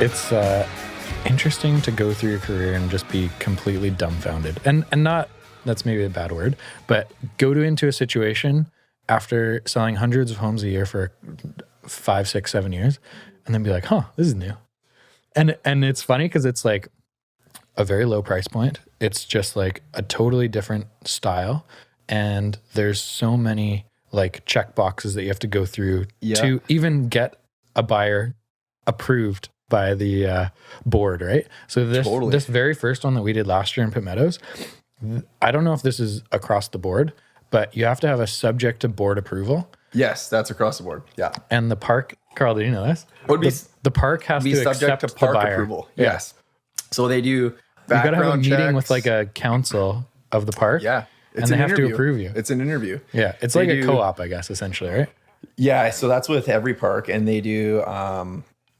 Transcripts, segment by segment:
It's interesting to go through your career and just be completely dumbfounded. And not, that's maybe a bad word, but go into a situation after selling hundreds of homes a year for 5, 6, 7 years, and then be like, huh, this is new. And it's funny because it's like a very low price point. It's just like a totally different style. And there's so many like check boxes that you have to go through to even get a buyer approved by the board, right? So this very first one that we did last year in Pitt Meadows, I don't know if this is across the board, but you have to have a subject to board approval. Yes, that's across the board. Yeah. And the park, Carl, did you know this? The park has to subject accept to park the buyer. approval. Yeah. Yes. So they do background checks. You got to have a meeting with like a council of the park. Yeah. And they have to approve you. It's an interview. Yeah. It's like a co-op, I guess, essentially, right? Yeah. So that's with every park. And they do,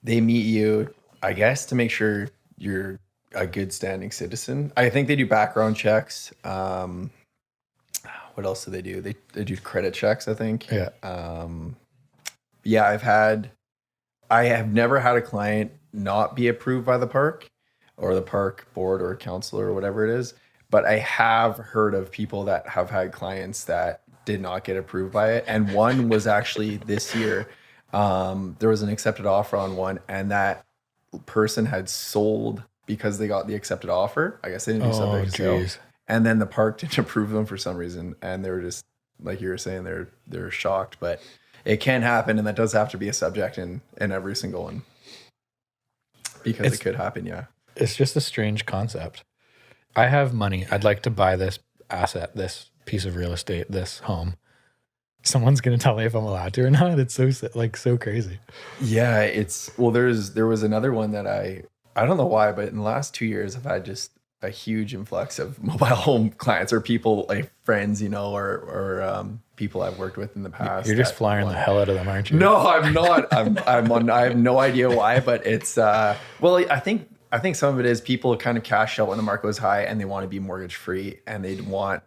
they meet you, I guess, to make sure you're a good standing citizen. I think they do background checks. What else do they do? They do credit checks, I think. Yeah. I have never had a client not be approved by the park or the park board or council or whatever it is. But I have heard of people that have had clients that did not get approved by it. And one was actually this year. There was an accepted offer on one, and that person had sold because they got the accepted offer. I guess they didn't do subject to sale. And then the park didn't approve them for some reason. And they were just, like you were saying, they're shocked. But it can happen, and that does have to be a subject in every single one. Because it could happen, yeah. It's just a strange concept. I have money. I'd like to buy this asset, this piece of real estate, this home. Someone's going to tell me if I'm allowed to or not. It's so crazy. Yeah, there was another one that I don't know why, but in the last 2 years I've had just a huge influx of mobile home clients or people like friends, or people I've worked with in the past. You're just flying the hell out of them, aren't you? No, I'm not. I have no idea why, but it's I think some of it is people kind of cash out when the market was high and they want to be mortgage free and they'd want,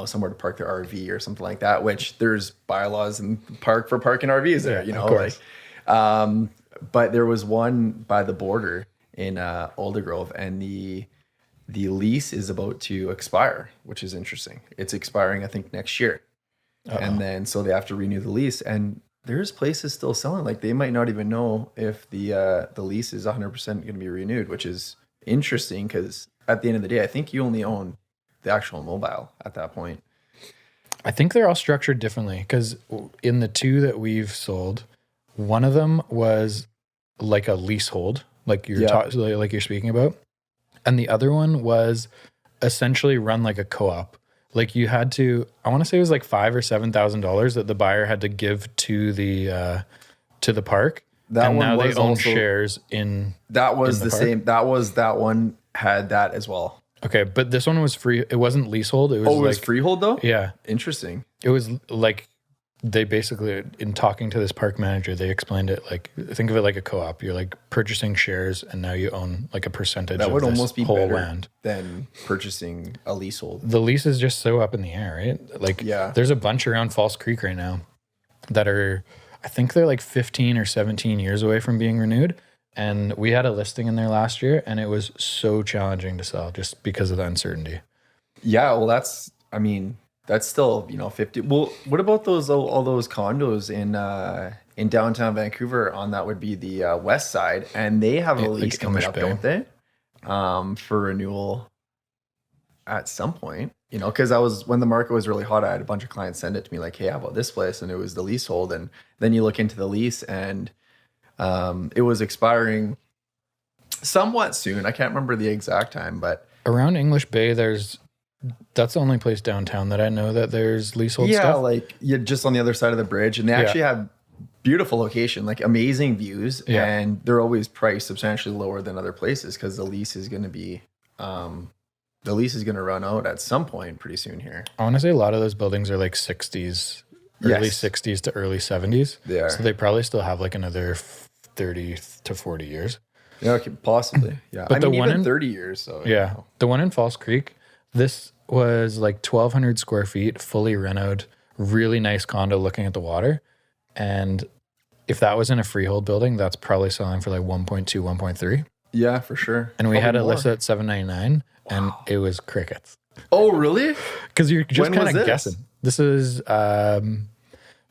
somewhere to park their RV or something like that, which there's bylaws in park for parking RVs there, but there was one by the border in Aldergrove, and the lease is about to expire, which is interesting. It's expiring, I think, next year. And then so they have to renew the lease, and there's places still selling. Like they might not even know if the lease is 100% going to be renewed, which is interesting because at the end of the day, I think you only own the actual mobile at that point. I think they're all structured differently because in the two that we've sold, one of them was like a leasehold, like like you're speaking about, and the other one was essentially run like a co-op. Like you had to, I want to say it was like $5,000 or $7,000 that the buyer had to give to the park. That one they own shares in. That was the same. That one had that as well. Okay, but this one was free. It wasn't leasehold. It was it was freehold though? Yeah. Interesting. It was like they basically, in talking to this park manager, they explained it like, think of it like a co-op. You're like purchasing shares and now you own like a percentage of this whole land. That would almost be better than purchasing a leasehold. The lease is just so up in the air, right? Like there's a bunch around False Creek right now that are, I think they're like 15 or 17 years away from being renewed. And we had a listing in there last year and it was so challenging to sell just because of the uncertainty. Yeah, well that's still, 50. Well, what about all those condos in downtown Vancouver on that would be the west side, and they have a lease coming up, don't they? For renewal at some point, because when the market was really hot, I had a bunch of clients send it to me like, hey, how about this place? And it was the leasehold. And then you look into the lease and it was expiring somewhat soon. I can't remember the exact time, but around English Bay, that's the only place downtown that I know that there's leasehold stuff. Yeah, like just on the other side of the bridge. And they actually have beautiful location, like amazing views. Yeah. And they're always priced substantially lower than other places because the lease is going to be, run out at some point pretty soon here. I want to say a lot of those buildings are like 60s, early 60s to early 70s. They are. So they probably still have like another 30 to 40 years. Yeah, possibly. Yeah. But even 30 years. So yeah. The one in False Creek, this was like 1,200 square feet, fully renoed, really nice condo looking at the water. And if that was in a freehold building, that's probably selling for like 1.2, 1.3. Yeah, for sure. And we Probably had it more. listed at 799 and it was crickets. Oh, really? Because you're just When was kind of this? guessing. This is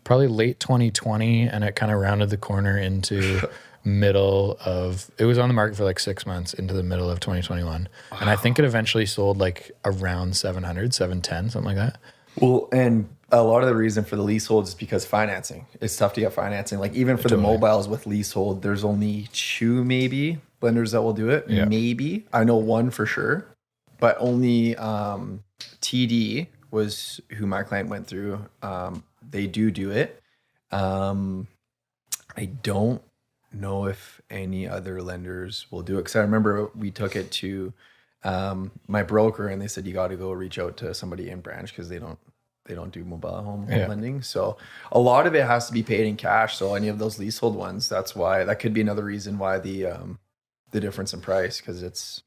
probably late 2020, and it kind of rounded the corner into middle of, it was on the market for like 6 months into the middle of 2021. Wow. And I think it eventually sold like around 700, 710, something like that. Well, and a lot of the reason for the leaseholds is because financing. It's tough to get financing. Like even for the mobiles with leasehold, there's only 2 maybe lenders that will do it. Yeah. Maybe. I know 1 for sure, but only TD was who my client went through. They do it. I don't know if any other lenders will do it, because I remember we took it to my broker and they said you got to go reach out to somebody in branch because they don't do mobile home lending. So a lot of it has to be paid in cash. So any of those leasehold ones, that's why that could be another reason why the difference in price, because it's,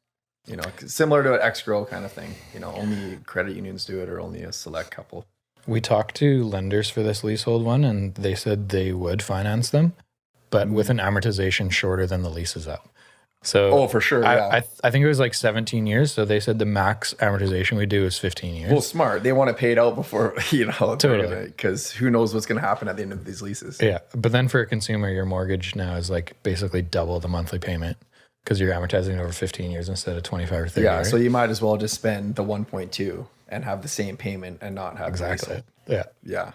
you know, similar to an escrow kind of thing. You know, only credit unions do it, or only a select couple. We talked to lenders for this leasehold one, and they said they would finance them, but with an amortization shorter than the lease is up. So, for sure. Yeah. I think it was like 17 years. So they said the max amortization we do is 15 years. Well, smart. They want to pay it out before, you know, totally, because who knows what's going to happen at the end of these leases. Yeah. But then for a consumer, your mortgage now is like basically double the monthly payment, because you're amortizing over 15 years instead of 25 or 30. Yeah. Right? So you might as well just spend the 1.2 and have the same payment and not have exactly. Yeah. Yeah.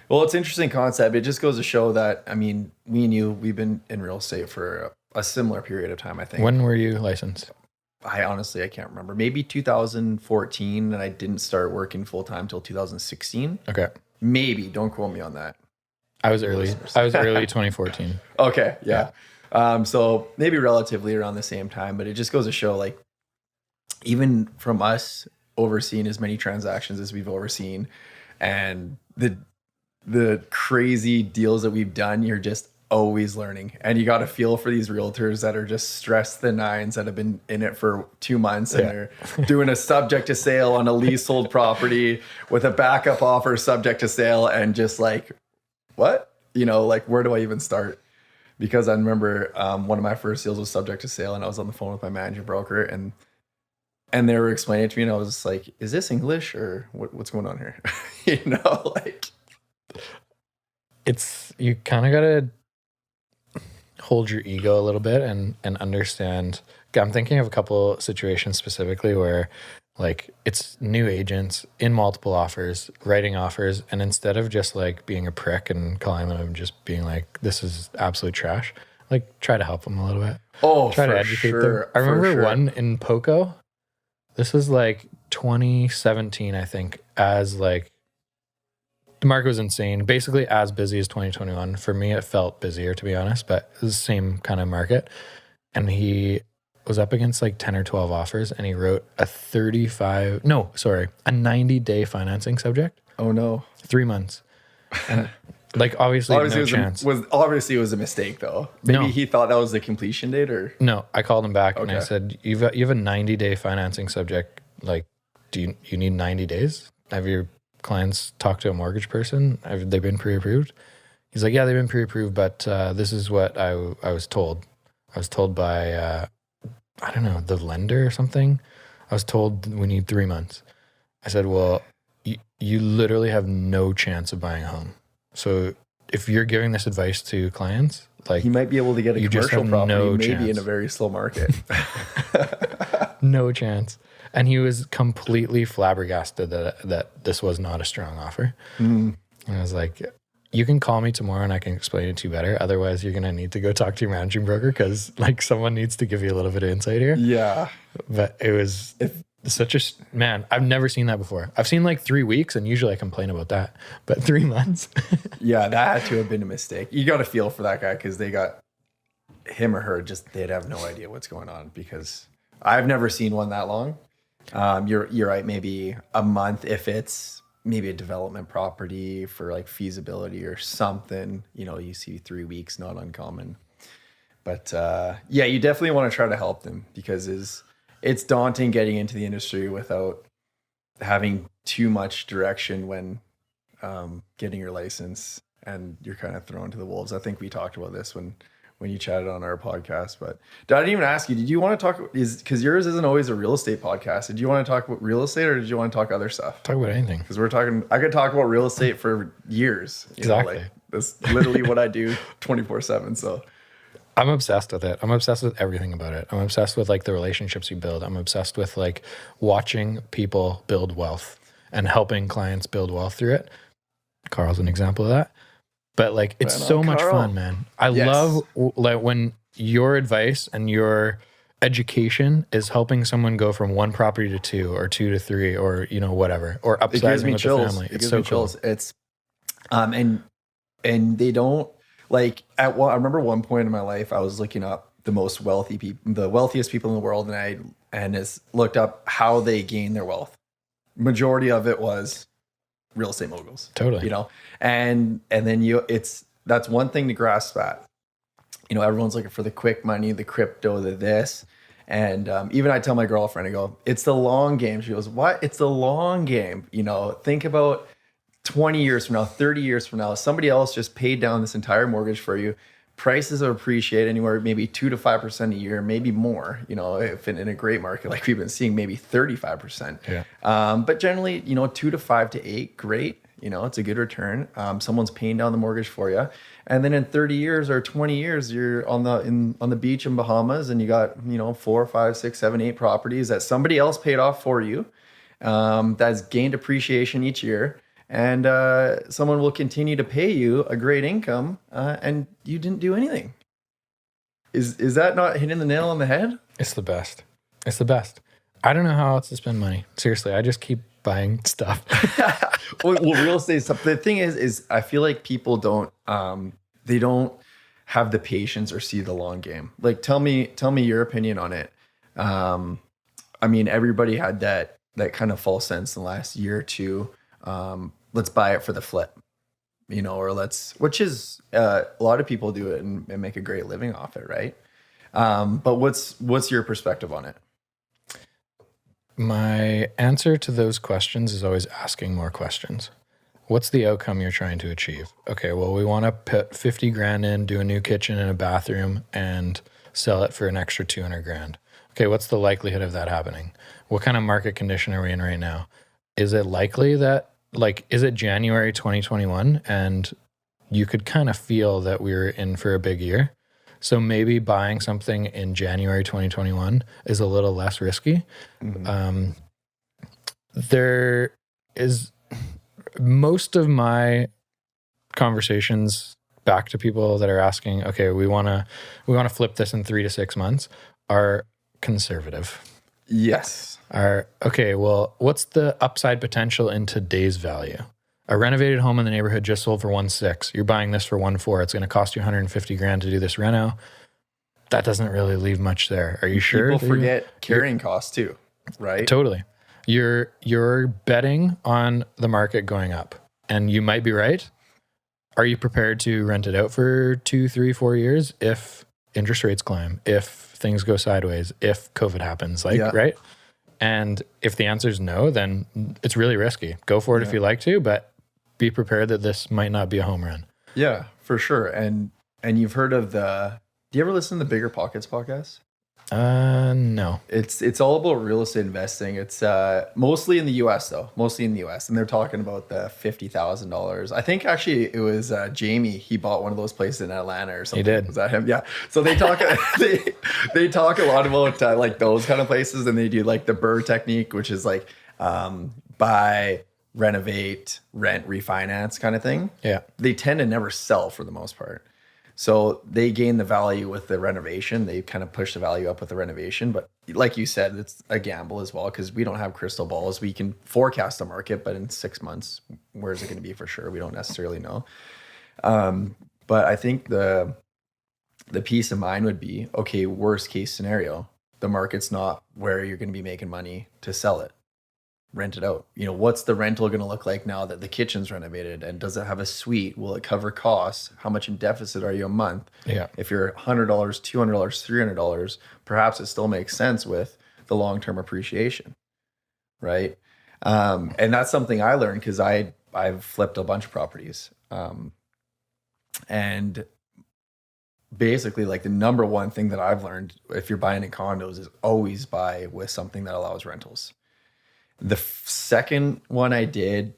Well, it's an interesting concept. It just goes to show that, I mean, me and you, we've been in real estate for a similar period of time, I think. When were you licensed? I can't remember. Maybe 2014, and I didn't start working full time till 2016. Okay. Maybe. Don't quote me on that. I was early 2014. Okay. Yeah. So maybe relatively around the same time, but it just goes to show, like, even from us overseeing as many transactions as we've overseen, and the crazy deals that we've done, you're just always learning. And you got to feel for these realtors that are just stressed the nines, that have been in it for 2 months and they're doing a subject to sale on a leasehold property with a backup offer subject to sale, and just like, what? You know, like, where do I even start? Because I remember one of my first deals was subject to sale, and I was on the phone with my managing broker, and they were explaining it to me, and I was just like, is this English or what's going on here? You know, like, it's, you kind of got to hold your ego a little bit and understand. I'm thinking of a couple situations specifically where, like, it's new agents in multiple offers, writing offers, and instead of just like being a prick and calling them and just being like, this is absolute trash, like, try to help them a little bit. Try to educate them. I remember one in Poco. This was like 2017, I think, as like, the market was insane, basically as busy as 2021. For me, it felt busier, to be honest, but it was the same kind of market. And he was up against like 10 or 12 offers, and he wrote a 90-day financing subject. Oh no. 3 months. And like, obviously no chance. Obviously it was a mistake though. Maybe he thought that was the completion date, or? No, I called him back and I said, you have a 90-day financing subject. Like, do you need 90 days? Have your clients talked to a mortgage person? Have they been pre-approved? He's like, yeah, they've been pre-approved, but this is what I was told. I was told by, I don't know, the lender or something. I was told we need 3 months. I said, well, you literally have no chance of buying a home. So if you're giving this advice to clients, like, he might be able to get a commercial property, maybe in a very slow market. No chance. And he was completely flabbergasted that this was not a strong offer. And I was like, you can call me tomorrow and I can explain it to you better. Otherwise, you're going to need to go talk to your managing broker, because like, someone needs to give you a little bit of insight here. Yeah. But it was such a, man, I've never seen that before. I've seen like 3 weeks, and usually I complain about that, but 3 months. Yeah, that had to have been a mistake. You got to feel for that guy, because they got him or her, just, they'd have no idea what's going on, because I've never seen one that long. You're right. Maybe a month if it's maybe a development property for like feasibility or something. You know, you see 3 weeks, not uncommon. But yeah, you definitely want to try to help them, because it's daunting getting into the industry without having too much direction when getting your license. and you're kind of thrown to the wolves. I think we talked about this when you chatted on our podcast, but I didn't even ask you, did you want to talk, because yours isn't always a real estate podcast. Did you want to talk about real estate, or did you want to talk other stuff? Talk about anything. Because I could talk about real estate for years. Exactly. That's literally what I do 24/7. So I'm obsessed with it. I'm obsessed with everything about it. I'm obsessed with like the relationships you build. I'm obsessed with like watching people build wealth and helping clients build wealth through it. Carl's an example of that. But like, it's so much fun, man. I love like when your advice and your education is helping someone go from one property to two, or two to three, or, you know, whatever, or upsizing with the family. It's so cool. It's, and they don't like I remember one point in my life, I was looking up the most wealthy people, the wealthiest people in the world. And it's looked up how they gain their wealth. Majority of it was real estate moguls. Totally. You know, and then that's one thing to grasp at. You know, everyone's looking for the quick money, the crypto, the this. And even I tell my girlfriend, I go, it's the long game. She goes, what? It's the long game. You know, think about 20 years from now, 30 years from now, somebody else just paid down this entire mortgage for you. Prices will appreciate anywhere maybe 2 to 5% a year, maybe more, you know, if in a great market like we've been seeing, maybe 35%. Yeah. But generally, you know, 2 to 5 to 8, great. You know, it's a good return. Someone's paying down the mortgage for you. And then in 30 years or 20 years, you're on the beach in Bahamas, and you got, you know, 4, 5, 6, 7, 8 properties that somebody else paid off for you. That's gained appreciation each year. And someone will continue to pay you a great income, and you didn't do anything. Is that not hitting the nail on the head? It's the best. It's the best. I don't know how else to spend money. Seriously, I just keep buying stuff. well, real estate stuff. The thing is I feel like people don't they don't have the patience or see the long game. Like, tell me your opinion on it. I mean, everybody had that kind of false sense in the last year or two. Let's buy it for the flip, you know, or which is a lot of people do it and make a great living off it, right? But what's your perspective on it? My answer to those questions is always asking more questions. What's the outcome you're trying to achieve? Okay, well, we want to put 50 grand in, do a new kitchen and a bathroom, and sell it for an extra 200 grand. Okay, what's the likelihood of that happening? What kind of market condition are we in right now? Is it likely that, like, is it January 2021 and you could kind of feel that we were in for a big year? So maybe buying something in January 2021 is a little less risky. Mm-hmm. There is most of my conversations back to people that are asking, okay, we want to flip this in 3 to 6 months, are conservative. Yes. Okay, well, what's the upside potential in today's value? A renovated home in the neighborhood just sold for 1.6. You're buying this for 1.4. It's going to cost you 150 grand to do this reno. That doesn't really leave much there. Are you sure? People forget carrying costs too, right? Totally. You're betting on the market going up, and you might be right. Are you prepared to rent it out for 2, 3, 4 years if interest rates climb, if things go sideways, if COVID happens, right? And if the answer is no, then it's really risky. Go for it if you like to, but be prepared that this might not be a home run. Yeah, for sure. And you've heard of do you ever listen to the Bigger Pockets podcast? No. It's all about real estate investing. It's mostly in the US though, and they're talking about the $50,000. I think actually it was Jamie. He bought one of those places in Atlanta or something. He did. Was that him? Yeah. So they talk they talk a lot about like those kind of places, and they do like the BRRRR technique, which is like buy, renovate, rent, refinance kind of thing. Yeah. They tend to never sell for the most part. So they gain the value with the renovation. They kind of push the value up with the renovation. But like you said, it's a gamble as well, because we don't have crystal balls. We can forecast the market, but in 6 months, where's it going to be for sure? We don't necessarily know. But I think the peace of mind would be, okay, worst case scenario, the market's not where you're going to be making money to sell it. Rent it out. You know, what's the rental going to look like now that the kitchen's renovated? And does it have a suite? Will it cover costs? How much in deficit are you a month? Yeah. If you're $100, $200, $300, perhaps it still makes sense with the long-term appreciation, right? And that's something I learned because I've flipped a bunch of properties. And basically, like, the number one thing that I've learned if you're buying in condos is always buy with something that allows rentals. The second one I didn't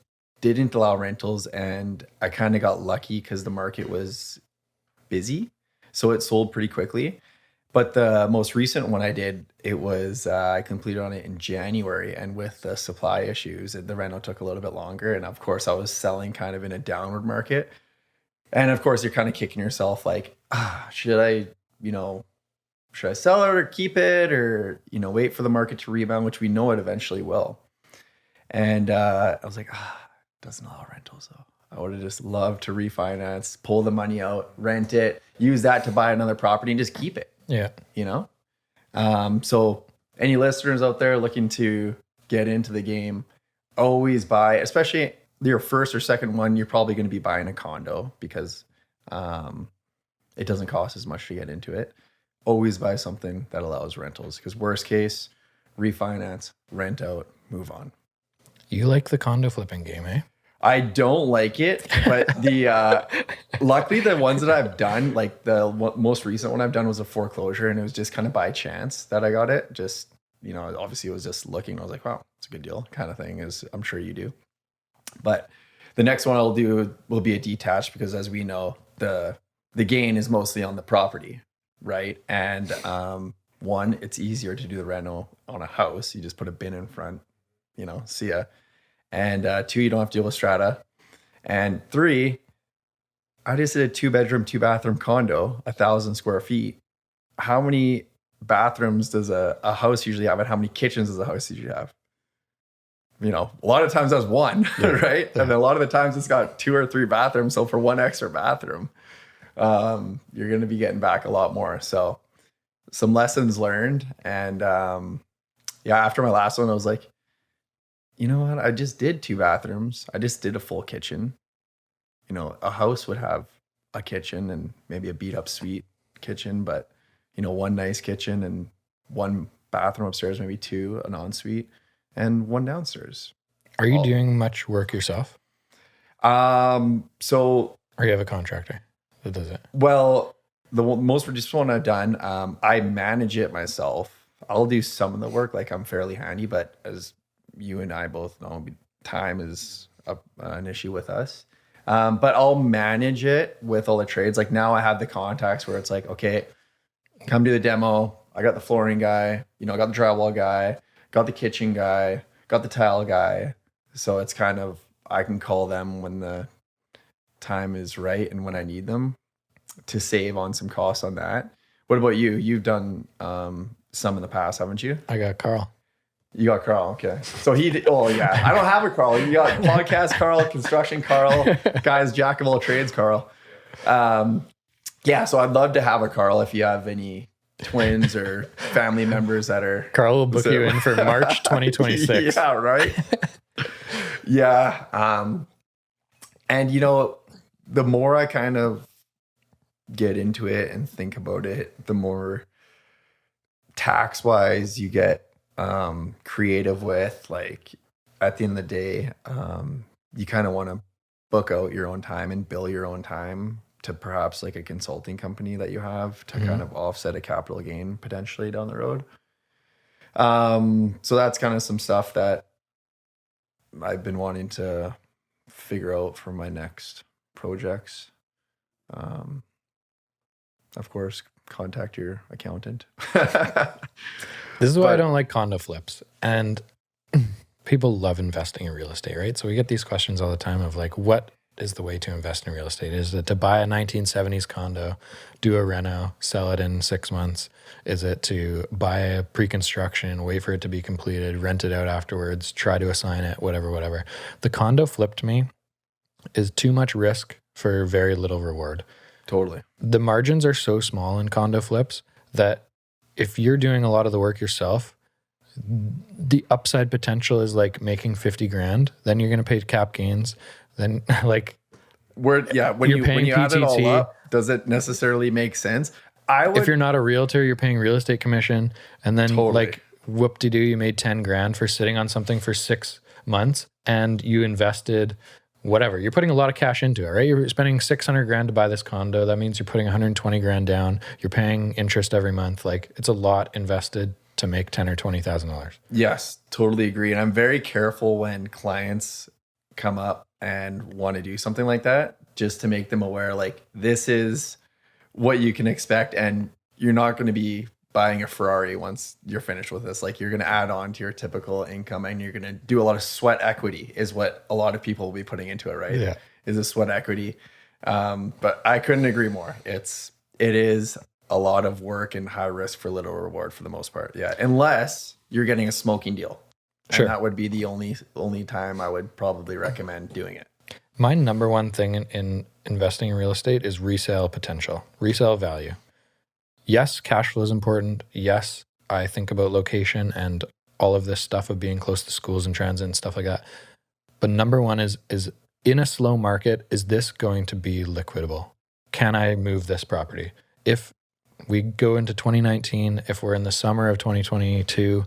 allow rentals, and I kind of got lucky because the market was busy, so it sold pretty quickly. But the most recent one I did, it was I completed on it in January, and with the supply issues, the rental took a little bit longer. And of course, I was selling kind of in a downward market. And of course, you're kind of kicking yourself like, should I sell it or keep it, or, wait for the market to rebound, which we know it eventually will. And I was like, doesn't allow rentals though. I would have just loved to refinance, pull the money out, rent it, use that to buy another property and just keep it. Yeah. So any listeners out there looking to get into the game, always buy, especially your first or second one, you're probably going to be buying a condo because it doesn't cost as much to get into it. Always buy something that allows rentals, because worst case, refinance, rent out, move on. You like the condo flipping game, eh? I don't like it, but luckily the ones that I've done, like the most recent one I've done was a foreclosure, and it was just kind of by chance that I got it. Just, obviously it was just looking, I was like, wow, it's a good deal kind of thing, as I'm sure you do. But the next one I'll do will be a detached, because as we know, the gain is mostly on the property, right? And one, it's easier to do the reno on a house. You just put a bin in front, see ya. And 2, you don't have to deal with strata. And 3, I just did a 2-bedroom, 2-bathroom condo, 1,000 square feet. How many bathrooms does a house usually have, and how many kitchens does a house usually have? A lot of times that's one, right? Yeah. And a lot of the times it's got 2 or 3 bathrooms. So for one extra bathroom, you're going to be getting back a lot more. So some lessons learned. And after my last one, I was like, you know what? I just did 2 bathrooms. I just did a full kitchen. A house would have a kitchen and maybe a beat up suite kitchen, but, one nice kitchen and 1 bathroom upstairs, maybe 2, an ensuite, and 1 downstairs. Are you doing much work yourself? Or you have a contractor that does it? Well, the most recent one I've done, I manage it myself. I'll do some of the work, like I'm fairly handy, but as you and I both know, time is an issue with us. But I'll manage it with all the trades. Like now I have the contacts where it's like, okay, come do the demo. I got the flooring guy, I got the drywall guy, got the kitchen guy, got the tile guy. So it's kind of, I can call them when the time is right and when I need them to save on some costs on that. What about you? You've done some in the past, haven't you? I got Carl. You got Carl, okay. So I don't have a Carl. You got podcast Carl, construction Carl, guys, jack of all trades Carl. So I'd love to have a Carl if you have any twins or family members that are... Carl will book you in for March 2026. Yeah, right? Yeah. And, the more I kind of get into it and think about it, the more tax-wise you get creative with. Like at the end of the day, you kind of want to book out your own time and bill your own time to perhaps like a consulting company that you have to kind of offset a capital gain potentially down the road. So that's kind of some stuff that I've been wanting to figure out for my next projects. Of course, contact your accountant. This is why I don't like condo flips. And people love investing in real estate, right? So we get these questions all the time of like, what is the way to invest in real estate? Is it to buy a 1970s condo, do a reno, sell it in 6 months? Is it to buy a pre-construction, wait for it to be completed, rent it out afterwards, try to assign it, whatever. The condo flip to me is too much risk for very little reward. Totally. The margins are so small in condo flips that if you're doing a lot of the work yourself, the upside potential is like making 50 grand. Then you're going to pay cap gains. Then like, when you add it all up, does it necessarily make sense? If you're not a realtor, you're paying real estate commission, and then like whoop-de-doo, you made 10 grand for sitting on something for 6 months, and you invested whatever. You're putting a lot of cash into it, right? You're spending 600 grand to buy this condo. That means you're putting 120 grand down. You're paying interest every month. Like, it's a lot invested to make $10,000 or $20,000. Yes, totally agree. And I'm very careful when clients come up and want to do something like that, just to make them aware, like, this is what you can expect. And you're not going to be buying a Ferrari once you're finished with this. Like, you're going to add on to your typical income, and you're going to do a lot of sweat equity is what a lot of people will be putting into it, right? Yeah. Is a sweat equity. But I couldn't agree more. It is a lot of work and high risk for little reward for the most part. Yeah. Unless you're getting a smoking deal. Sure. And that would be the only time I would probably recommend doing it. My number one thing in investing in real estate is resale potential, resale value. Yes, cash flow is important. Yes, I think about location and all of this stuff of being close to schools and transit and stuff like that. But number one is in a slow market, is this going to be liquidable? Can I move this property? If we go into 2019, if we're in the summer of 2022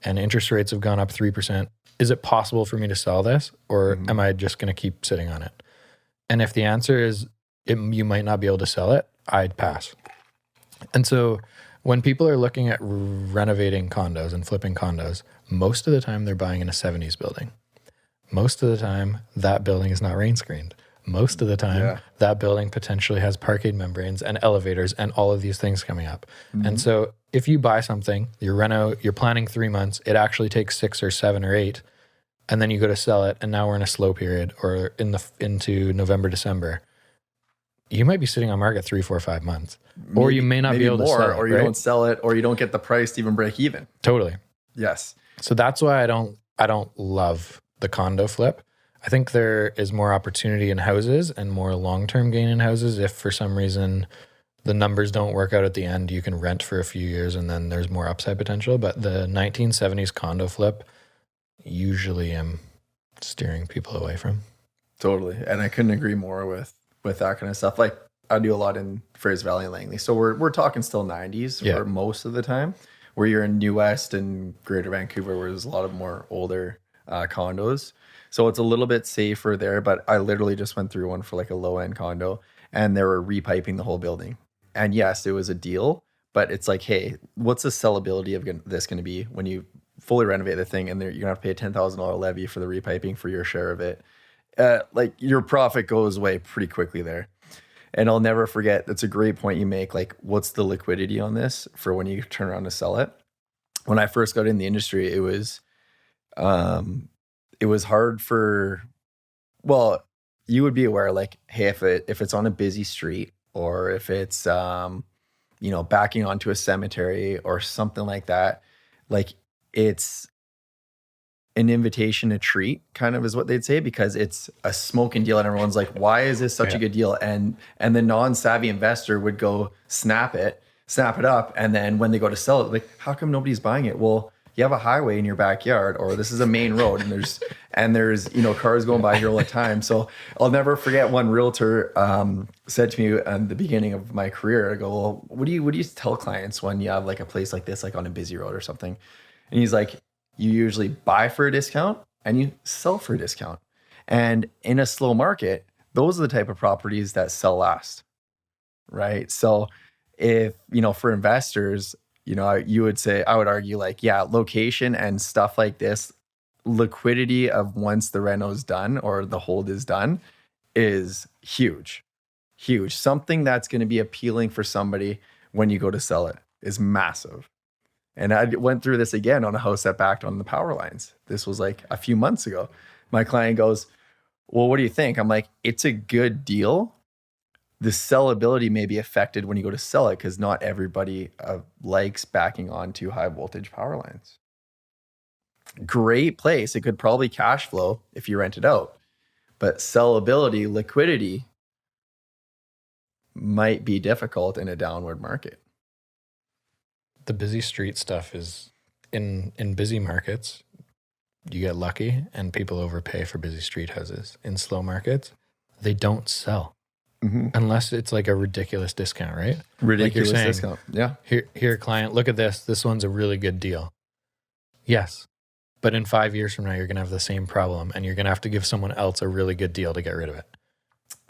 and interest rates have gone up 3%, is it possible for me to sell this, or am I just going to keep sitting on it? And if the answer is you might not be able to sell it, I'd pass. And so when people are looking at renovating condos and flipping condos, most of the time they're buying in a 70s building. Most of the time that building is not rain screened. Most of the time that building potentially has parquet membranes and elevators and all of these things coming up. And so if you buy something, you're planning 3 months, it actually takes 6 or 7 or 8, and then you go to sell it, and now we're in a slow period, or into November, December, you might be sitting on market 3, 4, 5 months, or you may not be able to sell it, or you don't sell it, or you don't get the price to even break even. Totally. Yes. So that's why I don't love the condo flip. I think there is more opportunity in houses and more long-term gain in houses. If for some reason the numbers don't work out at the end, you can rent for a few years and then there's more upside potential. But the 1970s condo flip, usually I'm steering people away from. Totally. And I couldn't agree more with that kind of stuff. Like, I do a lot in Fraser Valley and Langley. So we're talking still 90s for most of the time, where you're in New West and Greater Vancouver, where there's a lot of more older condos. So it's a little bit safer there, but I literally just went through one for like a low end condo, and they were repiping the whole building. And yes, it was a deal, but it's like, hey, what's the sellability of this going to be when you fully renovate the thing, and you're gonna have to pay a $10,000 levy for the repiping for your share of it? Like, your profit goes away pretty quickly there. And I'll never forget, that's a great point you make. Like, what's the liquidity on this for when you turn around to sell it? When I first got in the industry, it was hard for, well, you would be aware, like, hey, if it's on a busy street, or if it's backing onto a cemetery or something like that, like, it's an invitation to treat, kind of is what they'd say, because it's a smoking deal and everyone's like, why is this such a good deal? And the non-savvy investor would go snap it up, and then when they go to sell it, like, how come nobody's buying it? Well, you have a highway in your backyard, or this is a main road, and there's cars going by here all the time. So I'll never forget one realtor said to me at the beginning of my career, I go, well, what do you tell clients when you have like a place like this, like on a busy road or something? And he's like, you usually buy for a discount and you sell for a discount. And in a slow market, those are the type of properties that sell last, right? So if, for investors, you would say, I would argue, like, yeah, location and stuff like this, liquidity of once the reno's done or the hold is done is huge. Something that's going to be appealing for somebody when you go to sell it is massive. And I went through this again on a house that backed on the power lines. This was like a few months ago. My client goes, well, what do you think? I'm like, it's a good deal. The sellability may be affected when you go to sell it, because not everybody likes backing onto high voltage power lines. Great place. It could probably cash flow if you rent it out. But sellability, liquidity might be difficult in a downward market. The busy street stuff is in busy markets, you get lucky and people overpay for busy street houses. In slow markets, they don't sell unless it's like a ridiculous discount, right? Ridiculous like discount. Yeah. Here, client, look at this. This one's a really good deal. Yes, But in 5 years from now, you're going to have the same problem and you're going to have to give someone else a really good deal to get rid of it.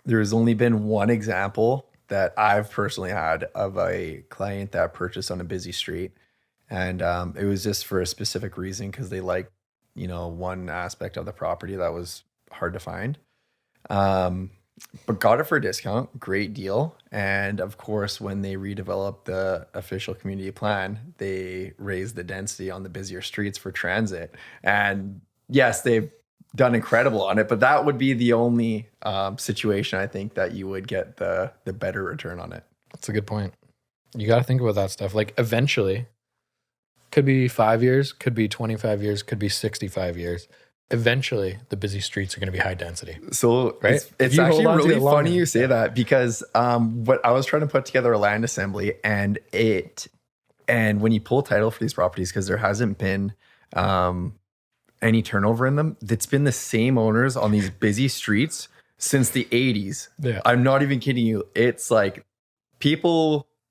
There's only been one example that I've personally had of a client that purchased on a busy street. And it was just for a specific reason because they liked, one aspect of the property that was hard to find. But got it for a discount, great deal. And of course, when they redeveloped the official community plan, they raised the density on the busier streets for transit. And yes, they've done incredible on it, but that would be the only situation I think that you would get the better return on it. That's a good point. You got to think about that stuff. Like eventually, could be 5 years, could be 25 years, could be 65 years. Eventually, the busy streets are going to be high density. So right? it's actually really funny you say that because what I was trying to put together a land assembly and when you pull title for these properties, because there hasn't been any turnover in them, it's been the same owners on these busy streets since the 80s. Yeah. I'm not even kidding you. It's like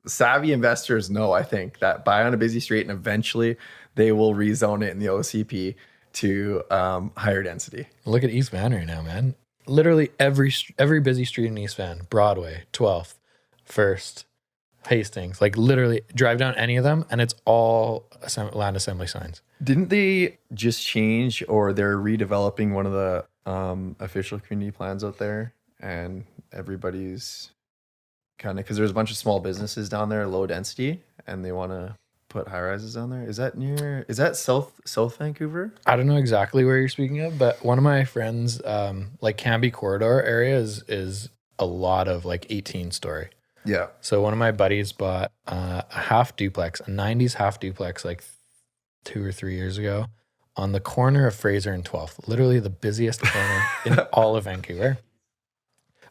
savvy investors know, I think, that buy on a busy street and eventually they will rezone it in the OCP to higher density. Look at East Van right now, man. Literally every busy street in East Van, Broadway, 12th, First, Hastings, like literally drive down any of them and it's all land assembly signs. Didn't they just change, or they're redeveloping one of the official community plans out there, and everybody's kind of, because there's a bunch of small businesses down there, low density, and they want to put high rises down there. Is that South Vancouver? I don't know exactly where you're speaking of, but one of my friends, like Cambie corridor area is a lot of like 18-story. Yeah. So one of my buddies bought a half duplex, a 90s half duplex, like 2 or 3 years ago on the corner of Fraser and 12th, literally the busiest corner in all of Vancouver.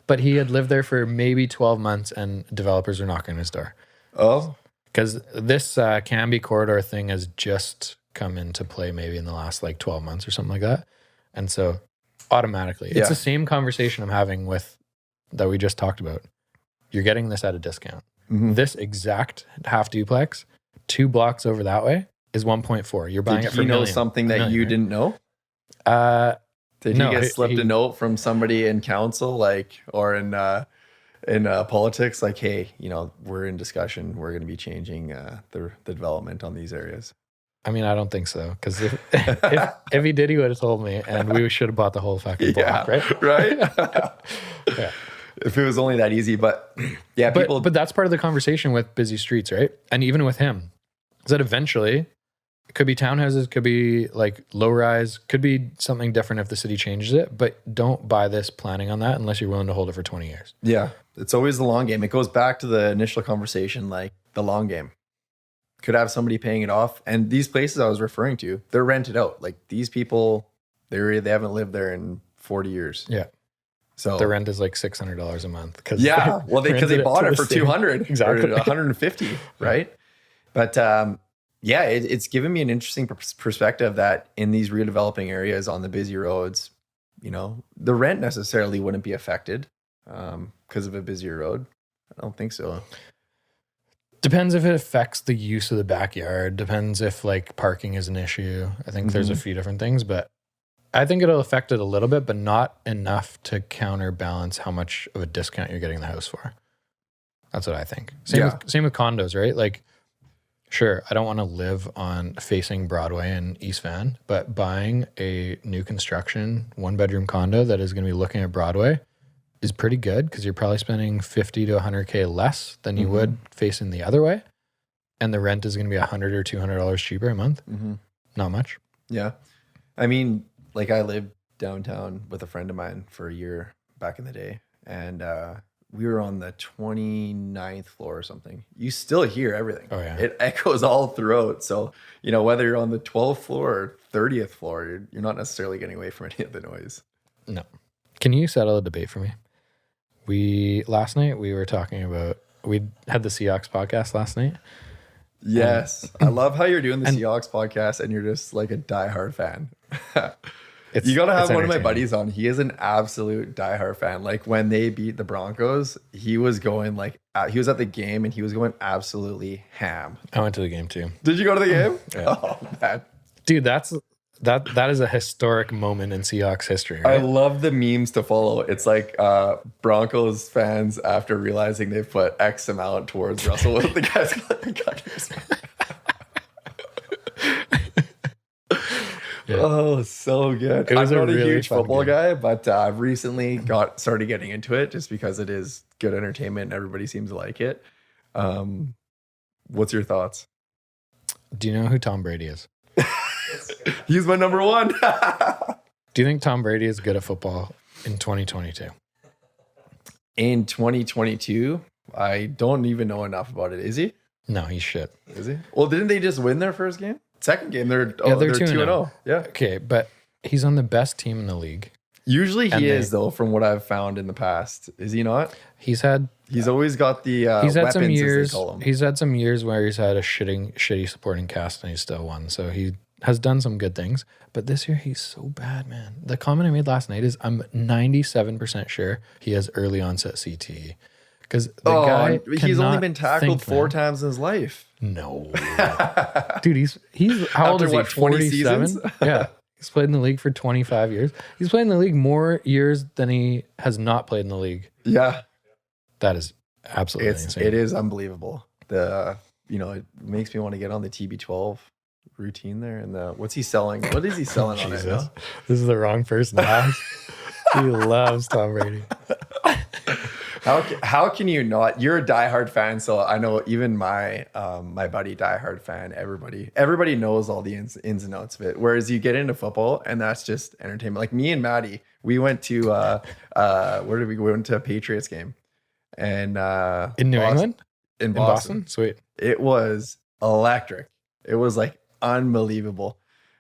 But he had lived there for maybe 12 months and developers were knocking on his door. Oh. Because this Cambie corridor thing has just come into play maybe in the last like 12 months or something like that. And so automatically, it's the same conversation I'm having with that we just talked about. You're getting this at a discount. Mm-hmm. This exact half duplex, 2 blocks over that way, is 1.4. You're buying it for $1 million. Something that you didn't know? Did he get slipped a note from somebody in council, like, or in politics, like, hey, we're in discussion. We're going to be changing the development on these areas. I mean, I don't think so. Because if he did, he would have told me, and we should have bought the whole fucking block, right? Right? Yeah. If it was only that easy, but yeah, but that's part of the conversation with busy streets, right? And even with him, is that eventually it could be townhouses, could be like low rise, could be something different if the city changes it, but don't buy this planning on that unless you're willing to hold it for 20 years. Yeah. It's always the long game. It goes back to the initial conversation, like the long game. Could have somebody paying it off. And these places I was referring to, they're rented out. Like these people, they haven't lived there in 40 years. Yeah. So the rent is like $600 a month. Because they bought it for $200 exactly. or $150, right? But it's given me an interesting perspective that in these redeveloping areas on the busy roads, the rent necessarily wouldn't be affected because of a busier road. I don't think so. Depends if it affects the use of the backyard. Depends if like parking is an issue. I think there's a few different things, but I think it'll affect it a little bit, but not enough to counterbalance how much of a discount you're getting the house for. That's what I think. Same with condos, right? Like, sure, I don't want to live on facing Broadway and East Van, but buying a new construction 1-bedroom condo that is going to be looking at Broadway is pretty good because you're probably spending $50 to $100K less than you would facing the other way. And the rent is going to be $100 or $200 cheaper a month. Mm-hmm. Not much. Yeah. I mean, like I lived downtown with a friend of mine for a year back in the day. And we were on the 29th floor or something. You still hear everything. Oh, yeah. It echoes all throughout. So, whether you're on the 12th floor or 30th floor, you're not necessarily getting away from any of the noise. No. Can you settle a debate for me? Last night we were talking about, we had the Seahawks podcast last night. Yes. I love how you're doing the Seahawks podcast and you're just like a diehard fan. You got to have one of my buddies on. He is an absolute diehard fan. Like when they beat the Broncos, he was going like, he was at the game and he was going absolutely ham. I went to the game too. Did you go to the game? Yeah. Oh, man. Dude, that's That is a historic moment in Seahawks history. I Right? love the memes to follow. It's like Broncos fans after realizing they've put X amount towards Russell Wilson. The guy's got his Yeah. Oh, so good. It was I'm not a really huge fun football game. guy, but I've recently started getting into it just because it is good entertainment and everybody seems to like it. What's your thoughts? Do you know who Tom Brady is? He's my number one. Do you think Tom Brady is good at football in 2022? In 2022, I don't even know enough about it. Is he? No, he's shit. Is he? Well, didn't they just win their first game? Second game, they're 2-0. Yeah. Okay, but he's on the best team in the league. Usually he is, though, from what I've found in the past. Is he not? He's always got the he's had weapons, some years. as they call them. He's had some years where he's had a shitty supporting cast and he's still won. So he has done some good things. But this year he's so bad, man. The comment I made last night is I'm 97% sure he has early onset CTE. Because the guy he's only cannot been tackled think, 4 man. times in his life. No. Dude, he's how old After is he? what, 20 47? seasons? Yeah. He's played in the league for 25 years. He's played in the league more years than he has not played in the league. Yeah. That is absolutely insane. It is unbelievable. It makes me want to get on the TB12 routine there. And what's he selling? What is he selling on it? Jesus. No? This is the wrong person to ask. He loves Tom Brady. How can you not? You're a diehard fan, so I know even my my buddy diehard fan. Everybody knows all the ins and outs of it. Whereas you get into football, and that's just entertainment. Like me and Maddie, we went to where did we go? We went to a Patriots game, and In New England? in Boston? Sweet. It was electric. It was like unbelievable.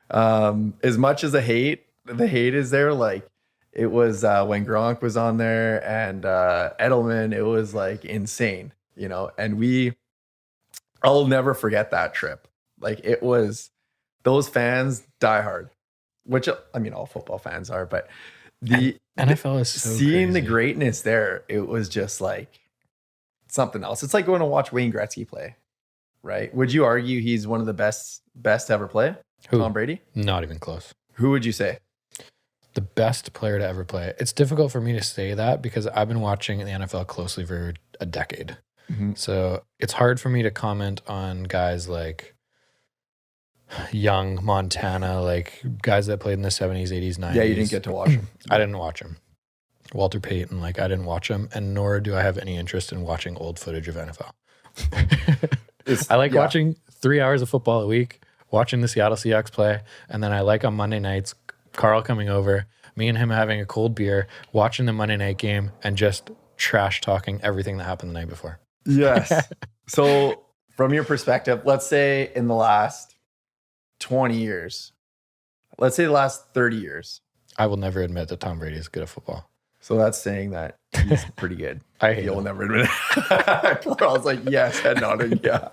As much as the hate is there, like. It was when Gronk was on there and Edelman, it was like insane, and I'll never forget that trip. Like it was, those fans die hard, which I mean, all football fans are, but the NFL is so seeing the crazy. greatness there, it was just like something else. It's like going to watch Wayne Gretzky play, right? Would you argue he's one of the best to ever play? Who? Tom Brady? Not even close. Who would you say? The best player to ever play. It's difficult for me to say that because I've been watching the NFL closely for a decade. Mm-hmm. So it's hard for me to comment on guys like Young, Montana, like guys that played in the 70s, 80s, 90s. Yeah, you didn't get to watch him. I didn't watch him. Walter Payton, I didn't watch him, and nor do I have any interest in watching old footage of NFL. I like watching 3 hours of football a week, watching the Seattle Seahawks play, and then I like on Monday nights, Carl coming over, me and him having a cold beer, watching the Monday night game, and just trash talking everything that happened the night before. Yes. So from your perspective, let's say in the last 20 years, let's say the last 30 years. I will never admit that Tom Brady is good at football. So that's saying that he's pretty good. I hate You'll him. never admit it. Carl's like, yes, head nodding, yeah.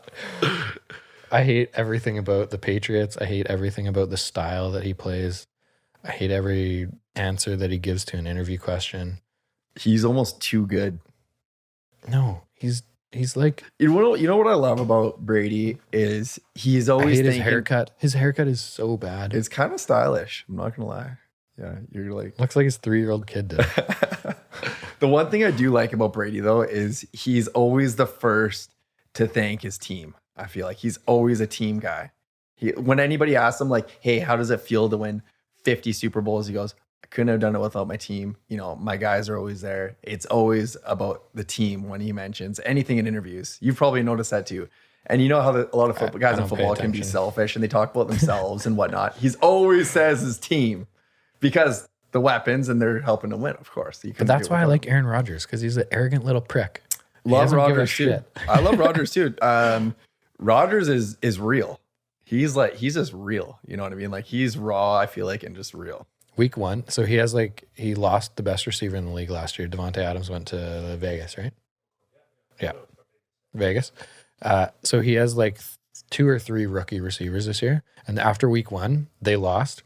I hate everything about the Patriots. I hate everything about the style that he plays. I hate every answer that he gives to an interview question. He's almost too good. No, he's like, You know what I love about Brady is he's I always hate his thinking haircut. His haircut is so bad. it's kind of stylish. I'm not gonna lie. Yeah, you're like Looks like his 3-year-old kid did. the one thing I do like about Brady though is he's always the first to thank his team. I feel like he's always a team guy. When anybody asks him like, "Hey, how does it feel to win 50 Super Bowls?" He goes, "I couldn't have done it without my team. My guys are always there." It's always about the team when he mentions anything in interviews. You've probably noticed that too. And you know how a lot of football guys in don't pay football can be attention. selfish and they talk about themselves and whatnot. He's always says his team because the weapons and they're helping him win, of course. But that's why I like Aaron Rodgers, because he's an arrogant little prick. He Love doesn't give a Rodgers too. shit. I love Rodgers too. Rodgers is real. He's just real. You know what I mean? Like he's raw, I feel like, and just real. Week 1. So he lost the best receiver in the league last year. Devontae Adams went to Vegas, right? Yeah. Vegas. So he has 2 or 3 rookie receivers this year. And after week 1, they lost.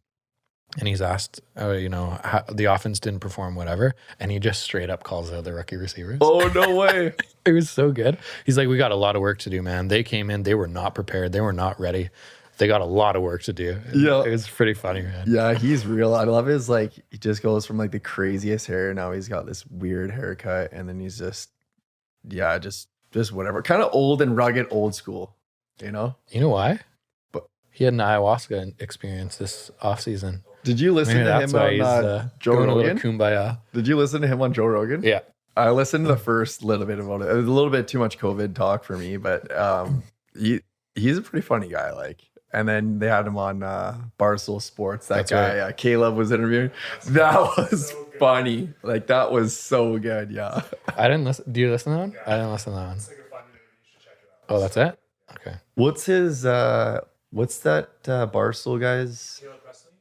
And he's asked, how the offense didn't perform, whatever. And he just straight up calls out the rookie receivers. Oh, no way. It was so good. He's like, we got a lot of work to do, man. They came in, they were not prepared. They were not ready. they got a lot of work to do. Yeah. It was pretty funny, man. Yeah, he's real. I love his like he just goes from like the craziest hair. Now he's got this weird haircut, and then he's just whatever. Kind of old and rugged, old school. You know? You know why? But he had an ayahuasca experience this off season. did you listen to him on Joe Rogan? Kumbaya. Did you listen to him on Joe Rogan? Yeah. I listened to the first little bit about it. It was a little bit too much COVID talk for me, but he's a pretty funny guy. Like, and then they had him on Barstool Sports. That's guy, right. Caleb was interviewing. That was funny. Like, that was so good. Yeah. I didn't listen. Do you listen to that one? I didn't listen to that one. It's like a fun interview. You should check it out. Oh, that's it? Okay. What's his? What's that Barstool guy's? Caleb Presley?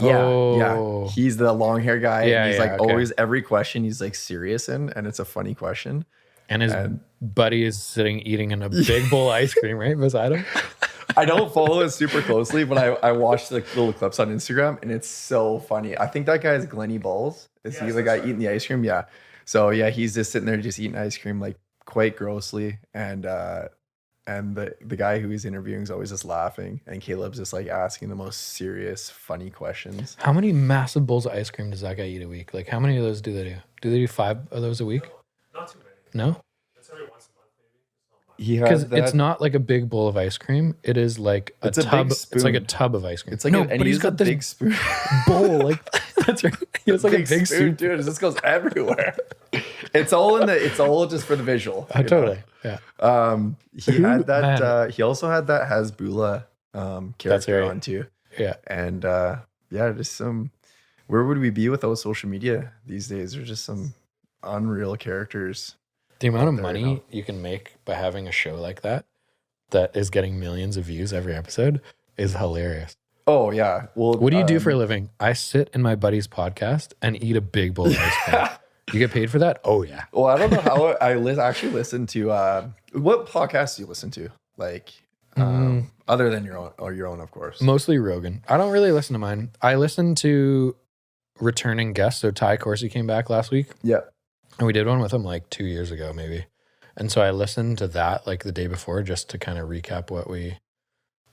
Oh. Yeah. He's the long hair guy. Yeah, and he's yeah, like okay. always every question he's like serious in, and it's a funny question. And his buddy is sitting eating in a big bowl of ice cream right beside him. I don't follow it super closely, but I watched the little clips on Instagram, and it's so funny. I think that guy is Glenny Balls. Is he the guy eating the ice cream? Yeah. So yeah, he's just sitting there just eating ice cream like quite grossly, and the guy who he's interviewing is always just laughing, and Caleb's just like asking the most serious, funny questions. How many massive bowls of ice cream does that guy eat a week? Like, how many of those do they do? Do they do 5 of those a week? Not too many. No? It's every once a month, maybe. It's not much. He Because has that. it's not like a big bowl of ice cream. It is like a It's a big tub. spoon. It's like a tub of ice cream. It's like no, and but he's he's got this big spoon. bowl. Like that's right. He has like a big spoon, soup. dude. It just goes everywhere. It's all just for the visual. Oh, you know? totally. Yeah. He had that. Man. He also had that Hasbulla character right. on too. Yeah. And just some. Where would we be without social media these days? There's just some unreal characters. The amount of There you money go. you can make by having a show like that is getting millions of views every episode is hilarious. Oh yeah. Well, What do you do for a living? I sit in my buddy's podcast and eat a big bowl of ice cream. You get paid for that? Oh yeah. Well, I don't know how actually listen to what podcasts do you listen to? Like other than your own, of course. Mostly Rogan. I don't really listen to mine. I listen to returning guests. So Ty Corsi came back last week. Yeah. And we did one with him like 2 years ago, maybe. And so I listened to that like the day before just to kind of recap what we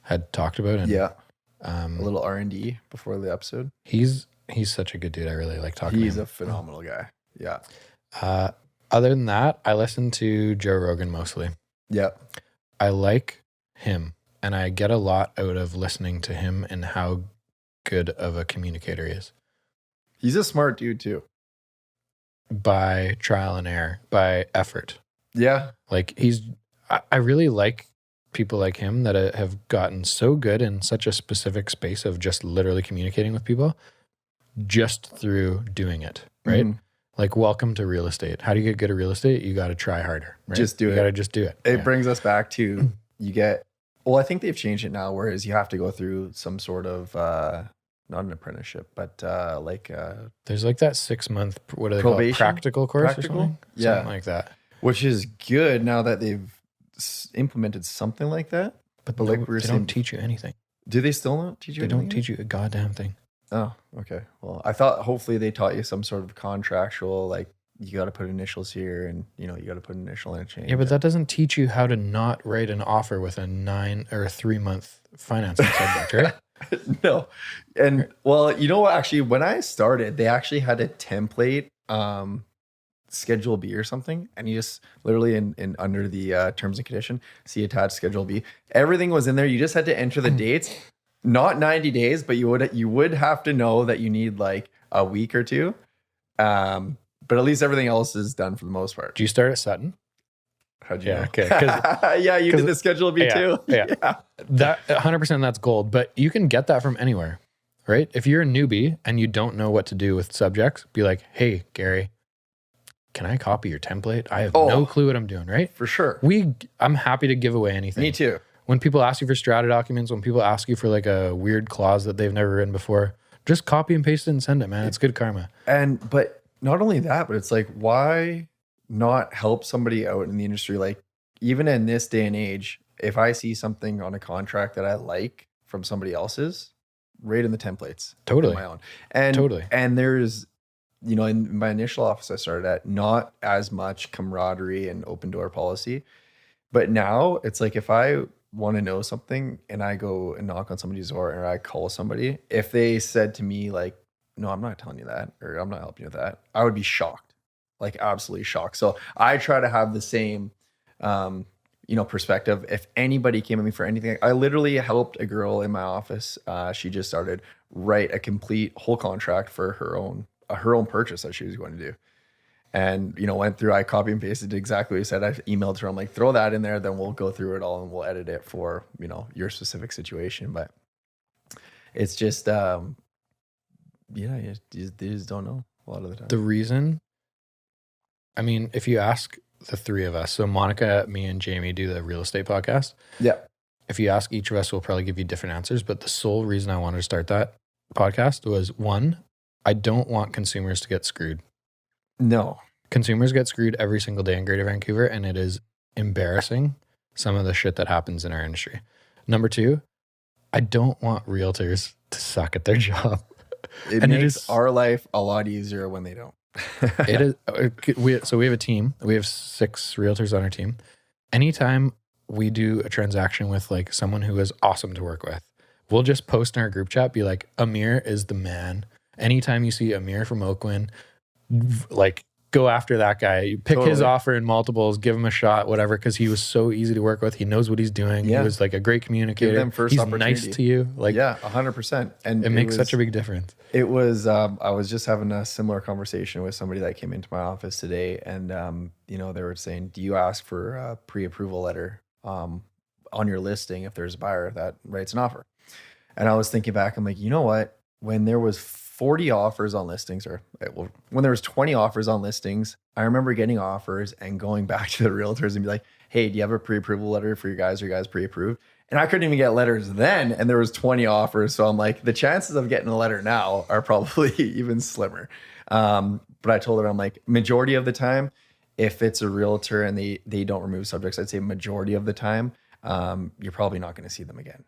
had talked about. And, Yeah. a A little R&D before the episode. He's such a good dude. I really like talking to him. He's a phenomenal guy. Yeah. Other than that, I listen to Joe Rogan mostly. Yeah. I like him and I get a lot out of listening to him and how good of a communicator he is. He's a smart dude too. By trial and error, by effort. Yeah. Like I really like people like him that have gotten so good in such a specific space of just literally communicating with people just through doing it, right? Mhm. Like, welcome to real estate. How do you get good at real estate? You got to try harder, right? Just do it. You got to just do it. It brings us back to I think they've changed it now, whereas you have to go through some sort of, not an apprenticeship, but There's like that 6-month, what do they call it? Probation? Practical course Practical? or something? Yeah. Something like that. which is good now that they've implemented something like that. But like we were they saying, don't teach you anything. do they still not teach you? They don't anything? teach you a goddamn thing. Oh, okay. Well, I thought hopefully they taught you some sort of contractual, like you got to put initials here, and you got to put initial interchange. Yeah, but that doesn't teach you how to not write an offer with a 9 or 3-month financing subject, right? No. And well, you know what? Actually, when I started, they actually had a template, Schedule B or something, and you just literally in under the terms and condition, see attached Schedule B. Everything was in there. You just had to enter the dates, not 90 days, but you would have to know that you need like a week or two. But at least everything else is done for the most part. Do you start at Sutton? How'd you know? Okay. Yeah, you did the Schedule B too. Yeah. That 100% that's gold, but you can get that from anywhere, right? If you're a newbie and you don't know what to do with subjects, be like, hey, Gary, can I copy your template? I have no clue what I'm doing, right? For sure. I'm happy to give away anything. Me too. When people ask you for strata documents, when people ask you for like a weird clause that they've never written before, just copy and paste it and send it, man. It's good karma. But not only that, but it's like, why not help somebody out in the industry? Like, even in this day and age, if I see something on a contract that I like from somebody else's, right in the templates. Totally. My own. And Totally. And there's, in my initial office I started at, not as much camaraderie and open door policy. But now it's like, if I want to know something and I go and knock on somebody's door or I call somebody, if they said to me like, no, I'm not telling you that, or I'm not helping you with that, I would be shocked, like absolutely shocked. So I try to have the same, perspective. If anybody came at me for anything, I literally helped a girl in my office. She just started write a complete whole contract for her own purchase that she was going to do. And, went through, I copy and pasted exactly what you said. I emailed her. I'm like, throw that in there. Then we'll go through it all and we'll edit it for, your specific situation. But it's just, you just don't know a lot of the time. The reason, I mean, if you ask the three of us, so Monica, me, and Jamie do the real estate podcast. Yeah. If you ask each of us, we'll probably give you different answers. But the sole reason I wanted to start that podcast was, one, I don't want consumers to get screwed. No. Consumers get screwed every single day in Greater Vancouver, and it is embarrassing, some of the shit that happens in our industry. Number two, I don't want realtors to suck at their job. It makes our life a lot easier when they don't. It is. So we have a team. We have 6 realtors on our team. Anytime we do a transaction with like someone who is awesome to work with, we'll just post in our group chat, be like, Amir is the man. Anytime you see Amir from Oakland, like go after that guy. You pick his offer in multiples, give him a shot, whatever, because he was so easy to work with. He knows what he's doing. Yeah. He was like a great communicator. Give them first he's opportunity. Nice to you. Like, yeah, 100%. And it makes such a big difference. It was, I was just having a similar conversation with somebody that came into my office today. And, they were saying, do you ask for a pre-approval letter on your listing if there's a buyer that writes an offer? And I was thinking back, I'm like, you know what? When there was 40 offers on listings, when there was 20 offers on listings, I remember getting offers and going back to the realtors and be like, hey, do you have a pre-approval letter for your guys? Are you guys pre-approved? And I couldn't even get letters then, and there was 20 offers. So I'm like, the chances of getting a letter now are probably even slimmer. But I told her, I'm like, majority of the time, if it's a realtor and they don't remove subjects, I'd say majority of the time, you're probably not going to see them again,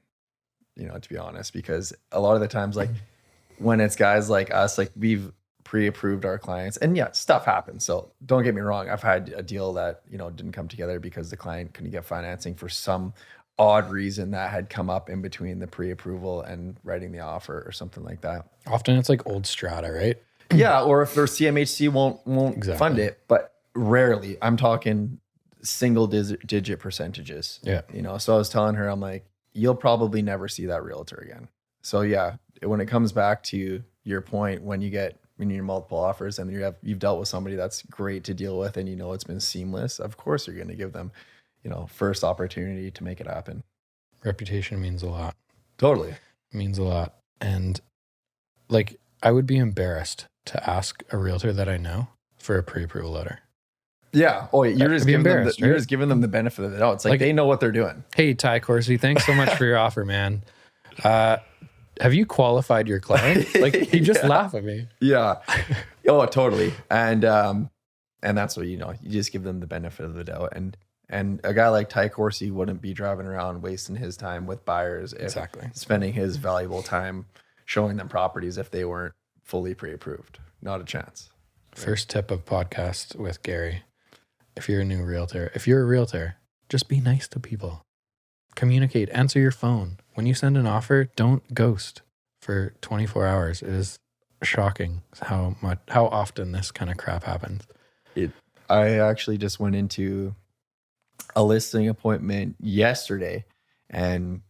to be honest, because a lot of the times, like, when it's guys like us, like we've pre-approved our clients, and yeah, stuff happens. So don't get me wrong. I've had a deal that, didn't come together because the client couldn't get financing for some odd reason that had come up in between the pre-approval and writing the offer or something like that. Often it's like old strata, right? Yeah. Or if their CMHC won't Exactly. fund it, but rarely. I'm talking single digit percentages. Yeah. So I was telling her, I'm like, you'll probably never see that realtor again. So yeah, when it comes back to your point, when you get multiple offers and you've dealt with somebody that's great to deal with and it's been seamless, of course you're going to give them, first opportunity to make it happen. Reputation means a lot. Totally. It means a lot. And like, I would be embarrassed to ask a realtor that I know for a pre-approval letter. Yeah. Oh, you're just giving them you're just giving them the benefit of the doubt. It's like they know what they're doing. Hey, Ty Corsi, thanks so much for your offer, man. Have you qualified your client? Like, he just laughed at me. Yeah. Oh, totally. And that's what, you just give them the benefit of the doubt. And a guy like Ty Corsi wouldn't be driving around wasting his time with buyers. Exactly. Spending his valuable time showing them properties if they weren't fully pre-approved. Not a chance. First tip of podcast with Garry. If you're a realtor, just be nice to people. Communicate, answer your phone. When you send an offer, don't ghost for 24 hours. It is shocking how often this kind of crap happens. I actually just went into a listing appointment yesterday and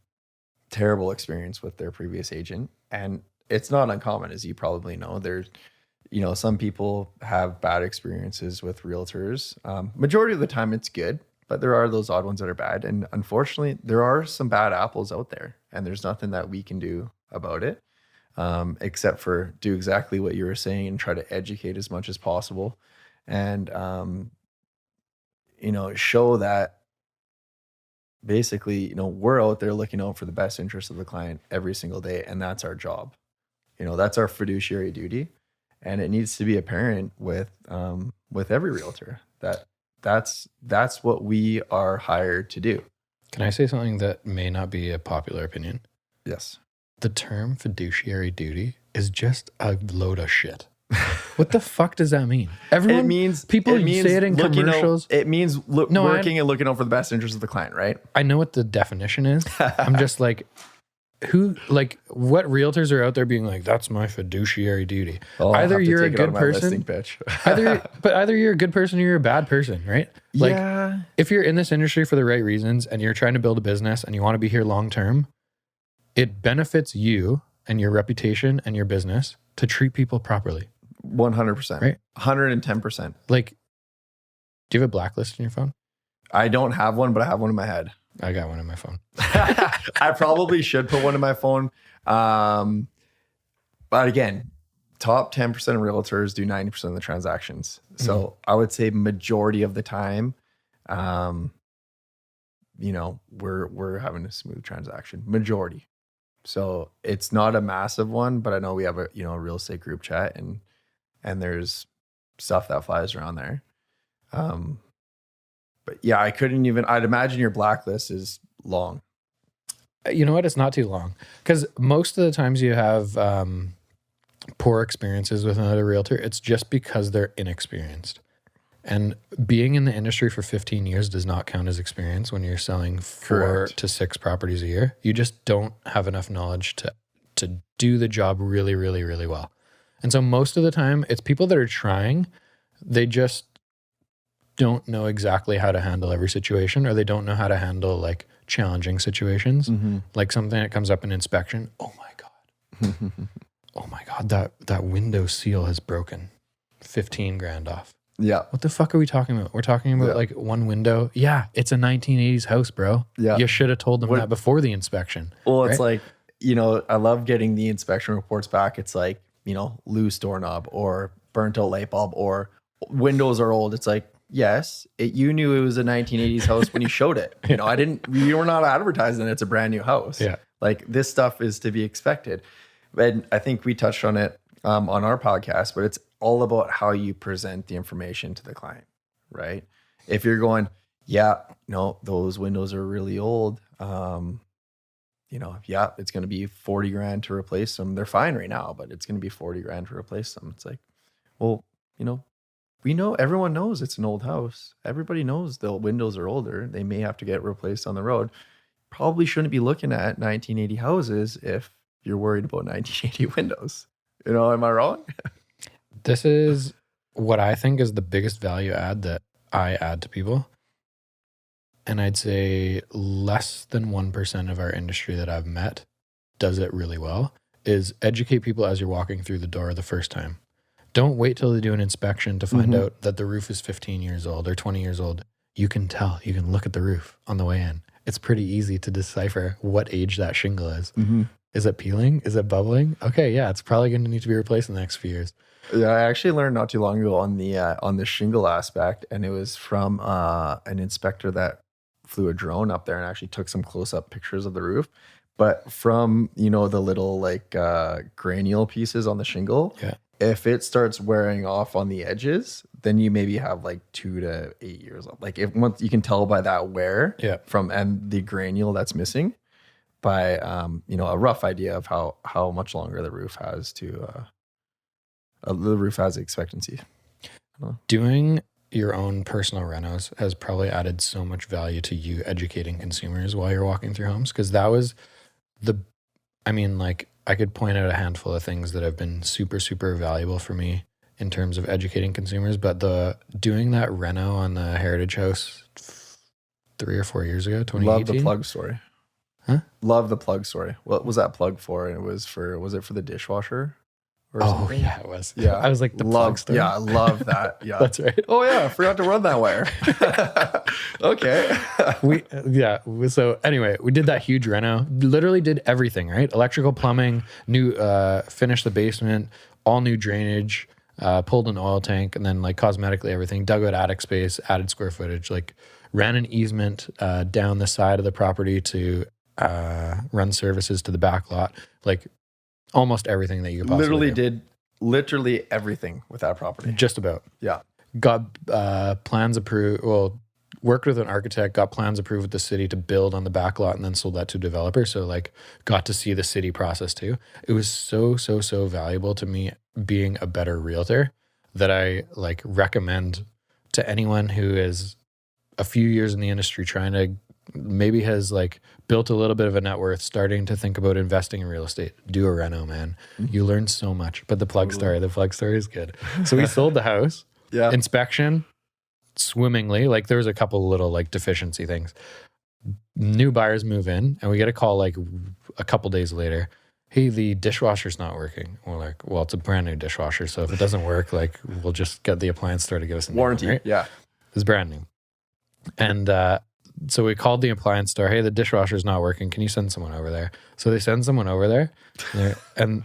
terrible experience with their previous agent. And it's not uncommon, as you probably know. There's, some people have bad experiences with realtors. Majority of the time it's good. But there are those odd ones that are bad. And unfortunately, there are some bad apples out there. And there's nothing that we can do about it, except for do exactly what you were saying and try to educate as much as possible. And, show that basically, we're out there looking out for the best interest of the client every single day. And that's our job. That's our fiduciary duty. And it needs to be apparent with every realtor that that's what we are hired to do. Can I say something that may not be a popular opinion? Yes. The term fiduciary duty is just a load of shit. What the fuck does that mean? Everyone, people say it in commercials. It means working and looking out for the best interest of the client, right? I know what the definition is. I'm just like, what realtors are out there being like, that's my fiduciary duty. Either you're a good person, either you're a good person or you're a bad person, right? Like, if you're in this industry for the right reasons and you're trying to build a business and you want to be here long term, it benefits you and your reputation and your business to treat people properly. 100%. Right? 110%. Like, do you have a blacklist in your phone? I don't have one, but I have one in my head. I got one in my phone. I probably should put one in my phone. But again, top 10% of realtors do 90% of the transactions. So I would say majority of the time, we're having a smooth transaction. Majority. So it's not a massive one, but I know we have a real estate group chat and there's stuff that flies around there. But yeah, I'd imagine your blacklist is long. You know what? It's not too long because most of the times you have poor experiences with another realtor. It's just because they're inexperienced. And being in the industry for 15 years does not count as experience when you're selling 4 to 6 properties a year. You just don't have enough knowledge to do the job really, really, really well. And so most of the time, it's people that are trying, they just don't know exactly how to handle every situation, or they don't know how to handle like challenging situations, like something that comes up in inspection. Oh my God. Oh my God, that window seal has broken. 15 grand off. Yeah. What the fuck are we talking about? We're talking about like one window. Yeah, it's a 1980s house, bro. Yeah. You should have told them that before the inspection. Well, it's like, I love getting the inspection reports back. It's like, loose doorknob or burnt out light bulb or windows are old. It's like, yes, you knew it was a 1980s house when you showed it. You were not advertising it's a brand new house. Yeah. Like this stuff is to be expected. And I think we touched on it on our podcast, but it's all about how you present the information to the client, right? If you're going, those windows are really old. It's going to be 40 grand to replace them. They're fine right now, but it's going to be 40 grand to replace them. It's like, well, we know, everyone knows it's an old house. Everybody knows the windows are older. They may have to get replaced on the road. Probably shouldn't be looking at 1980 houses if you're worried about 1980 windows. Am I wrong? This is what I think is the biggest value add that I add to people. And I'd say less than 1% of our industry that I've met does it really well, is educate people as you're walking through the door the first time. Don't wait till they do an inspection to find out that the roof is 15 years old or 20 years old. You can tell. You can look at the roof on the way in. It's pretty easy to decipher what age that shingle is. Is it peeling? Is it bubbling? Okay, yeah, it's probably going to need to be replaced in the next few years. Yeah, I actually learned not too long ago on the shingle aspect, and it was from an inspector that flew a drone up there and actually took some close-up pictures of the roof. But from the little like granule pieces on the shingle, if it starts wearing off on the edges, then you maybe have like 2 to 8 years old. Like once you can tell by that wear and the granule that's missing by a rough idea of how much longer the roof has the roof has expectancy. Doing your own personal renos has probably added so much value to you educating consumers while you're walking through homes, because that was I could point out a handful of things that have been super, super valuable for me in terms of educating consumers, but doing that reno on the Heritage House 3 or 4 years ago, 2018. Love the plug story. Huh? Love the plug story. What was that plug for? Was it for the dishwasher? Something? Yeah, it was. Yeah. I was like, plug story. Yeah, I love that. Yeah. That's right. Oh yeah, I forgot to run that wire. Okay. So anyway, we did that huge reno, literally did everything, right? Electrical, plumbing, new, finished the basement, all new drainage, pulled an oil tank, and then like cosmetically everything, dug out attic space, added square footage, like ran an easement down the side of the property to run services to the back lot, like almost everything that you could possibly do. Literally everything with that property. Just about. Yeah. Got plans approved. Well, worked with an architect, got plans approved with the city to build on the back lot, and then sold that to a developer. So like got to see the city process too. It was so, so, so valuable to me being a better realtor that I like recommend to anyone who is a few years in the industry, trying to maybe has like built a little bit of a net worth, starting to think about investing in real estate. Do a reno, man. You learn so much. But the plug story is good. So we sold the house. Yeah. Inspection swimmingly. Like there was a couple little like deficiency things. New buyers move in and we get a call like a couple days later. Hey, the dishwasher's not working. We're like, well, it's a brand new dishwasher. So if it doesn't work, like we'll just get the appliance store to give us a new Warranty. one, right? Yeah. It's brand new. And so we called the appliance store. Hey, the dishwasher's not working. Can you send someone over there? So they send someone over there, and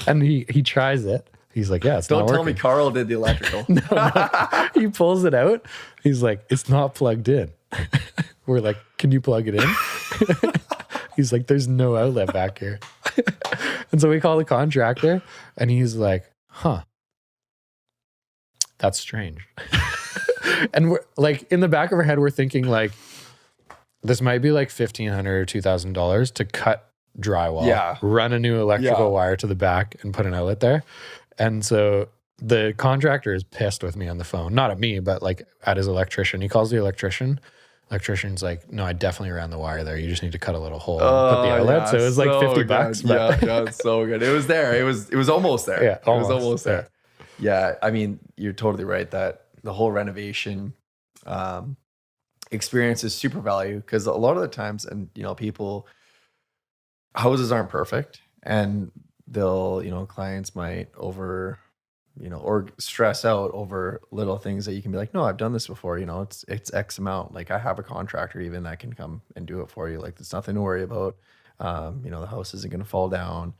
and he tries it. He's like, yeah, it's not working. Don't tell me Carl did the electrical. No. He pulls it out. He's like, it's not plugged in. We're like, can you plug it in? He's like, there's no outlet back here. And so we call the contractor, and he's like, huh, that's strange. And we're like, in the back of our head, we're thinking like, this might be like $1,500 or $2,000 to cut drywall, run a new electrical wire to the back and put an outlet there. And so the contractor is pissed with me on the phone, not at me, but like at his electrician. He calls the electrician. Electrician's like, no, I definitely ran the wire there. You just need to cut a little hole and put the outlet. So it was like $50. But Yeah, it's so good. It was there. It was almost there. Yeah, it was almost there. Yeah, I mean, you're totally right that the whole renovation experience is super value, because a lot of the times, and people, houses aren't perfect, and they'll, clients might over, or stress out over little things that you can be like, no, I've done this before, it's X amount. Like I have a contractor even that can come and do it for you. Like there's nothing to worry about. The house isn't going to fall down.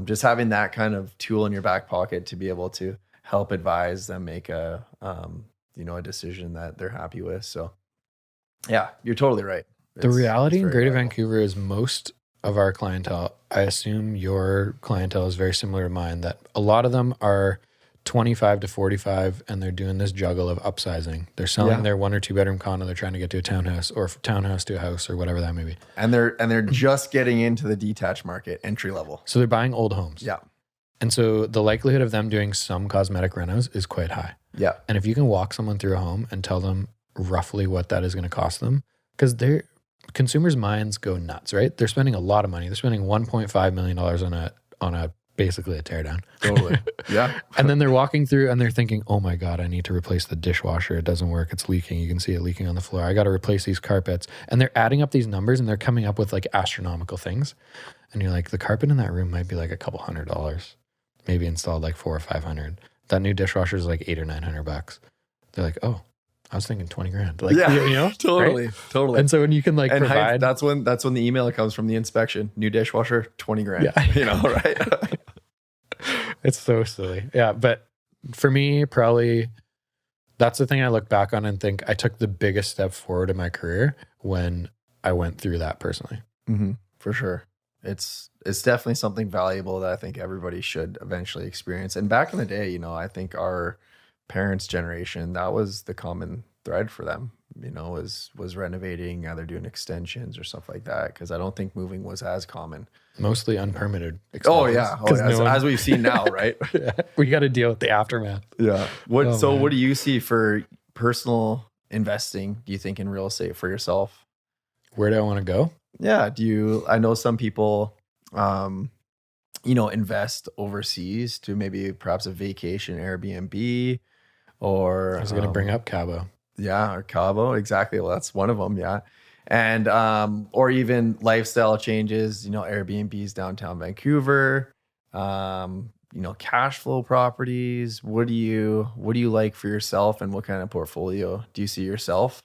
Just having that kind of tool in your back pocket to be able to help advise them make a decision that they're happy with. So yeah, you're totally right. The reality in Greater valuable. Vancouver is most of our clientele, I assume your clientele is very similar to mine, that a lot of them are 25 to 45 and they're doing this juggle of upsizing. They're selling their 1 or 2 bedroom condo. They're trying to get to a townhouse, or townhouse to a house, or whatever that may be. And they're just getting into the detached market, entry level. So they're buying old homes. Yeah. And so the likelihood of them doing some cosmetic renos is quite high. Yeah. And if you can walk someone through a home and tell them roughly what that is going to cost them, because consumers' minds go nuts, right? They're spending a lot of money. They're spending $1.5 million on a basically a teardown. Totally. Yeah. And then they're walking through and they're thinking, oh my God, I need to replace the dishwasher. It doesn't work. It's leaking. You can see it leaking on the floor. I got to replace these carpets. And they're adding up these numbers and they're coming up with like astronomical things. And you're like, the carpet in that room might be like a couple $100, maybe installed like $400 or $500. That new dishwasher is like $800 or $900. They're like, oh, I was thinking 20 grand. Like, totally, right? totally. And so when you can like and provide, that's when the email comes from the inspection. New dishwasher, 20 grand. Yeah. Right? It's so silly. Yeah. But for me, probably that's the thing I look back on and think I took the biggest step forward in my career when I went through that personally. Mm-hmm. For sure. It's definitely something valuable that I think everybody should eventually experience. And back in the day, I think our parents' generation, that was the common thread for them, was renovating, either doing extensions or stuff like that. Cause I don't think moving was as common. Mostly unpermitted. Oh yeah. As we've seen now, right? We got to deal with the aftermath. Yeah. What do you see for personal investing, do you think, in real estate for yourself? Where do I want to go? Yeah. I know some people, invest overseas to maybe perhaps a vacation Airbnb, or I was going to bring up Cabo. Yeah. Or Cabo. Exactly. Well, that's one of them. Yeah. And, or even lifestyle changes, Airbnbs downtown Vancouver, cash flow properties. What do you like for yourself, and what kind of portfolio do you see yourself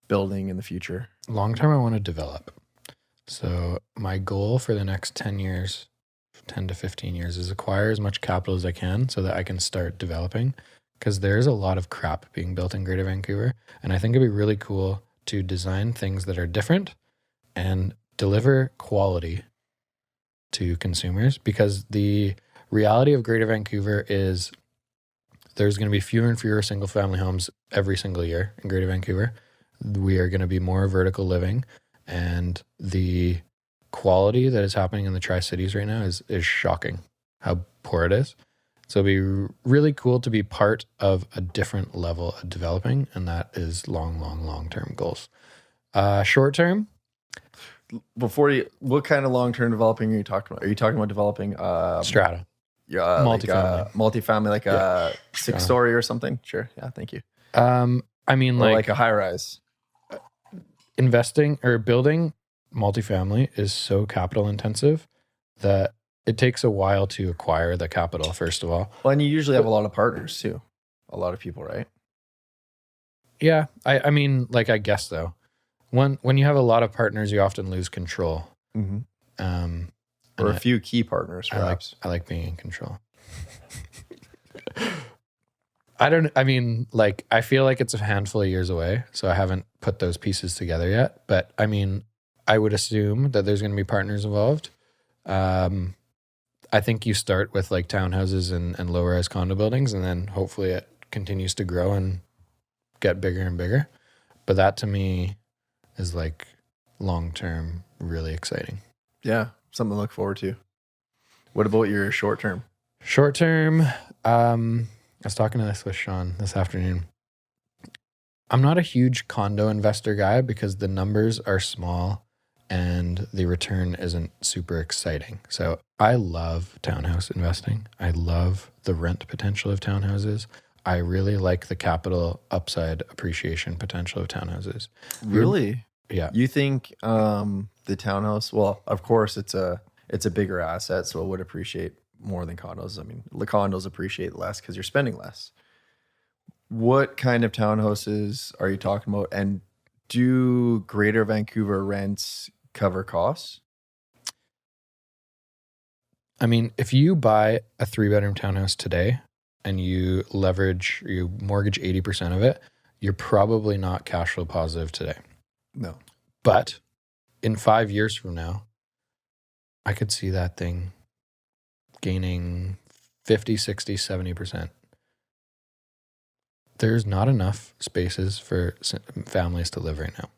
building in the future? Long term, I want to develop. So my goal for the next 10 years, 10 to 15 years, is acquire as much capital as I can so that I can start developing, because there's a lot of crap being built in Greater Vancouver. And I think it'd be really cool to design things that are different and deliver quality to consumers, because the reality of Greater Vancouver is there's going to be fewer and fewer single family homes every single year in Greater Vancouver. We are going to be more vertical living, and the quality that is happening in the Tri-Cities right now is shocking. How poor it is. So it'd be really cool to be part of a different level of developing, and that is long-term goals. Short-term, What kind of long-term developing are you talking about? Are you talking about developing strata. Multifamily. Multifamily, like a 6-story or something? Sure. Yeah, thank you. I mean, Or like like a high-rise. investing or building multifamily is so capital intensive that it takes a while to acquire the capital, first of all. Well, and you usually have a lot of partners too. A lot of people, right? Yeah. I mean, like, I guess though. When you have a lot of partners, you often lose control. Mm-hmm. And Or a few key partners, perhaps. I like being in control. I feel like it's a handful of years away, so I haven't put those pieces together yet. But I mean, I would assume that there's going to be partners involved. I think you start with like townhouses and low-rise condo buildings, and then hopefully it continues to grow and get bigger and bigger. But that to me is like long-term, really exciting. Yeah, something to look forward to. What about your short-term? Short-term, I was talking to this with Sean this afternoon. I'm not a huge condo investor guy because the numbers are small and the return isn't super exciting. So I love townhouse investing. I love the rent potential of townhouses. I really like the capital upside appreciation potential of townhouses. Really? Yeah. You think the townhouse? Well, of course, it's a bigger asset, so it would appreciate more than condos. I mean, the condos appreciate less because you're spending less. What kind of townhouses are you talking about? And do Greater Vancouver rents cover costs? I mean, if you buy a 3-bedroom townhouse today and you mortgage 80% of it, you're probably not cash flow positive today. No. But in 5 years from now, I could see that thing gaining 50, 60, 70%. There's not enough spaces for families to live right now.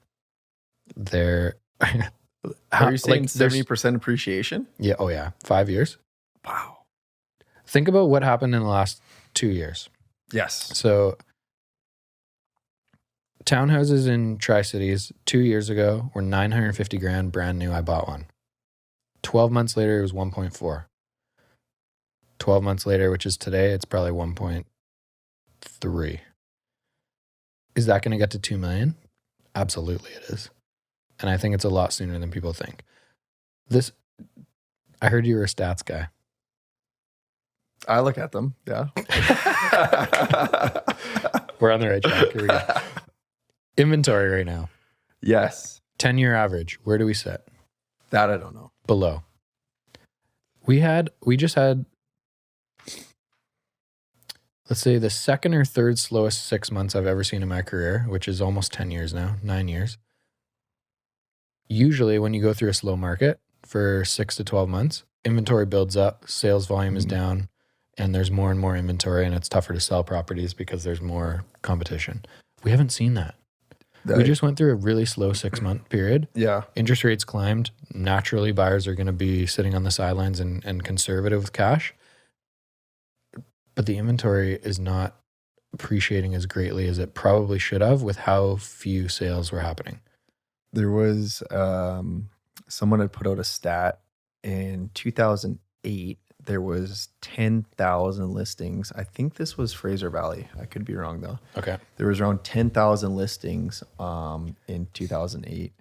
Are you saying like, 70% appreciation? Yeah. Oh yeah. 5 years. Wow. Think about what happened in the last 2 years. Yes. So townhouses in Tri-Cities 2 years ago were $950,000 brand new. I bought one. 12 months later, it was 1.4. 12 months later, which is today, it's probably 1.3. Is that going to get to 2 million? Absolutely it is. And I think it's a lot sooner than people think. I heard you were a stats guy. I look at them. Yeah. We're on the right track. Here we go. Inventory right now. Yes. 10-year average. Where do we sit? That I don't know. Below. We just had, let's say, the second or third slowest 6 months I've ever seen in my career, which is almost 10 years now, 9 years. Usually when you go through a slow market for 6 to 12 months, inventory builds up, sales volume is down, and there's more and more inventory, and it's tougher to sell properties because there's more competition. We haven't seen that. We just went through a really slow 6-month period. Yeah. Interest rates climbed. Naturally, buyers are going to be sitting on the sidelines and conservative with cash. But the inventory is not appreciating as greatly as it probably should have with how few sales were happening. There was someone had put out a stat in 2008. There was 10,000 listings. I think this was Fraser Valley. I could be wrong though. Okay. There was around 10,000 listings in 2008.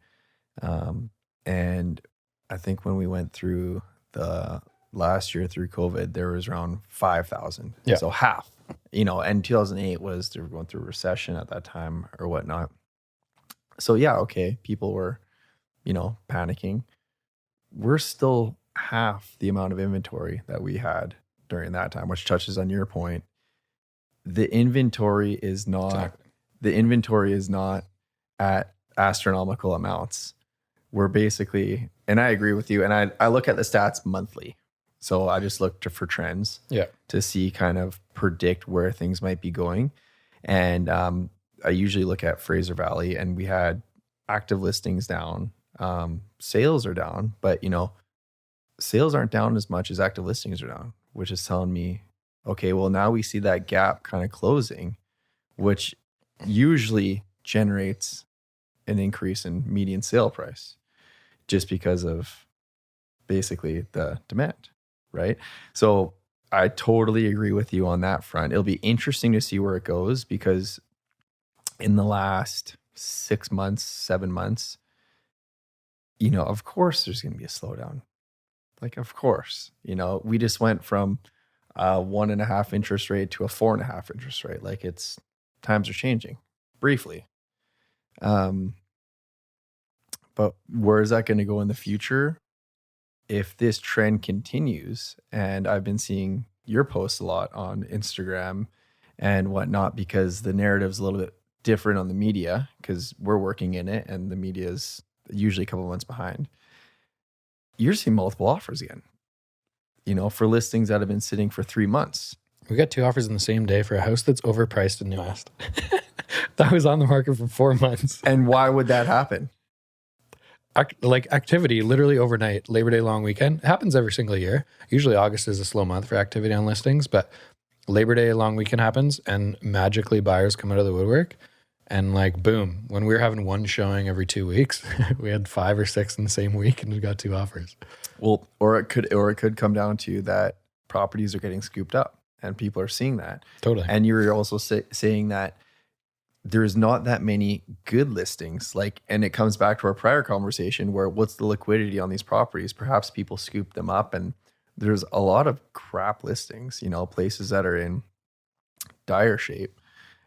And I think when we went through the last year through COVID, there was around 5,000. Yeah. So half, and 2008 was, they were going through a recession at that time or whatnot. So yeah, okay, people were, panicking. We're still half the amount of inventory that we had during that time, which touches on your point. The inventory is not at astronomical amounts. We're basically, and I agree with you, and I look at the stats monthly. So I just look for trends to see, kind of predict where things might be going. And I usually look at Fraser Valley, and we had active listings down. Sales are down, but sales aren't down as much as active listings are down. which is telling me, okay, well, now we see that gap kind of closing, which usually generates an increase in median sale price just because of basically the demand, right? So I totally agree with you on that front. It'll be interesting to see where it goes because in the last 6 months, 7 months, of course there's going to be a slowdown. Like, of course, we just went from a 1.5 interest rate to a 4.5 interest rate. Like times are changing briefly. But where is that going to go in the future? If this trend continues, and I've been seeing your posts a lot on Instagram and whatnot, because the narrative's a little bit different on the media because we're working in it and the media is usually a couple months behind. You're seeing multiple offers again, for listings that have been sitting for 3 months. We got 2 offers in the same day for a house that's overpriced in New West. That was on the market for 4 months. And why would that happen? Activity, literally overnight, Labor Day long weekend. It happens every single year. Usually August is a slow month for activity on listings, but Labor Day long weekend happens and magically buyers come out of the woodwork. And boom, when we were having 1 showing every 2 weeks, we had 5 or 6 in the same week and we got 2 offers. Well, or it could come down to that properties are getting scooped up and people are seeing that. Totally. And you're also saying that there's not that many good listings. And it comes back to our prior conversation where what's the liquidity on these properties? Perhaps people scoop them up and there's a lot of crap listings, places that are in dire shape,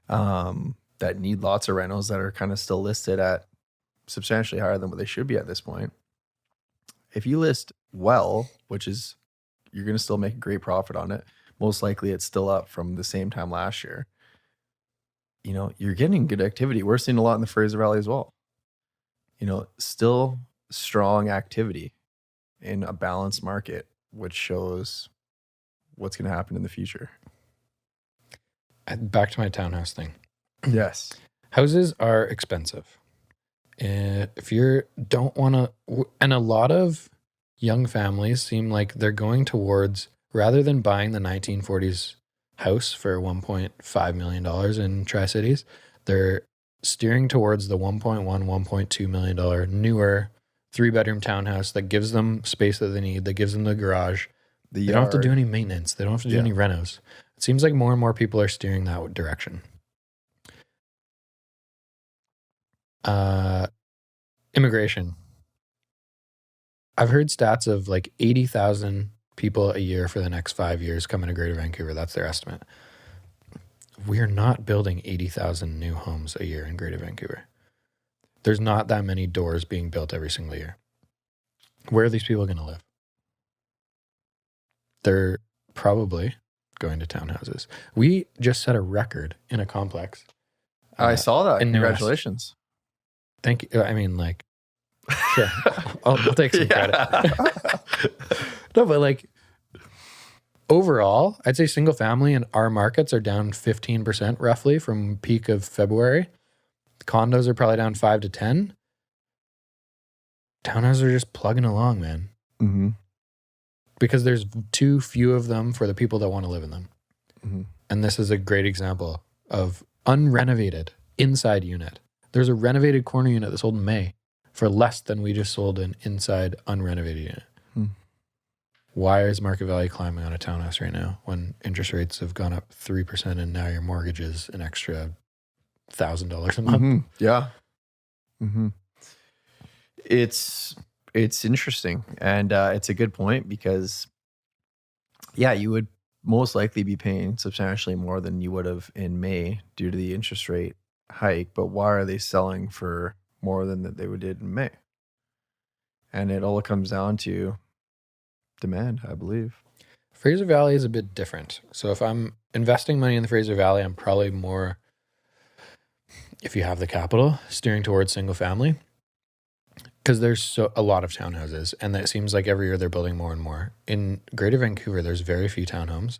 that need lots of rentals that are kind of still listed at substantially higher than what they should be at this point. If you list well, which is, you're going to still make a great profit on it. Most likely it's still up from the same time last year. You're getting good activity. We're seeing a lot in the Fraser Valley as well. Still strong activity in a balanced market, which shows what's going to happen in the future. Back to my townhouse thing. Yes. Houses are expensive. If you don't want to, and a lot of young families seem like they're going towards, rather than buying the 1940s house for $1.5 million in Tri-Cities, they're steering towards the $1.1, $1.2 million newer 3-bedroom townhouse that gives them space that they need, that gives them the garage. They don't have to do any maintenance. They don't have to do any renos. It seems like more and more people are steering that direction. Immigration. I've heard stats of 80,000 people a year for the next 5 years coming to Greater Vancouver. That's their estimate. We're not building 80,000 new homes a year in Greater Vancouver. There's not that many doors being built every single year. Where are these people going to live? They're probably going to townhouses. We just set a record in a complex. I saw that. In Congratulations. Thank you. I mean, sure. I'll take some credit. No, but overall, I'd say single family in our markets are down 15% roughly from peak of February. Condos are probably down 5 to 10. Townhouses are just plugging along, man. Mm-hmm. Because there's too few of them for the people that want to live in them. Mm-hmm. And this is a great example of unrenovated inside unit. There's a renovated corner unit that sold in May for less than we just sold an inside unrenovated unit. Why is Market Value climbing on a townhouse right now when interest rates have gone up 3% and now your mortgage is an extra $1,000 a month? Mm-hmm. Yeah. Mm-hmm. It's interesting. And it's a good point because, you would most likely be paying substantially more than you would have in May due to the interest rate hike. But why are they selling for more than that they did in May? And it all comes down to demand, I believe. Fraser Valley is a bit different. So if I'm investing money in the Fraser Valley, I'm probably more, if you have the capital, steering towards single family. Because there's a lot of townhouses, and it seems like every year they're building more and more. In Greater Vancouver, there's very few townhomes,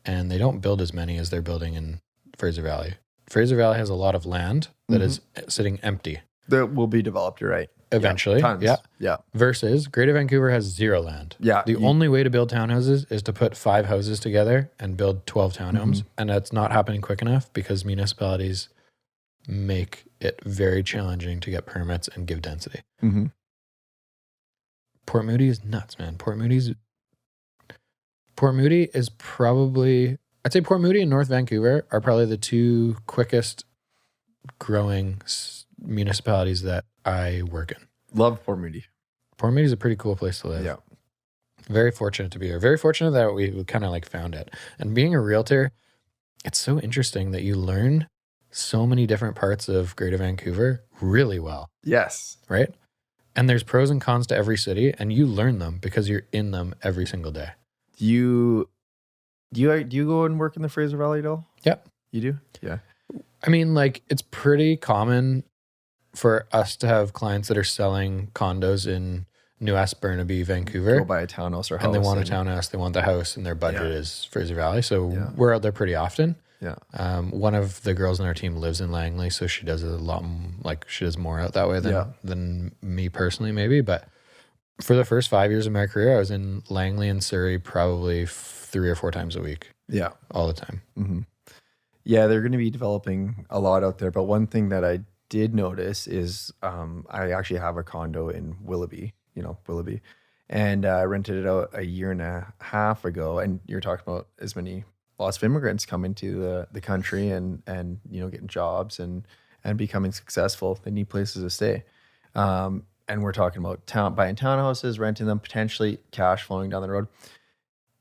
and they don't build as many as they're building in Fraser Valley. Fraser Valley has a lot of land that is sitting empty. That will be developed, you're right. eventually. Tons. Yeah. Yeah. Versus Greater Vancouver has zero land. Yeah. The only way to build townhouses is to put 5 houses together and build 12 townhomes. And that's not happening quick enough because municipalities make it very challenging to get permits and give density. Mm-hmm. Port Moody is nuts, man. Port Moody is probably, I'd say Port Moody and North Vancouver are probably the 2 quickest growing municipalities that I work in. Love Port Moody. Port Moody is a pretty cool place to live. Yeah. Very fortunate to be here. Very fortunate that we kind of like found it. And being a realtor, it's so interesting that you learn so many different parts of Greater Vancouver really well, Yes. right? And there's pros and cons to every city, and you learn them because you're in them every single day. Do you go and work in the Fraser Valley at all? Yep. You do? Yeah. I mean, like, it's pretty common for us to have clients that are selling condos in New West, Burnaby, Vancouver. Go buy a townhouse or house. And they want a townhouse, they want the house, and their budget is Fraser Valley. So we're out there pretty often. Yeah. One of the girls on our team lives in Langley, so she does a lot, like she does more out that way than me personally, maybe. But for the first 5 years of my career, I was in Langley and Surrey probably 3 or 4 times a week. Yeah. All the time. Mm-hmm. Yeah, they're going to be developing a lot out there. But one thing that I did notice is I actually have a condo in Willoughby, and I rented it out a year and a half ago. And you're talking about as many lots of immigrants coming to the country and getting jobs and becoming successful. They need places to stay. And we're talking about buying townhouses, renting them, potentially cash flowing down the road.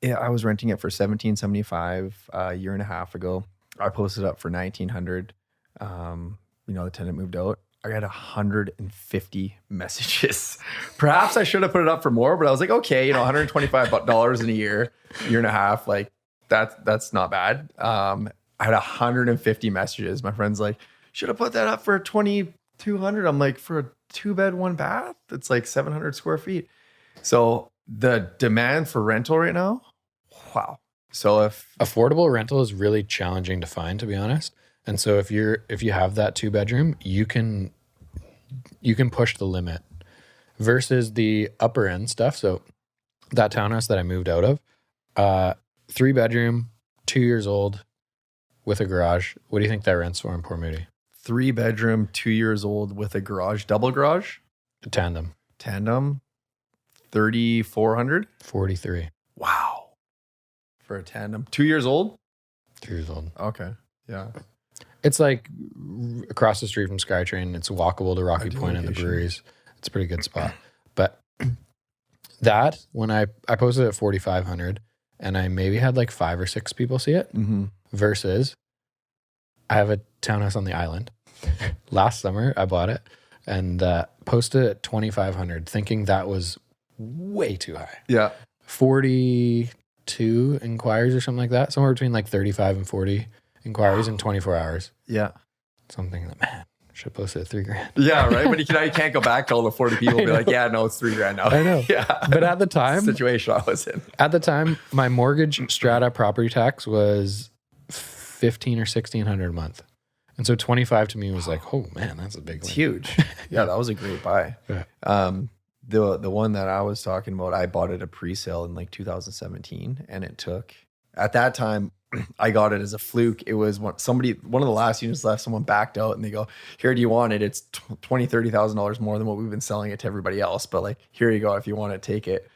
Yeah, I was renting it for $1,775 a year and a half ago. I posted up for $1,900. The tenant moved out. I got 150 messages. Perhaps I should have put it up for more, but I was like, okay, $125 in a year and a half, like that's not bad. I had 150 messages. My friend's like, should have put that up for $2,200. I'm like, for a 2-bed, 1-bath, it's like 700 square feet. So the demand for rental right now, wow. So if affordable rental is really challenging to find, to be honest. And so if you have that 2-bedroom, you can push the limit versus the upper end stuff. So that townhouse that I moved out of, 3-bedroom, 2 years old with a garage. What do you think that rents for in Port Moody? 3-bedroom, 2 years old with a garage, double garage? Tandem. 3,400? 43. Wow. For a tandem. 2 years old? 2 years old. Okay. Yeah. It's like across the street from SkyTrain. It's walkable to Rocky Point and the breweries. It's a pretty good spot. But that, when I posted at 4,500 and I maybe had like 5 or 6 people see it, versus I have a townhouse on the island. Last summer, I bought it and posted it at 2,500, thinking that was way too high. Yeah. 42 inquiries or something like that. Somewhere between like 35 and 40 inquiries in 24 hours. Yeah. Something that, man, should post it at $3,000. Yeah, right. But you can't go back to all the 40 people and be like, yeah, no, it's $3,000 now. I know. Yeah. But at the time, situation I was in. At the time, my mortgage strata property tax was $1,500 or $1,600 a month. And so 25 to me was like, oh man, that's a big one. It's huge. Yeah, that was a great buy. Yeah. The one that I was talking about, I bought it a pre-sale in like 2017, and it took, at that time, I got it as a fluke. It was one of the last units left, someone backed out and they go, here, do you want it? It's $20,000, $30,000 more than what we've been selling it to everybody else. But like, here you go. If you want to take it.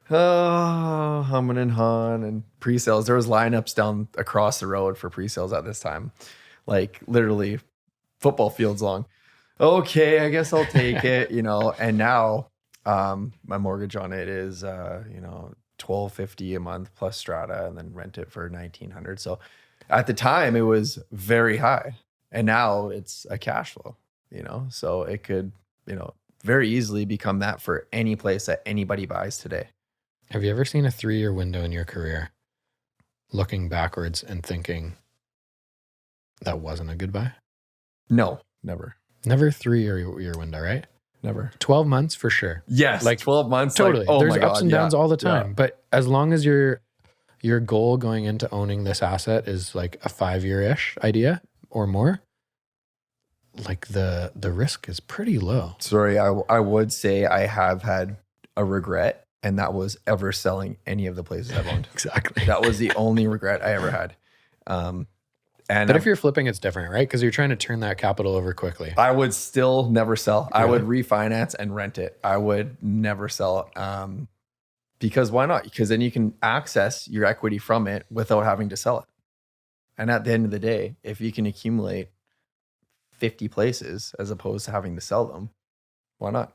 Oh, humming and hawing and pre-sales. There was lineups down across the road for pre-sales at this time. Like literally football fields long. Okay, I guess I'll take it, and now my mortgage on it is $1,250 a month plus strata, and then rent it for $1,900. So at the time it was very high, and now it's a cash flow, so it could, very easily become that for any place that anybody buys today. Have you ever seen a 3-year window in your career looking backwards and thinking that wasn't a good buy? No, never. Never a 3-year window, right? Never. 12 months for sure. Yes, like 12 months. Totally. Like, oh There's my ups God, and downs all the time. Yeah. But as long as your goal going into owning this asset is like a 5-year-ish idea or more, like the risk is pretty low. Sorry, I would say I have had a regret, and that was ever selling any of the places I've owned. Exactly. That was the only regret I ever had. But if you're flipping, it's different, right? Because you're trying to turn that capital over quickly. I would still never sell. I would Really? refinance and rent it. I would never sell. Because why not? Because then you can access your equity from it without having to sell it. And at the end of the day, if you can accumulate 50 places as opposed to having to sell them, why not?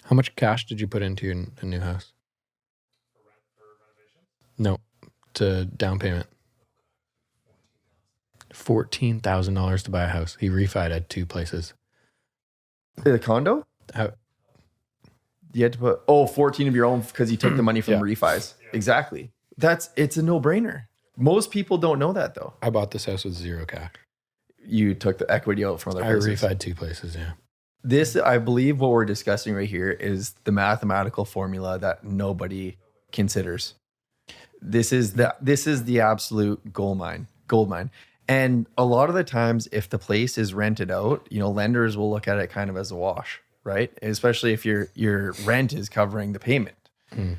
How much cash did you put into a new house? No, to down payment. $14,000 to buy a house. He refied at 2 places. The condo? How, You had to put 14 of your own because you took the money from Yeah. refis. Exactly. It's a no-brainer. Most people don't know that though. I bought this house with 0 cash. You took the equity out from other I places. refied 2 places, yeah. This, I believe, what we're discussing right here is the mathematical formula that nobody considers. This is the absolute gold mine. And a lot of the times, if the place is rented out, lenders will look at it kind of as a wash, right? Especially if your rent is covering the payment. Mm.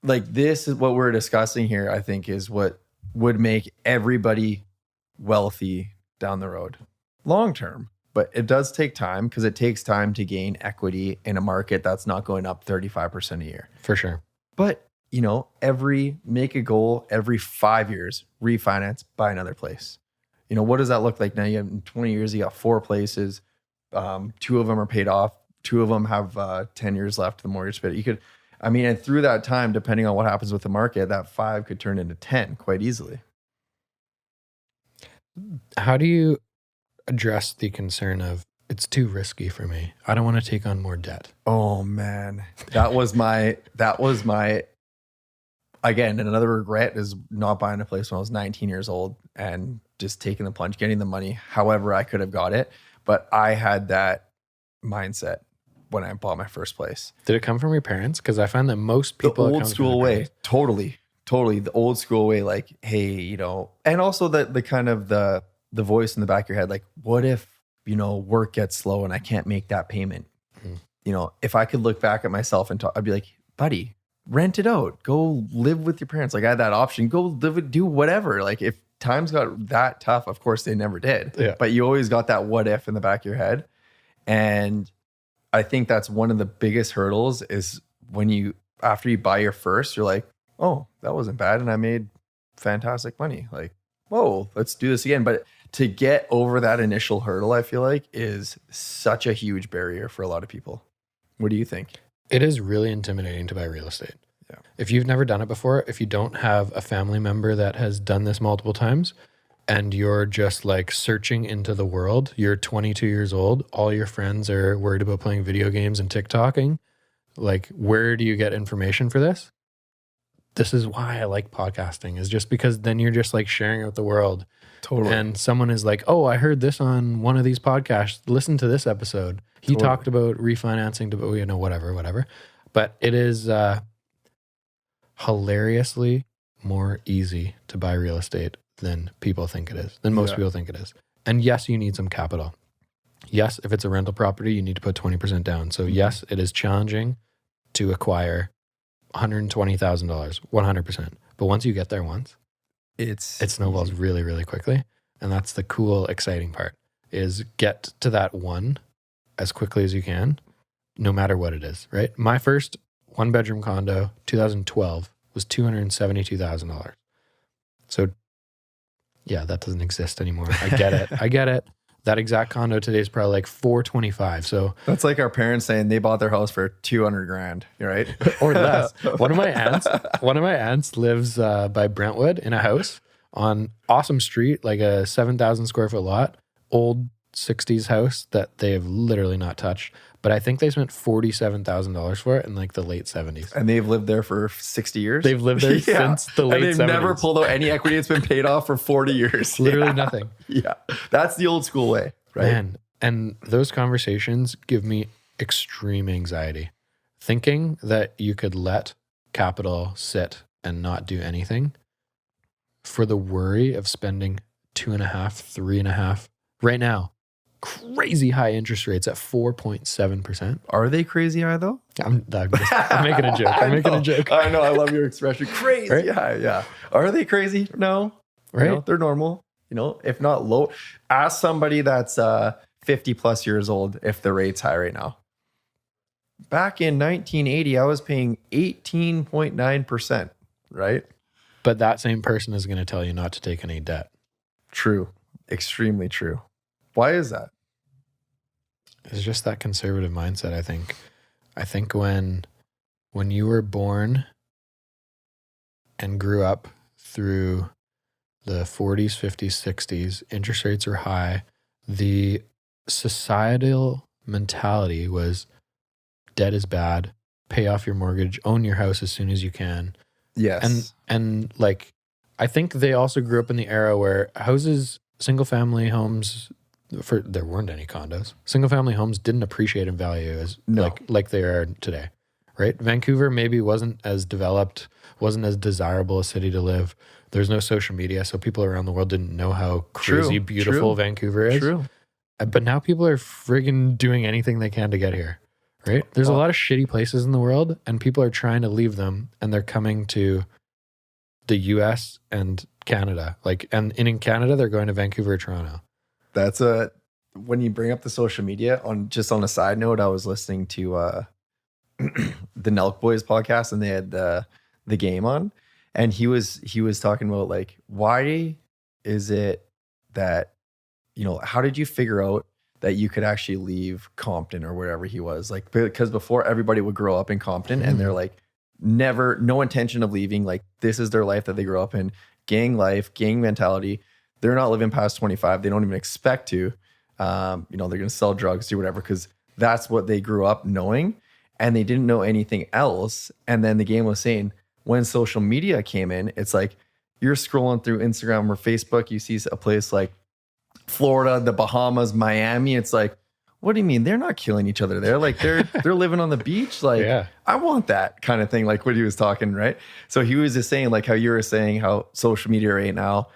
Like this is what we're discussing here, I think, is what would make everybody wealthy down the road, long term. But it does take time because it takes time to gain equity in a market that's not going up 35% a year. For sure. But make a goal every 5 years, refinance, buy another place. What does that look like now? You have in 20 years, you got 4 places. 2 of them are paid off. 2 of them have 10 years left. The mortgage payment. And through that time, depending on what happens with the market, that 5 could turn into 10 quite easily. How do you address the concern of it's too risky for me? I don't want to take on more debt. Oh man, that was my again, another regret is not buying a place when I was 19 years old and just taking the plunge, getting the money however I could have got it. But I had that mindset when I bought my first place. Did it come from your parents? Because I find that most people The it old comes from school their way, parents. totally the old school way. Like, hey, and also the kind of the voice in the back of your head, like, what if work gets slow and I can't make that payment? Mhm. If I could look back at myself and I'd be like, buddy, rent it out, go live with your parents. Like I had that option, go live it, do whatever. Like if times got that tough, of course they never did. Yeah. But you always got that what if in the back of your head. And I think that's one of the biggest hurdles is when after you buy your first, you're like, oh, that wasn't bad. And I made fantastic money. Like, whoa, let's do this again. But to get over that initial hurdle, I feel like is such a huge barrier for a lot of people. What do you think? It is really intimidating to buy real estate. Yeah. If you've never done it before, if you don't have a family member that has done this multiple times and you're just like searching into the world, you're 22 years old, all your friends are worried about playing video games and TikToking, like where do you get information for this? This is why I like podcasting, is just because then you're just like sharing out the world. Totally. And someone is like, oh, I heard this on one of these podcasts. Listen to this episode. He Totally. talked about refinancing to, whatever. But it is hilariously more easy to buy real estate than people think it is, than most people think it is. And yes, you need some capital. Yes, if it's a rental property, you need to put 20% down. So yes, it is challenging to acquire $120,000, 100%. But once you get there it snowballs really, really quickly. And that's the cool, exciting part, is get to that one as quickly as you can, no matter what it is, right? My first 1-bedroom condo, 2012, was $272,000. So yeah, that doesn't exist anymore. I get it. That exact condo today is probably like $425,000. So that's like our parents saying they bought their house for $200,000, right? or less. One of my aunts lives by Brentwood in a house on awesome street, like a 7,000 square foot lot, old 60s house that they've literally not touched. But I think they spent $47,000 for it in like the late 70s. And they've lived there for 60 years. They've lived there since the late 70s. And they've never pulled out any equity. It's been paid off for 40 years. Literally nothing. Yeah. That's the old school way, right? Man, and those conversations give me extreme anxiety. Thinking that you could let capital sit and not do anything for the worry of spending $2,500, $3,500 right now. Crazy high interest rates at 4.7%. Are they crazy high though? I'm making a joke. I'm making a joke. I know. I love your expression. Crazy Right? high. Yeah. Are they crazy? No. Right? You know, they're normal. You know, if not low. Ask somebody that's 50 plus years old if the rate's high right now. Back in 1980, I was paying 18.9%. Right? But that same person is going to tell you not to take any debt. True. Extremely true. Why is that? It's just that conservative mindset, I think. I think when you were born and grew up through the 40s, 50s, 60s, interest rates were high. The societal mentality was debt is bad, pay off your mortgage, own your house as soon as you can. Yes. And like, I think they also grew up in the era where houses, single family homes, there weren't any condos. Single family homes didn't appreciate in value as like they are today, right? Vancouver maybe wasn't as developed, wasn't as desirable a city to live. There's no social media, so people around the world didn't know how crazy beautiful Vancouver is. True. But now people are friggin' doing anything they can to get here, right? There's a lot of shitty places in the world, and people are trying to leave them, and they're coming to the US and Canada. And in Canada, they're going to Vancouver or Toronto. That's when you bring up the social media, on a side note, I was listening to the Nelk Boys podcast, and they had the game on, and he was talking about like, why is it that, you know, how did you figure out that you could actually leave Compton or wherever he was? Like, because before everybody would grow up in Compton and they're like, no intention of leaving. Like, this is their life that they grew up in, gang life, gang mentality. They're not living past 25. They don't even expect to. They're going to sell drugs, do whatever, because that's what they grew up knowing. And they didn't know anything else. And then the game was saying, when social media came in, it's like you're scrolling through Instagram or Facebook, you see a place like Florida, the Bahamas, Miami. It's like, what do you mean? They're not killing each other there. Like they're living on the beach. Like, I want that kind of thing. Like what he was talking, right? So he was just saying, like how you were saying, how social media right now,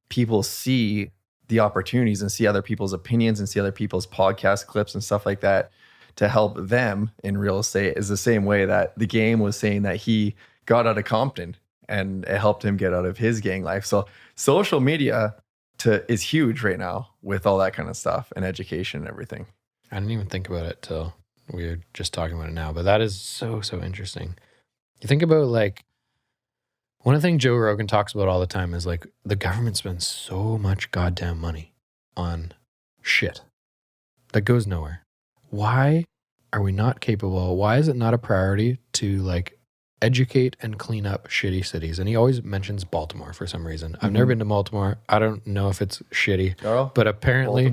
people see the opportunities and see other people's opinions and see other people's podcast clips and stuff like that to help them in real estate, is the same way that the game was saying that he got out of Compton and it helped him get out of his gang life. So social media is huge right now with all that kind of stuff and education and everything. I didn't even think about it till we were just talking about it now, but that is so interesting. You think about like, one of the things Joe Rogan talks about all the time is like the government spends so much goddamn money on shit that goes nowhere. Why are we not capable? Why is it not a priority to like educate and clean up shitty cities? And he always mentions Baltimore for some reason. I've never been to Baltimore. I don't know if it's shitty, but apparently,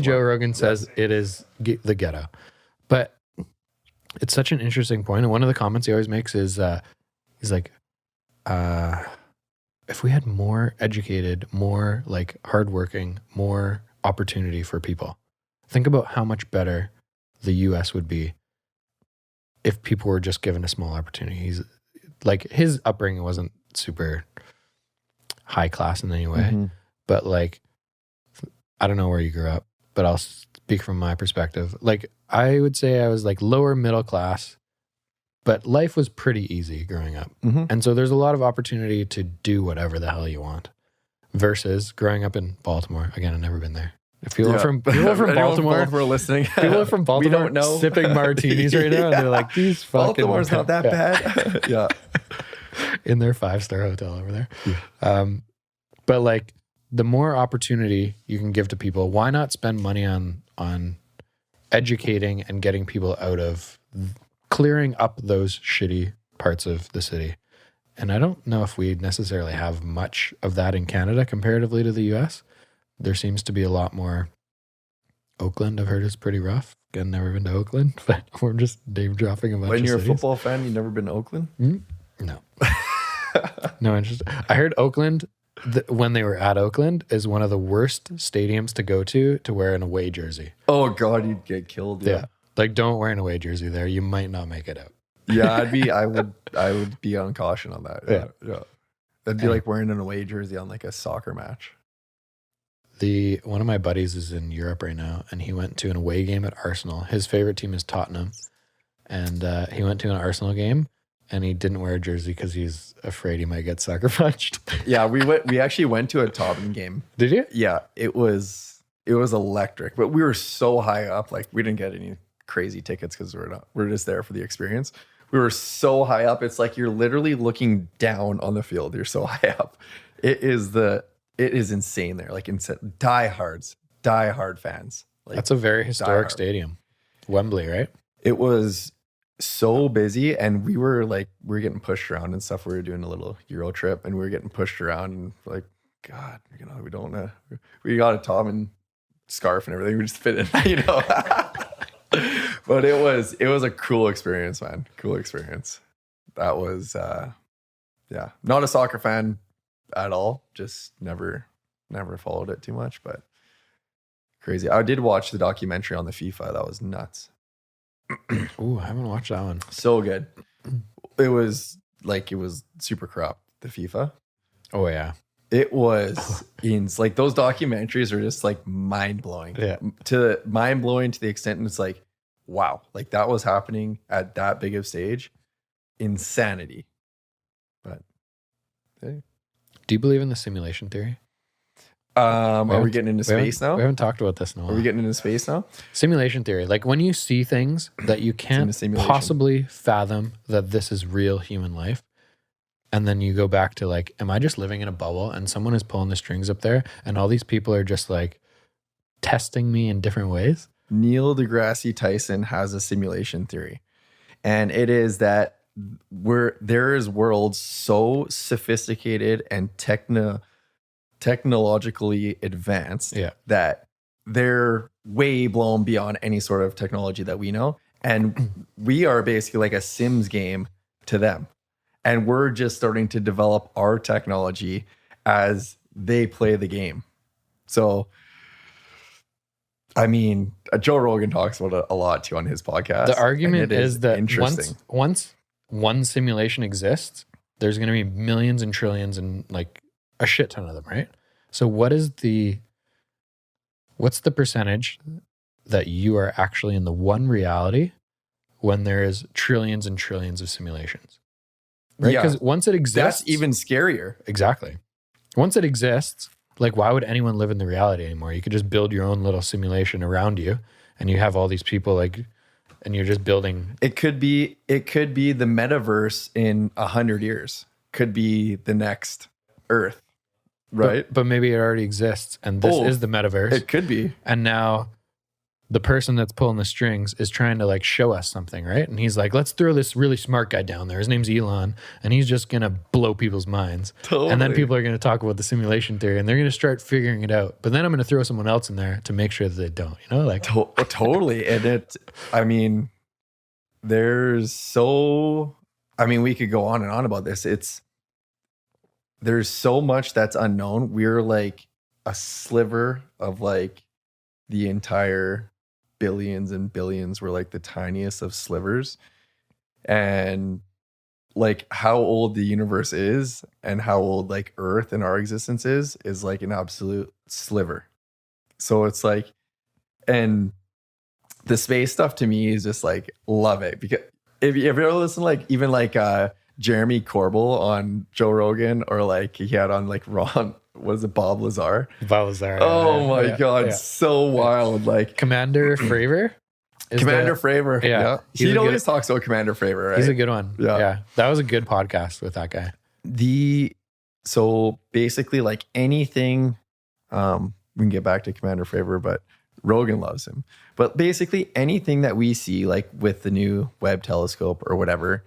Joe Rogan says it is the ghetto. But it's such an interesting point. And one of the comments he always makes is, he's like, if we had more educated, more like hardworking, more opportunity for people, think about how much better the US would be if people were just given a small opportunity. He's like, his upbringing wasn't super high class in any way, but like, I don't know where you grew up, but I'll speak from my perspective. Like, I would say I was like lower middle class, but life was pretty easy growing up. And so there's a lot of opportunity to do whatever the hell you want versus growing up in Baltimore. Again, I've never been there. People from Baltimore listening. People from Baltimore we don't know. sipping martinis right now. And they're like, these fucking Baltimore's not that bad. Yeah. In their 5-star hotel over there. But like, the more opportunity you can give to people, why not spend money on educating and getting people out of clearing up those shitty parts of the city? And I don't know if we necessarily have much of that in Canada comparatively to the US. There seems to be a lot more. Oakland, I've heard, is pretty rough. Again, never been to Oakland, but we're just name dropping a bunch of When you're cities. a football fan, you've never been to Oakland? No. No interest. I heard Oakland, when they were at Oakland, is one of the worst stadiums to go to wear an away jersey. Oh God, you'd get killed. Yeah. Like, don't wear an away jersey there. You might not make it out. Yeah, I would be on caution on that. Yeah. That'd be like wearing an away jersey on like a soccer match. One of my buddies is in Europe right now, and he went to an away game at Arsenal. His favorite team is Tottenham, and he went to an Arsenal game, and he didn't wear a jersey because he's afraid he might get sucker punched. Yeah, we actually went to a Tottenham game. Did you? Yeah, it was electric, but we were so high up, like we didn't get any crazy tickets because we're just there for the experience. We were so high up, it's like you're literally looking down on the field. You're so high up. It is insane there. Like diehard fans. Like, that's a very historic stadium, Wembley, right? It was so busy, and we were getting pushed around and stuff. We were doing a little Euro trip, and we were getting pushed around, and like, God, we don't we got a Tom and scarf and everything. We just fit in, But it was a cool experience, man. Cool experience. That was not a soccer fan at all. Just never followed it too much, but crazy. I did watch the documentary on the FIFA. That was nuts. Ooh, I haven't watched that one. So good. It was super crop, the FIFA. Oh yeah. It was like those documentaries are just like mind blowing. Yeah. Mind blowing to the extent, and it's like, wow, like that was happening at that big of stage. Insanity. But hey. Do you believe in the simulation theory? Are we getting into space now? We haven't talked about this in a while. Are we getting into space now? Simulation theory. Like when you see things that you can't possibly fathom that this is real human life. And then you go back to like, am I just living in a bubble and someone is pulling the strings up there and all these people are just like testing me in different ways? Neil deGrasse Tyson has a simulation theory. And it is that there is worlds so sophisticated and technologically advanced that they're way blown beyond any sort of technology that we know. And we are basically like a Sims game to them. And we're just starting to develop our technology as they play the game. So, I mean, Joe Rogan talks about it a lot too on his podcast. The argument is that once one simulation exists, there's going to be millions and trillions and like a shit ton of them, right? So what's the percentage that you are actually in the one reality when there is trillions and trillions of simulations? Right? Because once it exists, that's even scarier. Exactly. Once it exists, like why would anyone live in the reality anymore? You could just build your own little simulation around you and you have all these people like, and you're just building. It could be the metaverse in 100 years. Could be the next Earth, right? But maybe it already exists and this is the metaverse. It could be. And now the person that's pulling the strings is trying to like show us something, right? And he's like, let's throw this really smart guy down there. His name's Elon, and he's just going to blow people's minds. Totally. And then people are going to talk about the simulation theory and they're going to start figuring it out. But then I'm going to throw someone else in there to make sure that they don't, like totally. And we could go on and on about this. There's so much that's unknown. We're like a sliver of like the entire billions and billions. We're like the tiniest of slivers. And like how old the universe is and how old like Earth and our existence is like an absolute sliver. So it's like, and the space stuff to me is just like, love it. Because if you ever listen to like, even like Jeremy Corbell on Joe Rogan, or like he had on like Ron, was it Bob Lazar? Bob Lazar. Oh my God. So wild. Like Commander Fravor. Fravor. Yeah. He always talks about Commander Fravor, right? He's a good one. Yeah. That was a good podcast with that guy. So basically like anything, we can get back to Commander Fravor, but Rogan loves him. But basically anything that we see like with the new Webb telescope or whatever,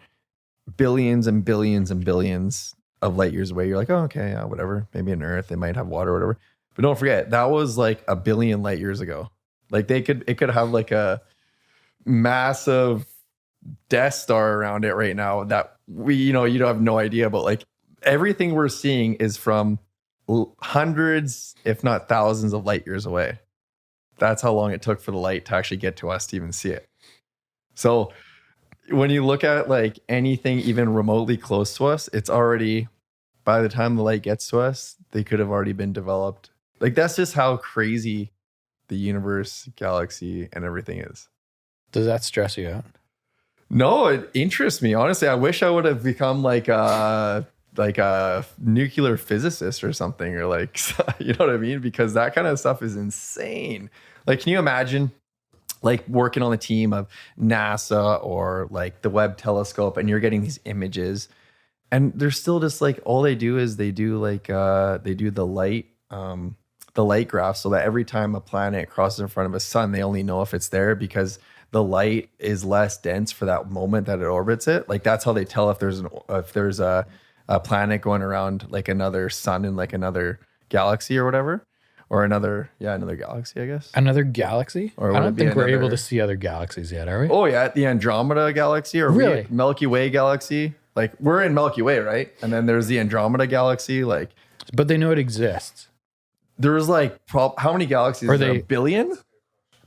billions and billions and billions of light years away, you're like, oh, okay, yeah, whatever. Maybe on Earth, they might have water or whatever. But don't forget, that was like a billion light years ago. Like it could have like a massive Death Star around it right now that you don't have no idea about. Like everything we're seeing is from hundreds, if not thousands of light years away. That's how long it took for the light to actually get to us to even see it. So when you look at like anything even remotely close to us, it's already, by the time the light gets to us, they could have already been developed Like that's just how crazy the universe, galaxy, and everything is. Does that stress you out? No, it interests me. Honestly, I wish I would have become like a nuclear physicist or something, or like, you know what I mean? Because that kind of stuff is insane. Like, can you imagine like working on a team of NASA or like the Webb telescope, and you're getting these images, and they're still just like, all they do is they do the light graph, so that every time a planet crosses in front of a sun, they only know if it's there because the light is less dense for that moment that it orbits it. Like that's how they tell if there's a planet going around like another sun in like another galaxy or whatever, or another galaxy, I guess. Another galaxy? Or I don't think we're able to see other galaxies yet, are we? Oh yeah, the Andromeda galaxy, or really? Milky Way galaxy. Like we're in Milky Way, right? And then there's the Andromeda galaxy. Like, but they know it exists. There's like how many galaxies? Are there? A billion?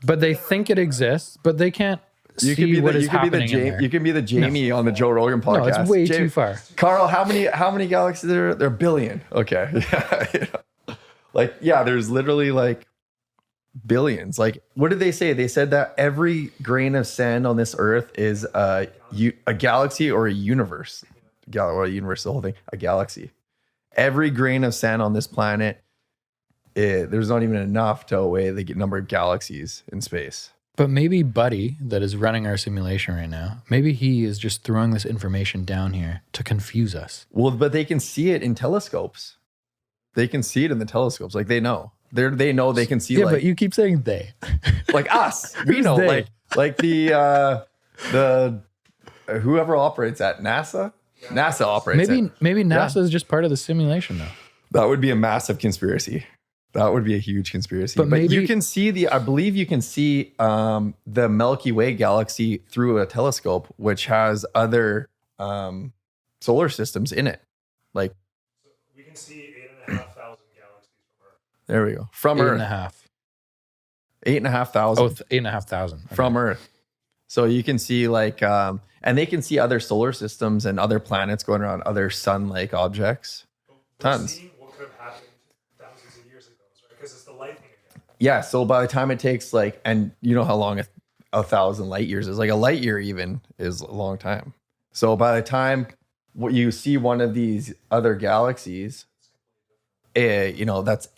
But they think it exists, but they can't see what is happening in there. You can be the Jamie on the Joe Rogan podcast. No, it's way too far. Carl, how many galaxies are there? There are a billion. Okay. Yeah. Like, yeah, there's literally like billions. Like, what did they say? They said that every grain of sand on this earth is a galaxy or a universe. Or a universe, the whole thing. A galaxy. Every grain of sand on this planet, there's not even enough to outweigh the number of galaxies in space. But maybe Buddy, that is running our simulation right now, maybe he is just throwing this information down here to confuse us. Well, but they can see it in telescopes. They can see it in the telescopes. Like they know. They know they can see. Yeah, but you keep saying they. Like us. We know. They? Like the whoever operates at NASA. NASA operates. Maybe NASA is just part of the simulation though. That would be a massive conspiracy. That would be a huge conspiracy. But maybe you can see I believe you can see the Milky Way galaxy through a telescope, which has other solar systems in it. Like we can see 8,500 galaxies from Earth. There we go. From Earth. 8,500. Oh, 8,500. Okay. From Earth. So you can see like, and they can see other solar systems and other planets going around other sun-like objects. Tons. What could have happened thousands of years ago, right? Because it's the light thing again. Yeah. So by the time it takes like, and you know how long a 1,000 light years is, like a light year even is a long time. So by the time you see one of these other galaxies, that's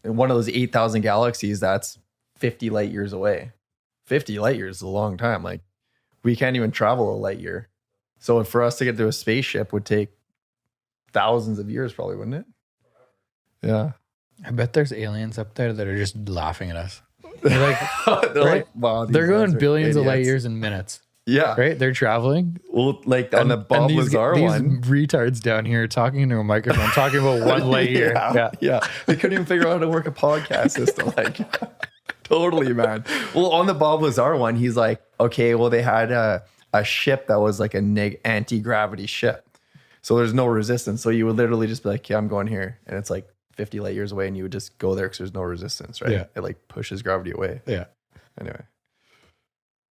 one of those 8,000 galaxies, that's 50 light years away. 50 light years is a long time. Like we can't even travel a light year. So for us to get to a spaceship would take thousands of years probably, wouldn't it? Yeah. I bet there's aliens up there that are just laughing at us. They're like, they're like, wow, they're going billions of light years in minutes. Yeah. Right? They're traveling. Well, like on the Bob Lazar one. These retards down here talking into a microphone, talking about one light year. Yeah. They couldn't even figure out how to work a podcast system. Like, totally, man. Well, on the Bob Lazar one, he's like, okay, well, they had a ship that was like a anti-gravity ship. So there's no resistance. So you would literally just be like, yeah, I'm going here. And it's like 50 light years away, and you would just go there because there's no resistance, right? Yeah. It like pushes gravity away. Yeah. Anyway.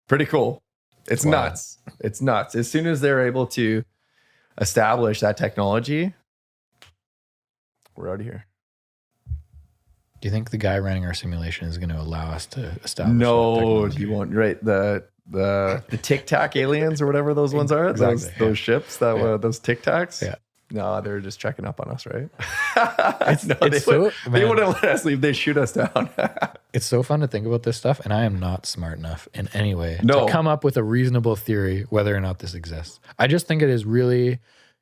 Pretty cool. It's nuts. It's nuts. As soon as they're able to establish that technology, we're out of here. Do you think the guy running our simulation is going to allow us to establish? No, he won't. Right. The Tic Tac aliens or whatever those ones are. Exactly, those ships that were those Tic Tacs. Yeah. No, they're just checking up on us, right? They wouldn't let us leave. They shoot us down. It's so fun to think about this stuff, and I am not smart enough in any way to come up with a reasonable theory whether or not this exists. I just think it is really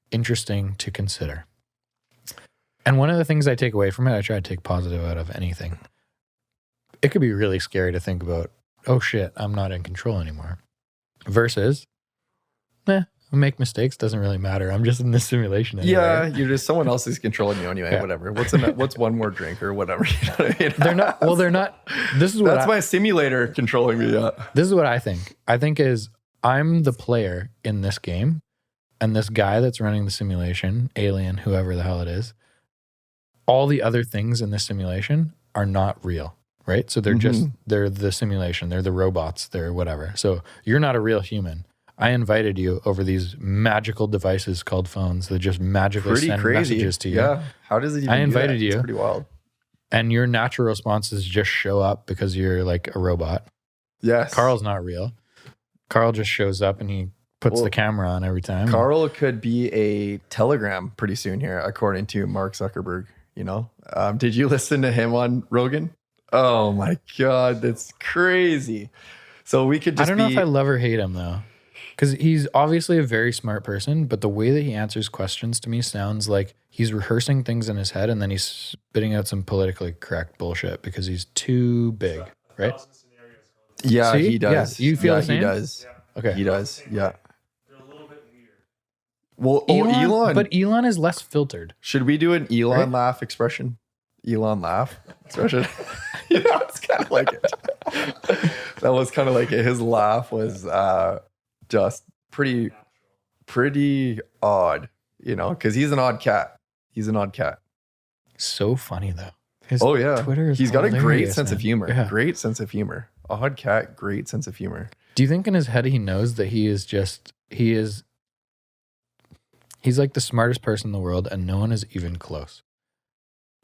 interesting to consider. And one of the things I take away from it, I try to take positive out of anything. It could be really scary to think about, oh shit, I'm not in control anymore. Versus, I make mistakes, doesn't really matter. I'm just in this simulation anyway. Yeah, you're just someone else is controlling you anyway. Yeah. Whatever. What's one more drink or whatever? You know what I mean? They're not. Well, they're not. That's my simulator controlling me. Yeah. This is what I think. I think is I'm the player in this game, and this guy that's running the simulation, alien, whoever the hell it is, all the other things in this simulation are not real, right? So they're the simulation. They're the robots. They're whatever. So you're not a real human. I invited you over these magical devices called phones that just magically send messages to you. Yeah. How does it even I invited you. It's pretty wild. and your natural response is just show up because you're like a robot. Yes. Carl's not real. Carl just shows up and he puts the camera on every time. Carl could be a Telegram pretty soon here, according to Mark Zuckerberg. You know, did you listen to him on Rogan? Oh my God, that's crazy. So we could just I don't know if I love or hate him though, because he's obviously a very smart person, but the way that he answers questions to me sounds like he's rehearsing things in his head and then he's spitting out some politically correct bullshit because he's too big, right? Yeah, See? he does. Yeah. You feel yeah, the same? He does. Okay. He does. Yeah. They're a little bit weird. Well, Elon. But Elon is less filtered. Should we do an Elon Right? laugh expression? Elon laugh expression. Yeah, it's kind of like it. That was kind of like it. His laugh was just pretty odd, you know, because he's an odd cat. He's an odd cat. So funny though. His Oh yeah, Twitter is he's got a great hilarious, sense of man. humor. Yeah. Great sense of humor. Odd cat, great sense of humor. Do you think in his head he knows that he's like the smartest person in the world and no one is even close?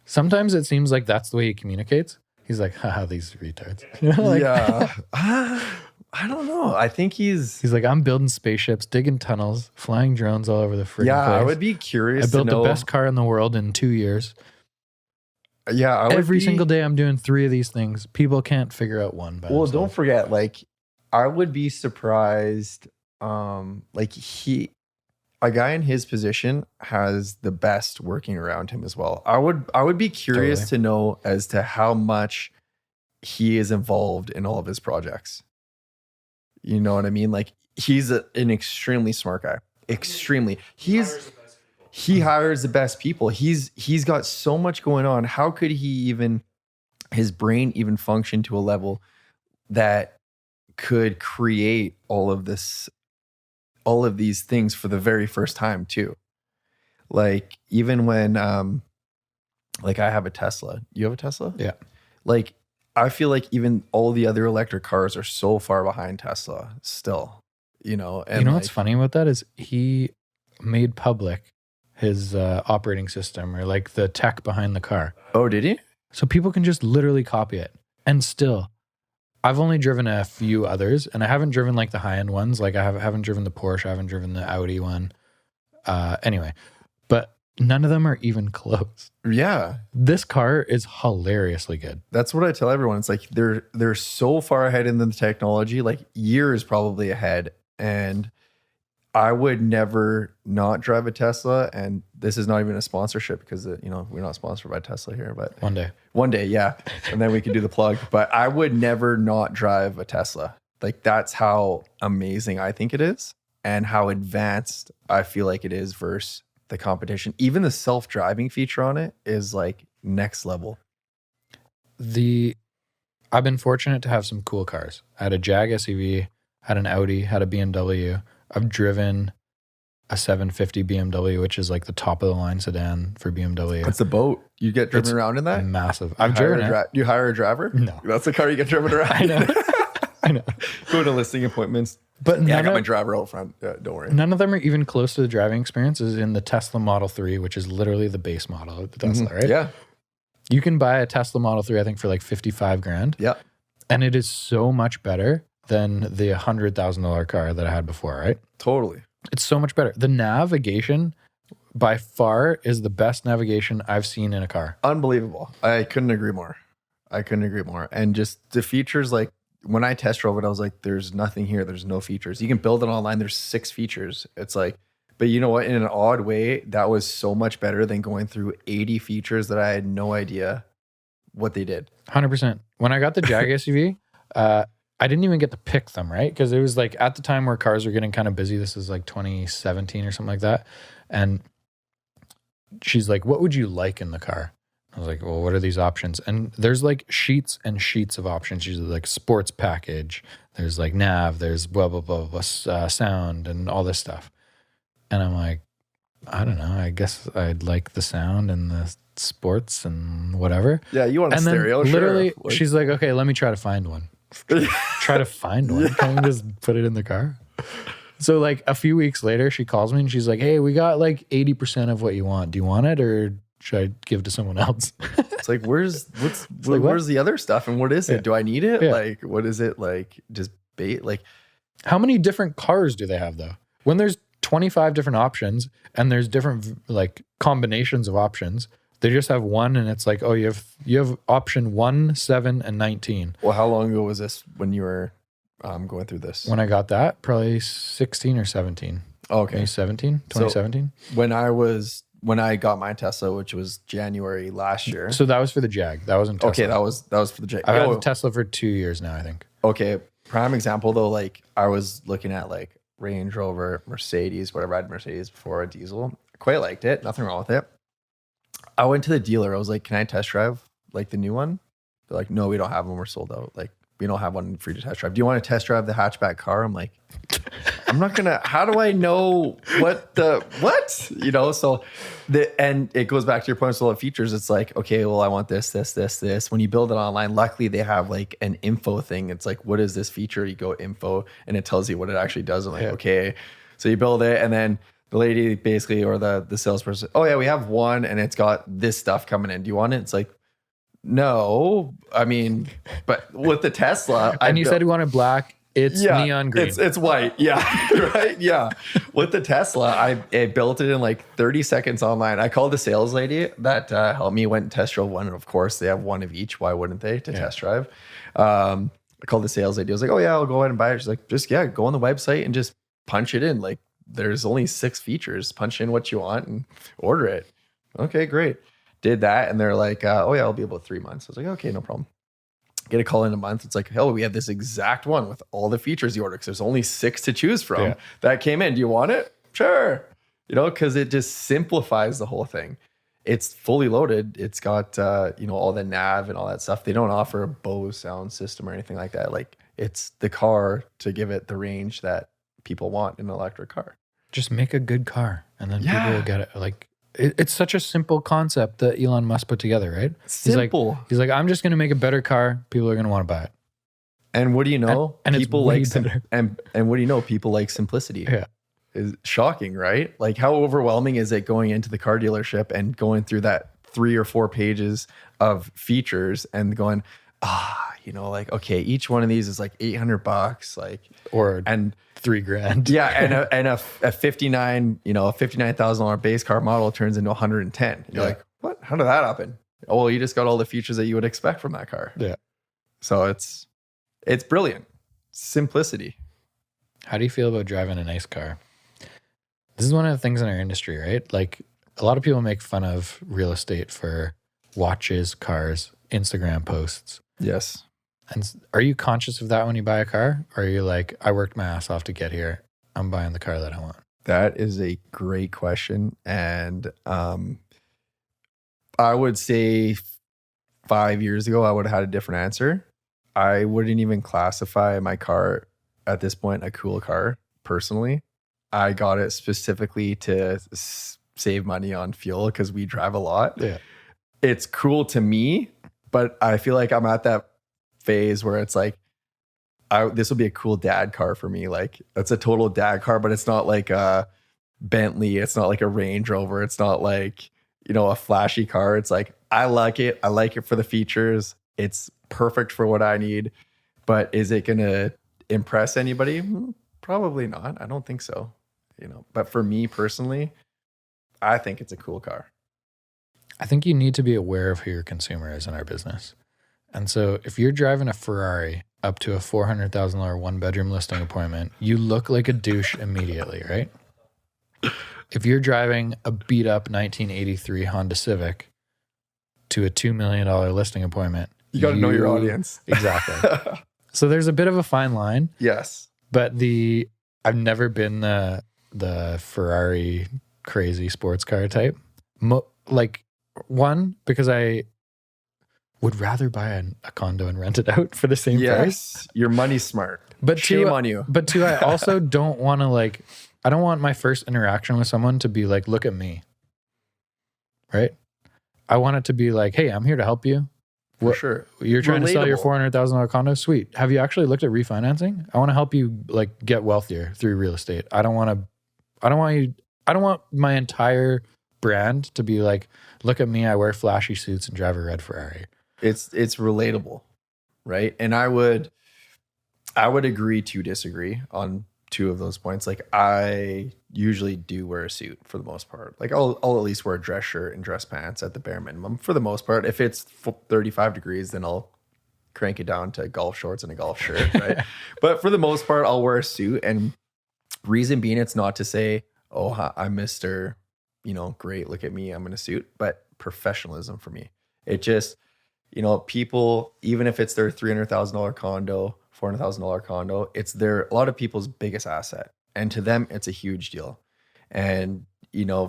Sometimes it seems like that's the way he communicates. He's like, haha, these retards. You know, like, Yeah, I don't know. I think he's he's like, I'm building spaceships, digging tunnels, flying drones all over the freaking yeah. place. I would be curious. I built to know, the best car in the world in 2 years. Yeah, I would Every be, single day I'm doing 3 of these things. People can't figure out one by Well, themselves. don't forget, like, I would be surprised. Like a guy in his position has the best working around him as well. I would be curious Totally. to know as to how much he is involved in all of his projects. You know what I mean? Like, he's an extremely smart guy. Extremely. He hires the best people. He's got so much going on. How could his brain even function to a level that could create all of these things for the very first time too? Like, even when like I have a Tesla. You have a Tesla? Yeah. Like, I feel like even all the other electric cars are so far behind Tesla still, you know. And you know like, what's funny about that is he made public his operating system or like the tech behind the car. Oh, did he? So people can just literally copy it. And still, I've only driven a few others and I haven't driven like the high-end ones. Like I haven't driven the Porsche. I haven't driven the Audi one. Anyway, but none of them are even close. Yeah. This car is hilariously good. That's what I tell everyone. It's like they're so far ahead in the technology, like years probably ahead. And I would never not drive a Tesla. And this is not even a sponsorship because, you know, we're not sponsored by Tesla here, but One day. yeah. And then we can do the plug. But I would never not drive a Tesla. Like, that's how amazing I think it is and how advanced I feel like it is versus the competition. Even the self-driving feature on it is like next level. I've been fortunate to have some cool cars. I had a Jag SUV, had an Audi, had a BMW. I've driven a 750 BMW, which is like the top of the line sedan for BMW. That's a boat. You get driven It's around in that? Massive. I've driven it. You hire a driver? No. That's the car you get driven around. I know. I know. Go to listing appointments. But Yeah, I got my driver out front. Yeah, don't worry. none of them are even close to the driving experience as in the Tesla Model 3, which is literally the base model of the Tesla, right? Yeah. You can buy a Tesla Model 3, I think, for like 55 grand. Yeah. And it is so much better than the $100,000 car that I had before, right? Totally. It's so much better. The navigation by far is the best navigation I've seen in a car. Unbelievable. I couldn't agree more. And just the features, like when I test drove it, I was like, there's nothing here. There's no features. You can build it online. There's 6 features. It's like, but you know what? In an odd way, that was so much better than going through 80 features that I had no idea what they did. 100%. When I got the Jag SUV, I didn't even get to pick them, right? Because it was like at the time where cars were getting kind of busy. This is like 2017 or something like that. And she's like, what would you like in the car? I was like, well, what are these options? And there's like sheets and sheets of options. Usually like sports package. There's like nav. There's blah, blah, blah, blah, sound and all this stuff. And I'm like, I don't know. I guess I'd like the sound and the sports and whatever. Yeah, you want a And then stereo? literally, Sure. Like- she's like, okay, let me try to find one. Try to find one. Can we just put it in the car? So like a few weeks later, she calls me and she's like, hey, we got like 80% of what you want. Do you want it or should I give to someone else? It's like, where's what? the other stuff and what is it? Do I need it? Yeah. Like, what is it? Like, just bait? Like, How many different cars do they have though? When there's 25 different options and there's different like combinations of options, they just have one and it's like, oh, you have option 1, 7, and 19. well, how long ago was this when you were going through this? When I got that, probably 16 or 17. Okay. Maybe 2017. When I got my Tesla, which was January last year. So that was for the Jag. That wasn't Tesla. Okay, that was for the Jag. I've had a Tesla for 2 years now, I think. Okay, prime example though, like I was looking at like Range Rover, Mercedes, whatever. I had Mercedes before, a diesel. Quite liked it. Nothing wrong with it. I went to the dealer. I was like, can I test drive like the new one? They're like, no, we don't have them. We're sold out. Like, we don't have one free to test drive. Do you want to test drive the hatchback car? I'm like, I'm not gonna, how do I know what? You know, so and it goes back to your point, so the features, it's like, okay, well, I want this. When you build it online, luckily they have like an info thing. It's like, what is this feature? You go info and it tells you what it actually does. I'm like, okay. So you build it and then the lady basically, or the salesperson, oh yeah, we have one and it's got this stuff coming in. Do you want it? It's like, no, I mean, but with the Tesla, and you said you wanted black. It's neon green. It's white. Yeah. Right. Yeah. With the Tesla, I built it in like 30 seconds online. I called the sales lady that helped me, went and test drove one. And of course, they have one of each. Why wouldn't they to test drive? I called the sales lady. I was like, oh yeah, I'll go ahead and buy it. She's like, just go on the website and just punch it in. Like there's only 6 features. Punch in what you want and order it. Okay, great. Did that. And they're like, oh yeah, I'll be about 3 months. I was like, okay, no problem. Get a call in a month. It's like, hell, we have this exact one with all the features you order because there's only 6 to choose from. Yeah. That came in. Do you want it? Sure. You know, because it just simplifies the whole thing. It's fully loaded. It's got, all the nav and all that stuff. They don't offer a Bose sound system or anything like that. Like it's the car to give it the range that people want in an electric car. Just make a good car and then people will get it. Like, it's such a simple concept that Elon Musk put together, right? Simple. He's like, I'm just going to make a better car. People are going to want to buy it. And what do you know? And people it's like better. and what do you know? People like simplicity. Yeah. Is shocking, right? Like how overwhelming is it going into the car dealership and going through that 3 or 4 pages of features and going, like, okay, each one of these is like $800, like, and $3,000. Yeah. And a 59, a $59,000 base car model turns into 110. And you're like, what? How did that happen? Oh, well, you just got all the features that you would expect from that car. Yeah. So it's brilliant. Simplicity. How do you feel about driving a nice car? This is one of the things in our industry, right? Like a lot of people make fun of real estate for watches, cars, Instagram posts. Yes. And are you conscious of that when you buy a car? Or are you like, I worked my ass off to get here. I'm buying the car that I want? That is a great question. And I would say 5 years ago, I would have had a different answer. I wouldn't even classify my car at this point a cool car, personally. I got it specifically to save money on fuel because we drive a lot. Yeah. It's cool to me, but I feel like I'm at that phase where it's like, this will be a cool dad car for me. Like that's a total dad car, but it's not like a Bentley. It's not like a Range Rover. It's not like, a flashy car. It's like, I like it. I like it for the features. It's perfect for what I need, but is it going to impress anybody? Probably not. I don't think so. But for me personally, I think it's a cool car. I think you need to be aware of who your consumer is in our business. And so if you're driving a Ferrari up to a $400,000 1-bedroom listing appointment, you look like a douche immediately, right? If you're driving a beat up 1983 Honda Civic to a $2 million listing appointment, you got to know your audience. Exactly. So there's a bit of a fine line. Yes. But I've never been the Ferrari crazy sports car type. One, because I would rather buy a condo and rent it out for the same price. Yes, your money's smart. But shame on you. But two, I also don't want to I don't want my first interaction with someone to be like, look at me. Right? I want it to be like, hey, I'm here to help you. For sure. You're trying to sell your $400,000 condo? Sweet. Have you actually looked at refinancing? I want to help you get wealthier through real estate. I don't want my entire brand to be like, look at me, I wear flashy suits and drive a red Ferrari. It's relatable, right? And I would agree to disagree on two of those points. Like, I usually do wear a suit for the most part. Like, I'll at least wear a dress shirt and dress pants at the bare minimum for the most part. If it's 35 degrees, then I'll crank it down to golf shorts and a golf shirt, right? But for the most part, I'll wear a suit. And reason being, it's not to say, oh, I'm Mr., great, look at me, I'm in a suit, but professionalism for me. It just, people, even if it's their $300,000 condo, $400,000 condo, it's a lot of people's biggest asset. And to them, it's a huge deal. And,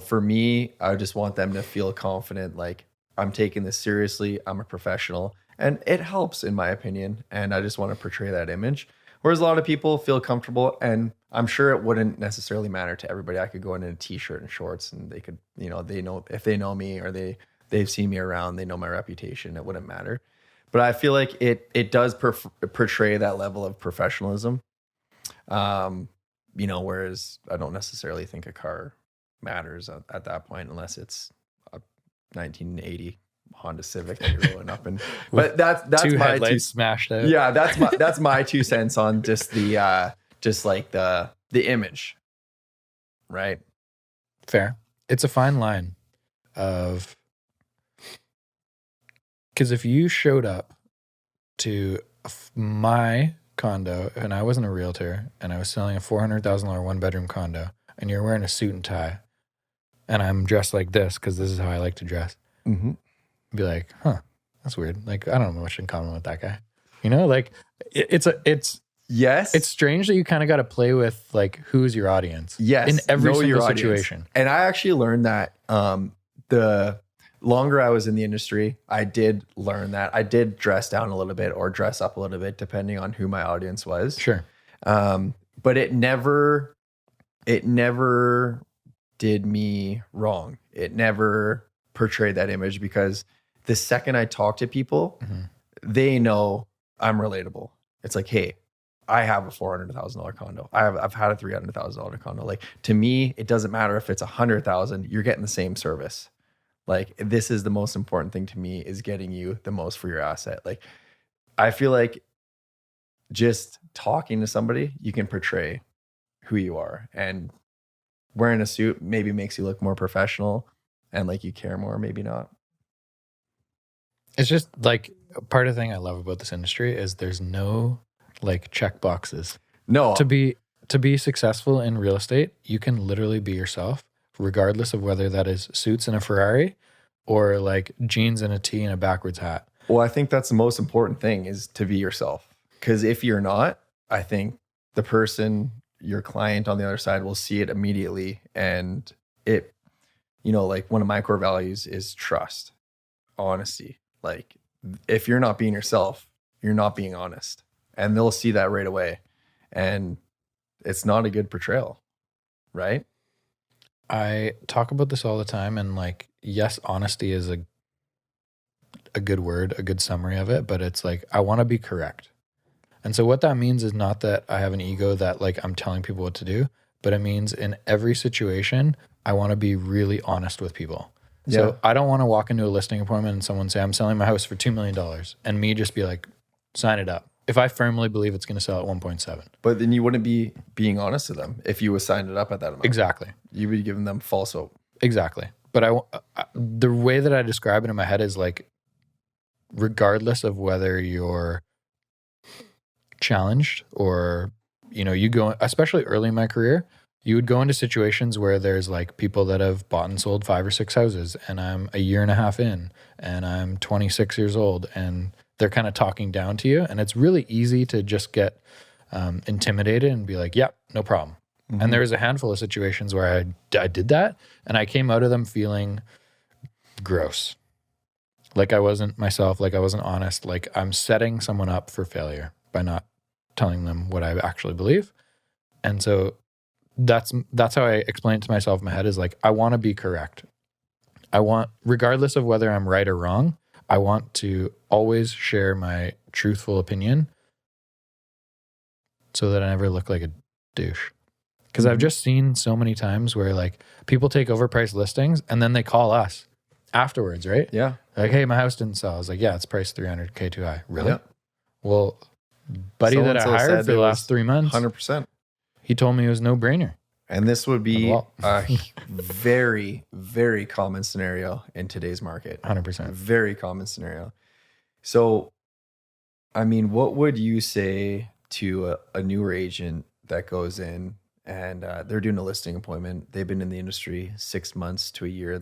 for me, I just want them to feel confident, like, I'm taking this seriously, I'm a professional. And it helps, in my opinion. And I just want to portray that image. Whereas a lot of people feel comfortable, and I'm sure it wouldn't necessarily matter to everybody. I could go in a t-shirt and shorts, and they could, they know, if they know me or they've seen me around, they know my reputation, it wouldn't matter. But I feel like it does portray that level of professionalism. Whereas I don't necessarily think a car matters at that point, unless it's a 1980 Honda Civic that you're rolling up in. But that's two my headlights smashed out. Yeah, that's my 2 cents on just the image, right? Fair. It's a fine line of, because if you showed up to my condo and I wasn't a realtor and I was selling a $400,000 one-bedroom condo, and you're wearing a suit and tie, and I'm dressed like this because this is how I like to dress, be like, huh, that's weird. Like, I don't know much in common with that guy. Like, yes, it's strange that you kind of got to play with, like, who's your audience. Yes, in every single audience. situation. And I actually learned that the longer I was in the industry, I did learn that. I did dress down a little bit or dress up a little bit depending on who my audience was. Sure. But it never did me wrong. It never portrayed that image, because the second I talk to people, they know I'm relatable. It's like, hey, I have a $400,000 condo. I've had a $300,000 condo. Like, to me, it doesn't matter if it's $100,000. You're getting the same service. Like, this is the most important thing to me, is getting you the most for your asset. Like, I feel like just talking to somebody, you can portray who you are, and wearing a suit maybe makes you look more professional and like you care more, maybe not. It's just like, part of the thing I love about this industry is there's no like check boxes. No. To be successful in real estate, you can literally be yourself, regardless of whether that is suits and a Ferrari or like jeans and a tee and a backwards hat. Well, I think that's the most important thing, is to be yourself. Because if you're not, I think the person, your client on the other side, will see it immediately. And it, like, one of my core values is trust, honesty. Like, if you're not being yourself, you're not being honest. And they'll see that right away. And it's not a good portrayal, right? I talk about this all the time, and like, yes, honesty is a good word, a good summary of it, but it's like, I want to be correct. And so what that means is not that I have an ego that like I'm telling people what to do, but it means in every situation, I want to be really honest with people. Yeah. So I don't want to walk into a listing appointment and someone say, I'm selling my house for $2 million, and me just be like, sign it up, if I firmly believe it's going to sell at 1.7. But then you wouldn't be being honest to them if you was signed it up at that amount. Exactly. You'd be giving them false hope. Exactly. But the way that I describe it in my head is like, regardless of whether you're challenged or, you go, especially early in my career, you would go into situations where there's like people that have bought and sold 5 or 6 houses, and I'm a year and a half in, and I'm 26 years old, and they're kind of talking down to you. And it's really easy to just get intimidated and be like, yep, no problem. Mm-hmm. And there was a handful of situations where I did that, and I came out of them feeling gross. Like I wasn't myself, like I wasn't honest, like I'm setting someone up for failure by not telling them what I actually believe. And so that's how I explain it to myself in my head, is like, I want to be correct. I want, regardless of whether I'm right or wrong, I want to always share my truthful opinion so that I never look like a douche. Because I've just seen so many times where like people take overpriced listings and then they call us afterwards, right? Yeah. Like, hey, my house didn't sell. I was like, yeah, it's priced $300K too high. Really? Yeah. Well, buddy that I So-and-so hired said for the it last was 3 months, 100%. he told me it was no brainer. And this would be Well. a very, very common scenario in today's market. 100%. Very common scenario. So, I mean, what would you say to a newer agent that goes in and they're doing a listing appointment? They've been in the industry 6 months to a year.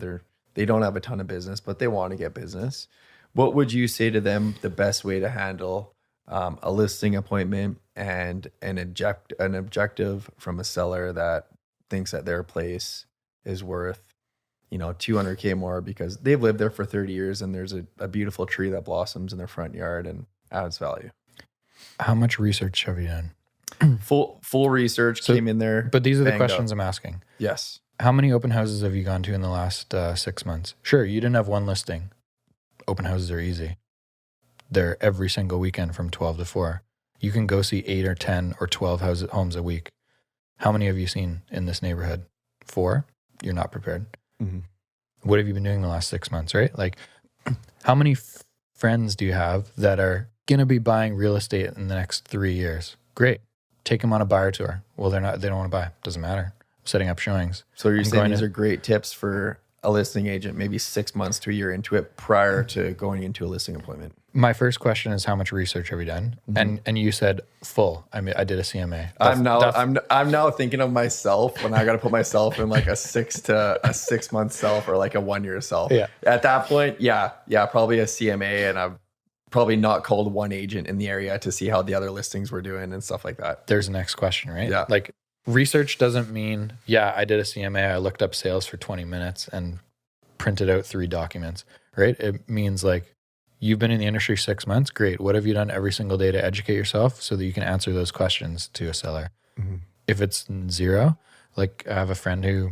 They don't have a ton of business, but they want to get business. What would you say to them the best way to handle a listing appointment and an objective from a seller that thinks that their place is worth, $200K more because they've lived there for 30 years and there's a beautiful tree that blossoms in their front yard and adds value? How much research have you done? Full research, came in there. But these are the banged questions up. I'm asking. Yes. How many open houses have you gone to in the last 6 months? Sure, you didn't have one listing. Open houses are easy. They're every single weekend from 12 to 4. You can go see 8 or 10 or 12 homes a week. How many have you seen in this neighborhood? 4? You're not prepared. Mm-hmm. What have you been doing the last 6 months, right? Like, how many friends do you have that are going to be buying real estate in the next 3 years? Great. Take them on a buyer tour. Well, they don't want to buy. Doesn't matter. I'm setting up showings. So you're saying these are great tips for a listing agent, maybe 6 months to a year into it prior to going into a listing appointment? My first question is, how much research have you done? Mm-hmm. And you said full. I mean, I did a CMA. I'm now thinking of myself when I got to put myself in like a 6 month self or like a 1 year self. Yeah. At that point, yeah, probably a CMA, and I've probably not called one agent in the area to see how the other listings were doing and stuff like that. There's the next question, right? Yeah. Like, research doesn't mean, yeah, I did a CMA. I looked up sales for 20 minutes and printed out 3 documents, right? It means like, you've been in the industry 6 months. Great. What have you done every single day to educate yourself so that you can answer those questions to a seller? Mm-hmm. If it's 0, like I have a friend who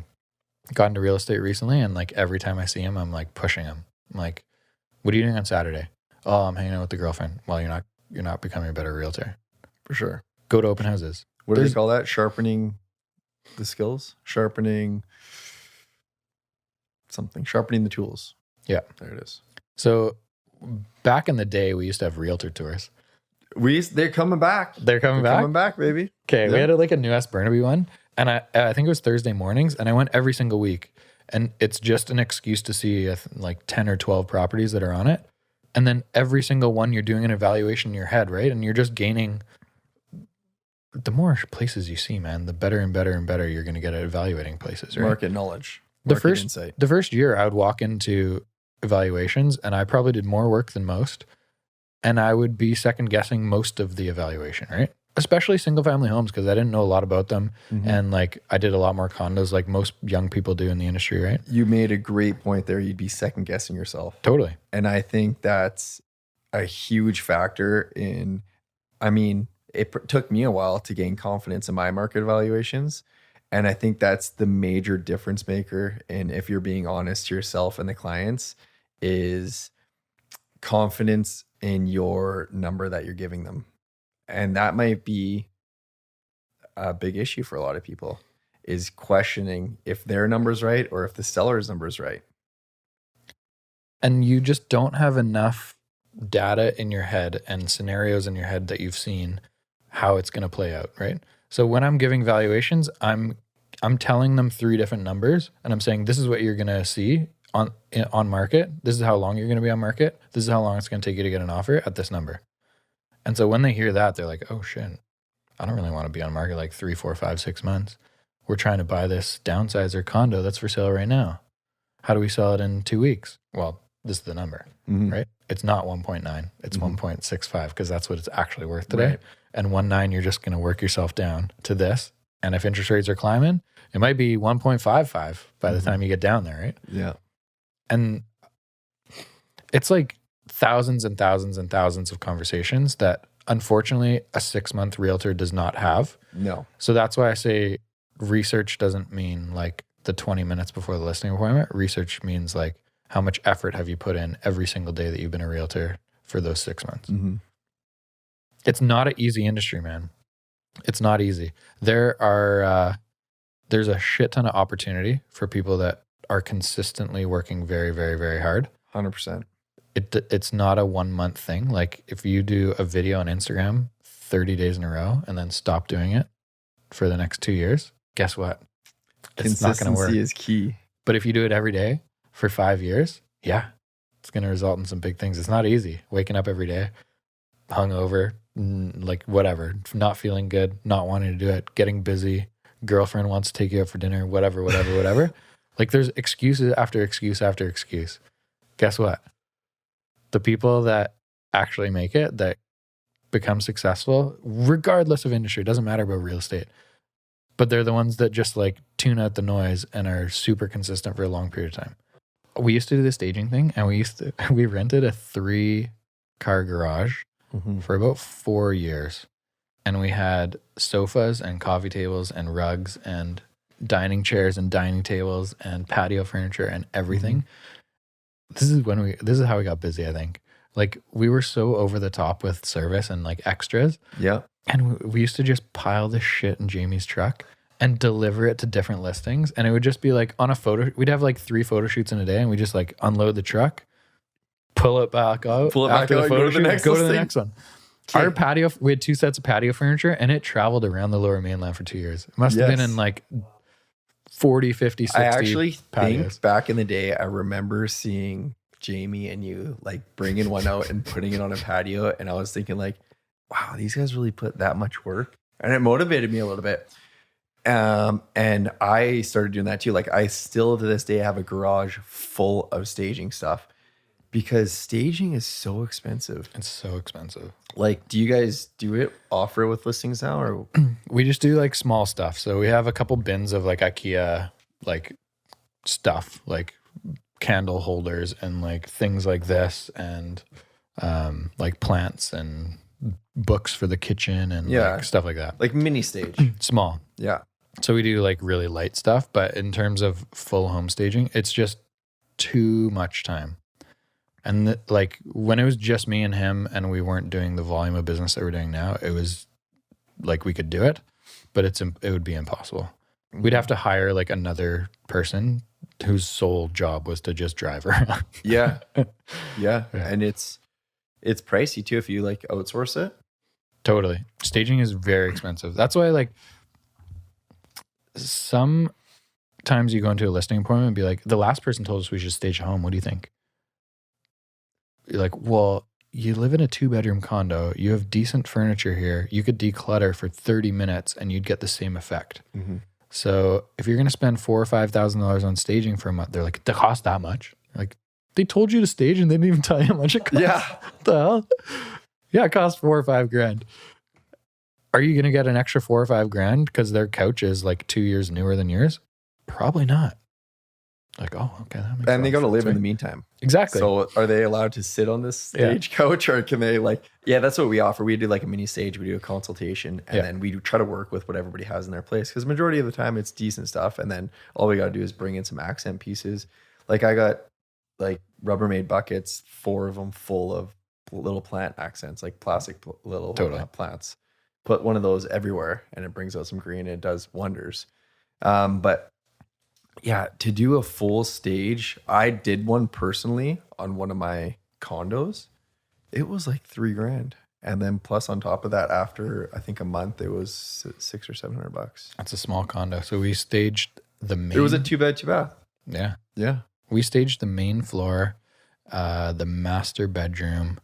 got into real estate recently, and like every time I see him, I'm like pushing him. I'm like, what are you doing on Saturday? Oh, I'm hanging out with the girlfriend. Well, you're not becoming a better realtor. For sure. Go to open houses. What do they call that? Sharpening the skills? Sharpening the tools. Yeah. There it is. So back in the day, we used to have realtor tours. They're coming back. They're coming back? Coming back, baby. Okay. Yeah. We had like a New West Burnaby one, and I think it was Thursday mornings, and I went every single week. And it's just an excuse to see like 10 or 12 properties that are on it. And then every single one, you're doing an evaluation in your head, right? And you're just gaining. The more places you see, man, the better and better and better you're going to get at evaluating places, right? Market knowledge. The Insight. first year I would walk into evaluations and I probably did more work than most. And I would be second guessing most of the evaluation, right? Especially single family homes, because I didn't know a lot about them. Mm-hmm. And like I did a lot more condos like most young people do in the industry, right? You made a great point there. You'd be second guessing yourself. Totally. And I think that's a huge factor in, I mean, took me a while to gain confidence in my market evaluations. And I think that's the major difference maker. And if you're being honest to yourself and the clients, is confidence in your number that you're giving them. And that might be a big issue for a lot of people, is questioning if their number's right or if the seller's number's right. And you just don't have enough data in your head and scenarios in your head that you've seen how it's going to play out, right? So when I'm giving valuations, I'm telling them 3 different numbers, and I'm saying, this is what you're going to see on market. This is how long you're going to be on market. This is how long it's going to take you to get an offer at this number. And so when they hear that, they're like, oh shit, I don't really want to be on market like 3, 4, 5, 6 months. We're trying to buy this downsizer condo that's for sale right now. How do we sell it in 2 weeks? Well, this is the number, right? It's not 1.9, it's 1.65, because that's what it's actually worth today. Right. And 1.9, you're just going to work yourself down to this. And if interest rates are climbing, it might be 1.55 by the time you get down there, right? Yeah. And it's like thousands and thousands and thousands of conversations that unfortunately a 6-month realtor does not have. No. So that's why I say research doesn't mean like the 20 minutes before the listing appointment. Research means like, how much effort have you put in every single day that you've been a realtor for those 6 months? Mm-hmm. It's not an easy industry, man. It's not easy. There are there's a shit ton of opportunity for people that are consistently working very, very, very hard. 100%. It's not a 1 month thing. Like if you do a video on Instagram 30 days in a row and then stop doing it for the next 2 years, guess what? It's not going to work. Consistency is key. But if you do it every day for 5 years, yeah, it's going to result in some big things. It's not easy waking up every day, hungover, like whatever, not feeling good, not wanting to do it, getting busy, girlfriend wants to take you out for dinner, whatever. Like there's excuses after excuse after excuse. Guess what? The people that actually make it, that become successful, regardless of industry, it doesn't matter about real estate, but they're the ones that just like tune out the noise and are super consistent for a long period of time. We used to do the staging thing, and we rented a 3-car garage for about 4 years. And we had sofas and coffee tables and rugs and dining chairs and dining tables and patio furniture and everything. This is how we got busy, I think. Like we were so over the top with service and like extras. Yeah. And we used to just pile this shit in Jamie's truck and deliver it to different listings. And it would just be like on a photo, we'd have like 3 photo shoots in a day, and we just like unload the truck, pull it back out, go to the next one. Okay. Our patio, we had 2 sets of patio furniture, and it traveled around the Lower Mainland for 2 years. It must have been in like 40, 50, 60 I actually patios. think back in the day, I remember seeing Jamie and you like bringing one out and putting it on a patio. And I was thinking like, wow, these guys really put that much work. And it motivated me a little bit. And I started doing that too. Like I still to this day have a garage full of staging stuff because staging is so expensive. It's so expensive. Like, do you guys offer it with listings now, or? We just do like small stuff. So we have a couple bins of like IKEA, like stuff, like candle holders and like things like this, and like plants and books for the kitchen and like stuff like that. Like mini stage. Small. Yeah. So we do like really light stuff, but in terms of full home staging, it's just too much time. And like when it was just me and him and we weren't doing the volume of business that we're doing now, it was like we could do it, but it would be impossible. We'd have to hire like another person whose sole job was to just drive around. Yeah. And it's pricey too if you like outsource it. Totally. Staging is very expensive. That's why like sometimes you go into a listing appointment and be like, the last person told us we should stage a home. What do you think? You're like, well, you live in a 2-bedroom condo. You have decent furniture here. You could declutter for 30 minutes and you'd get the same effect. Mm-hmm. So if you're going to spend $4,000 or $5,000 on staging for a month, they're like, it costs that much. Like, they told you to stage and they didn't even tell you how much it costs. Yeah. What the hell? Yeah, it costs $4,000 or $5,000. Are you going to get an extra $4,000 or $5,000 because their couch is like 2 years newer than yours? Probably not. Like, oh, okay. That makes and they got to sense, live in right? the meantime. Exactly. So are they allowed to sit on this stage couch, or can they like, that's what we offer. We do like a mini stage. We do a consultation, and then we try to work with what everybody has in their place. Because majority of the time it's decent stuff. And then all we got to do is bring in some accent pieces. Like I got like Rubbermaid buckets, 4 of them full of little plant accents, like plastic little plants. Put one of those everywhere and it brings out some green and it does wonders. But yeah, to do a full stage, I did one personally on one of my condos. It was like $3,000. And then plus on top of that, after I think a month, it was $600 or $700. That's a small condo. So we staged the main. It was a 2-bed, 2-bath. Yeah. Yeah. We staged the main floor, the master bedroom.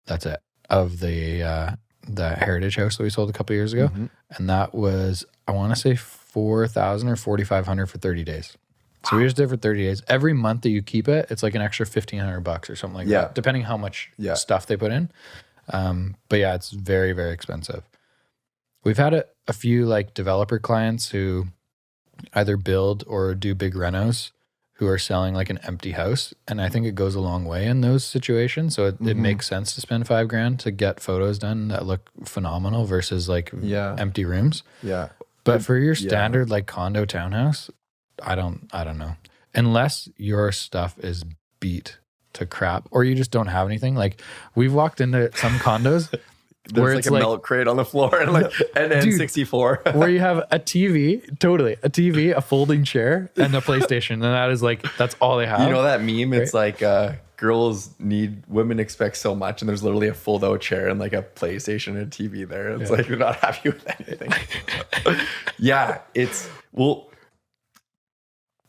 That's it. Of the Heritage House that we sold a couple years ago. Mm-hmm. And that was, I want to say $4,000 or $4,500 for 30 days. So we just did it for 30 days. Every month that you keep it, it's like an extra $1,500 or something like that, depending how much stuff they put in. But yeah, it's very, very expensive. We've had a few like developer clients who either build or do big renos who are selling like an empty house. And I think it goes a long way in those situations. So it makes sense to spend $5,000 to get photos done that look phenomenal versus like empty rooms. Yeah. But for your standard like condo townhouse, I don't know. Unless your stuff is beat to crap or you just don't have anything. Like we've walked into some condos Where There's it's like a like- milk crate on the floor and like an Dude, N64. where you have a TV, a TV, a folding chair, and a PlayStation. And that is like, that's all they have. You know that meme? It's like women expect so much, and there's literally a fold out chair and like a PlayStation and a TV there. It's like you're not happy with anything. Yeah,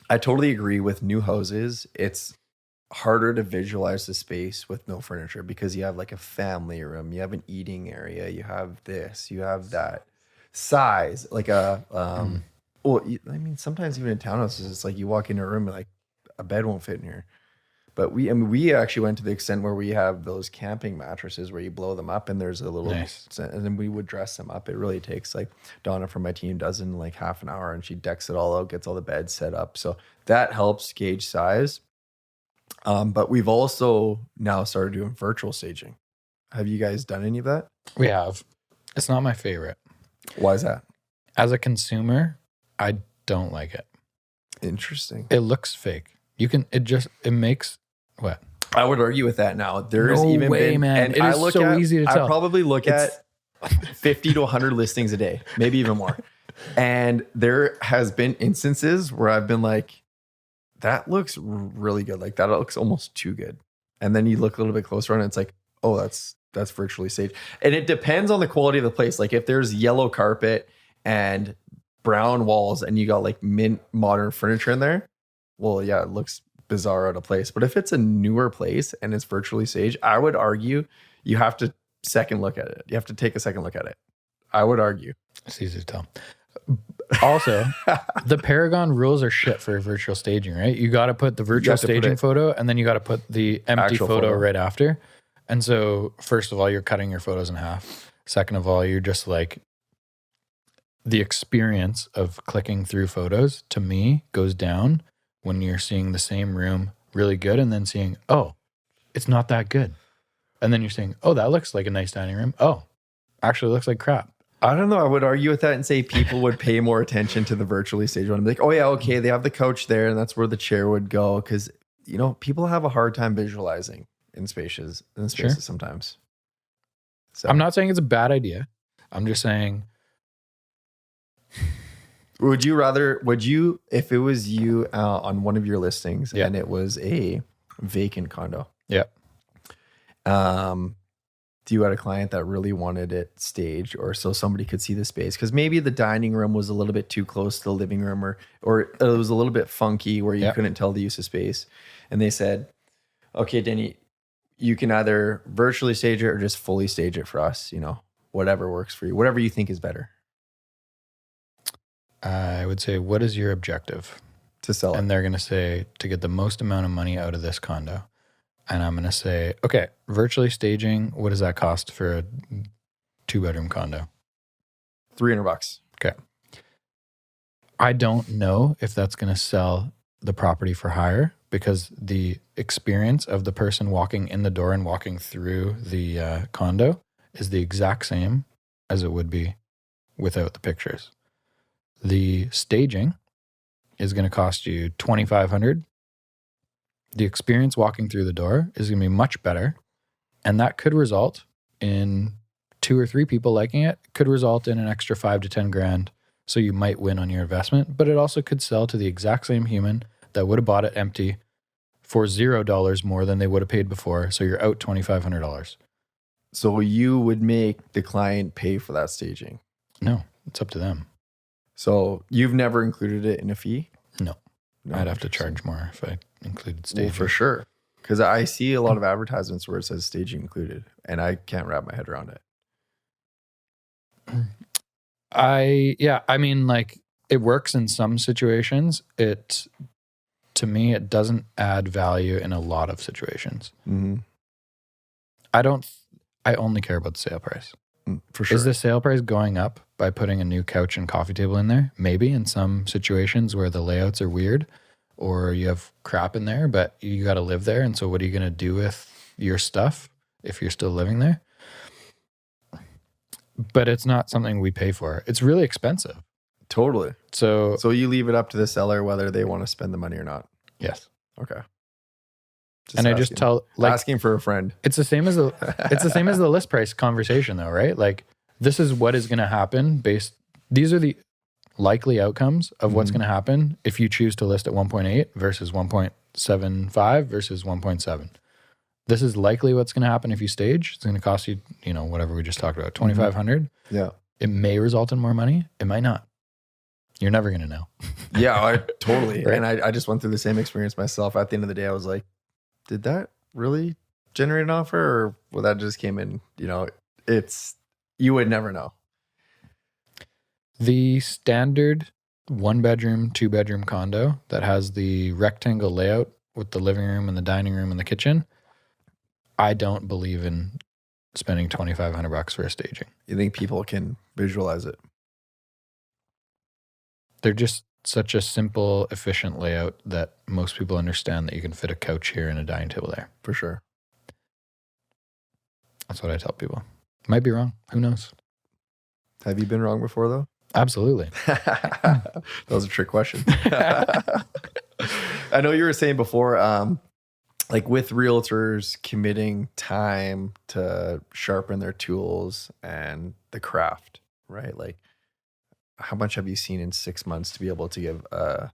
I totally agree with new houses. It's harder to visualize the space with no furniture because you have like a family room, you have an eating area, you have this, you have that size, like sometimes even in townhouses, it's like you walk into a room and like a bed won't fit in here. But we actually went to the extent where we have those camping mattresses where you blow them up and there's a little, Nice. and then we would dress them up. It really takes, like Donna from my team does in like half an hour, and she decks it all out, gets all the beds set up. So that helps gauge size. But we've also now started doing virtual staging. Have you guys done any of that? We have. It's not my favorite. Why is that? As a consumer, I don't like it. Interesting. It looks fake. It makes what? I would argue with that now. There's No even way, been, man. and It is so easy to tell. I probably look at 50 to 100 listings a day, maybe even more. And there has been instances where I've been like, that looks really good. Like that looks almost too good. And then you look a little bit closer and it's like, oh, that's virtually staged. And it depends on the quality of the place. Like if there's yellow carpet and brown walls and you got like mint modern furniture in there, well, yeah, it looks bizarre out of place. But if it's a newer place and it's virtually staged, I would argue you have to second look at it. You have to take a second look at it. I would argue. It's easy to tell. Also, the Paragon rules are shit for virtual staging, right? You got to put the virtual staging photo and then you got to put the empty photo right after. And so, first of all, you're cutting your photos in half. Second of all, you're just like, the experience of clicking through photos to me goes down when you're seeing the same room really good and then seeing, oh, it's not that good. And then you're saying, oh, that looks like a nice dining room. Oh, actually looks like crap. I don't know. I would argue with that and say people would pay more attention to the virtually staged one. Like, oh yeah, okay, they have the couch there and that's where the chair would go. Because, you know, people have a hard time visualizing in spaces sometimes. So I'm not saying it's a bad idea. I'm just saying, would you, if it was you on one of your listings and it was a vacant condo? Yeah. Do you had a client that really wanted it staged or so somebody could see the space? Because maybe the dining room was a little bit too close to the living room or it was a little bit funky where you couldn't tell the use of space. And they said, okay, Denny, you can either virtually stage it or just fully stage it for us, you know, whatever works for you, whatever you think is better. I would say, what is your objective? To sell it. And they're going to say, to get the most amount of money out of this condo. And I'm going to say, okay, virtually staging, what does that cost for a 2-bedroom condo? $300. Okay. I don't know if that's going to sell the property for higher because the experience of the person walking in the door and walking through the condo is the exact same as it would be without the pictures. The staging is going to cost you $2,500. The experience walking through the door is going to be much better. And that could result in 2 or 3 people liking it, could result in an extra $5 to $10,000. So you might win on your investment, but it also could sell to the exact same human that would have bought it empty for $0 more than they would have paid before. So you're out $2,500. So you would make the client pay for that staging? No, it's up to them. So you've never included it in a fee? No. I'd have to charge more if I included staging. Well, for sure. Because I see a lot of advertisements where it says staging included, and I can't wrap my head around it. I mean, like, it works in some situations. To me, it doesn't add value in a lot of situations. Mm-hmm. I only care about the sale price. For sure. Is the sale price going up by putting a new couch and coffee table in there? Maybe in some situations where the layouts are weird or you have crap in there, but you got to live there. And so what are you going to do with your stuff if you're still living there? But it's not something we pay for. It's really expensive. Totally. So you leave it up to the seller whether they want to spend the money or not. Yes. Okay. And I just tell, like, asking for a friend. it's the same as the list price conversation though, right? Like, this is what is going to happen these are the likely outcomes of what's going to happen if you choose to list at 1.8 versus 1.75 versus 1.7. This is likely what's going to happen if you stage. It's going to cost you, whatever we just talked about, $2,500. Yeah. It may result in more money. It might not. You're never going to know. Yeah, totally. Right? And I just went through the same experience myself. At the end of the day, I was like, did that really generate an offer, or well, that just came in? You would never know. The standard 1-bedroom, 2-bedroom condo that has the rectangle layout with the living room and the dining room and the kitchen, I don't believe in spending $2,500 for a staging. You think people can visualize it? They're just such a simple, efficient layout that most people understand that you can fit a couch here and a dining table there. For sure. That's what I tell people. Might be wrong. Who knows? Have you been wrong before, though? Absolutely. That was a trick question. I know you were saying before, like with realtors committing time to sharpen their tools and the craft, right? Like, how much have you seen in 6 months to be able to give a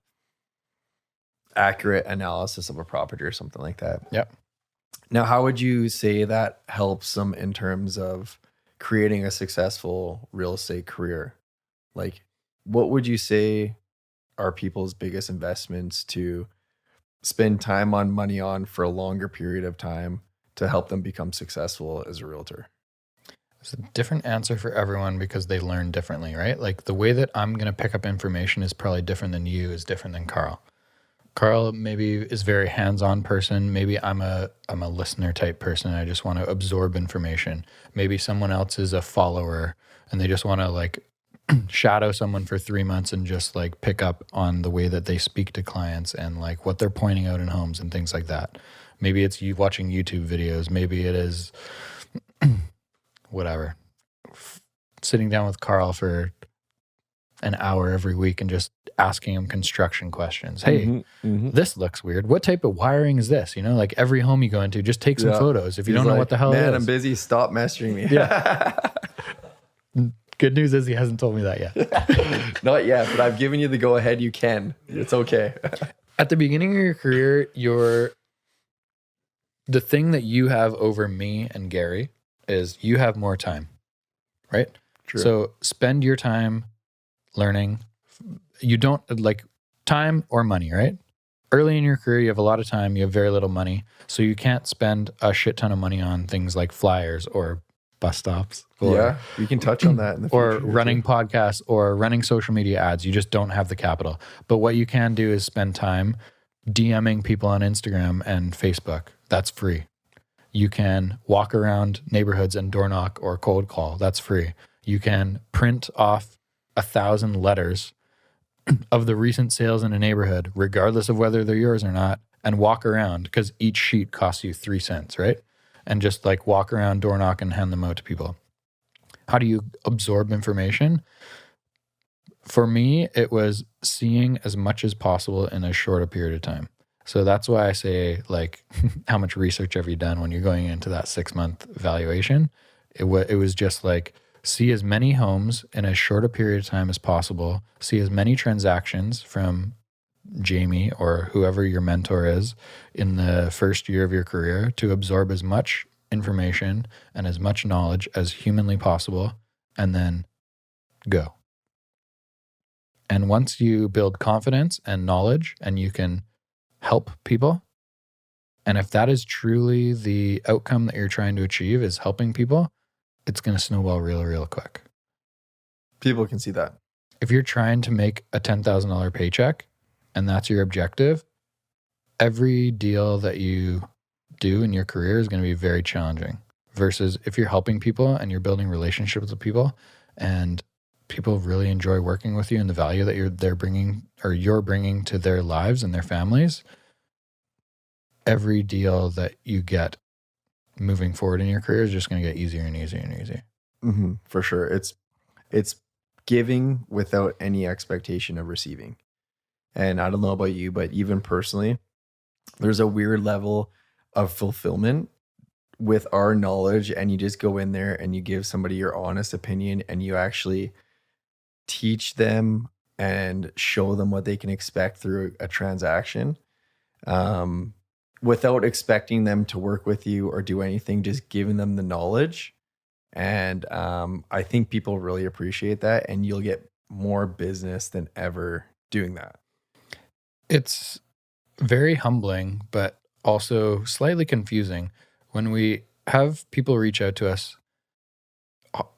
accurate analysis of a property or something like that? Yep. Now, how would you say that helps them in terms of creating a successful real estate career? Like, what would you say are people's biggest investments to spend time on money on for a longer period of time to help them become successful as a realtor? It's a different answer for everyone because they learn differently, right? Like, the way that I'm going to pick up information is probably different than you, is different than Carl. Carl maybe is a very hands-on person. Maybe I'm a listener type person. I just want to absorb information. Maybe someone else is a follower and they just want to like shadow someone for 3 months and just like pick up on the way that they speak to clients and like what they're pointing out in homes and things like that. Maybe it's you watching YouTube videos. Maybe it is whatever, sitting down with Carl for an hour every week and just asking him construction questions. Hey, this looks weird. What type of wiring is this? Like every home you go into, just take some photos. If you don't know what the hell it is. Man, I'm busy. Stop messaging me. Yeah. Good news is he hasn't told me that yet. Not yet, but I've given you the go ahead. You can. It's okay. At the beginning of your career, the thing that you have over me and Garry is you have more time, right? True. So spend your time learning. You don't like time or money, right? Early in your career, you have a lot of time, you have very little money. So you can't spend a shit ton of money on things like flyers or bus stops. Or, we can touch on that in the future. Or running podcasts or running social media ads. You just don't have the capital. But what you can do is spend time DMing people on Instagram and Facebook. That's free. You can walk around neighborhoods and door knock or cold call. That's free. You can print off 1,000 letters of the recent sales in a neighborhood, regardless of whether they're yours or not, and walk around because each sheet costs you 3 cents, right? And just like walk around, door knock, and hand them out to people. How do you absorb information? For me, it was seeing as much as possible in as short a period of time. So that's why I say, like, how much research have you done when you're going into that 6-month valuation? It was just like, see as many homes in as short a period of time as possible, see as many transactions from Jamie or whoever your mentor is in the first year of your career to absorb as much information and as much knowledge as humanly possible, and then go. And once you build confidence and knowledge and you can help people, and if that is truly the outcome that you're trying to achieve is helping people, it's going to snowball real quick. People can see that. If you're trying to make a $10,000 paycheck and that's your objective, every deal that you do in your career is going to be very challenging. Versus if you're helping people and you're building relationships with people and people really enjoy working with you and the value that you're bringing to their lives and their families, every deal that you get moving forward in your career is just going to get easier and easier and easier. Mm-hmm, for sure. It's giving without any expectation of receiving. And I don't know about you, but even personally, there's a weird level of fulfillment with our knowledge, and you just go in there and you give somebody your honest opinion, and you actually teach them and show them what they can expect through a transaction, without expecting them to work with you or do anything, just giving them the knowledge. And I think people really appreciate that, and you'll get more business than ever doing that. It's very humbling, but also slightly confusing when we have people reach out to us,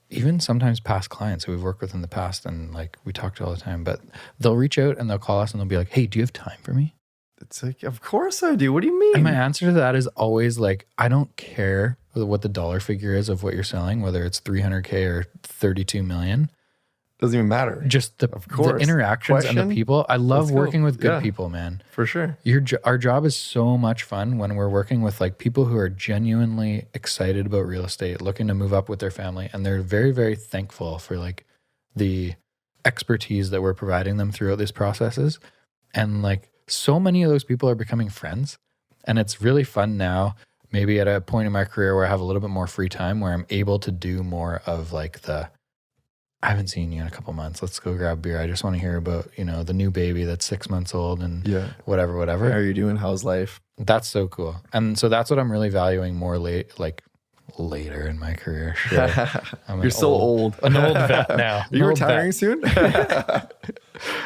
even sometimes past clients who we've worked with in the past, and like we talk to all the time, but they'll reach out and they'll call us and they'll be like, hey, do you have time for me? It's like, of course I do. What do you mean? And my answer to that is always like, I don't care what the dollar figure is of what you're selling, whether it's 300K or 32 million. Doesn't even matter. Just the interactions and the people. I love working with good people, man. For sure. Our job is so much fun when we're working with like people who are genuinely excited about real estate, looking to move up with their family. And they're very, very thankful for like the expertise that we're providing them throughout these processes. And like so many of those people are becoming friends. And it's really fun now, maybe at a point in my career where I have a little bit more free time, where I'm able to do more of like I haven't seen you in a couple months. Let's go grab beer. I just want to hear about, the new baby that's 6 months old and whatever. How are you doing? How's life? That's so cool. And so that's what I'm really valuing more later in my career. Sure. You're so old. An old vet now. Are you retiring soon?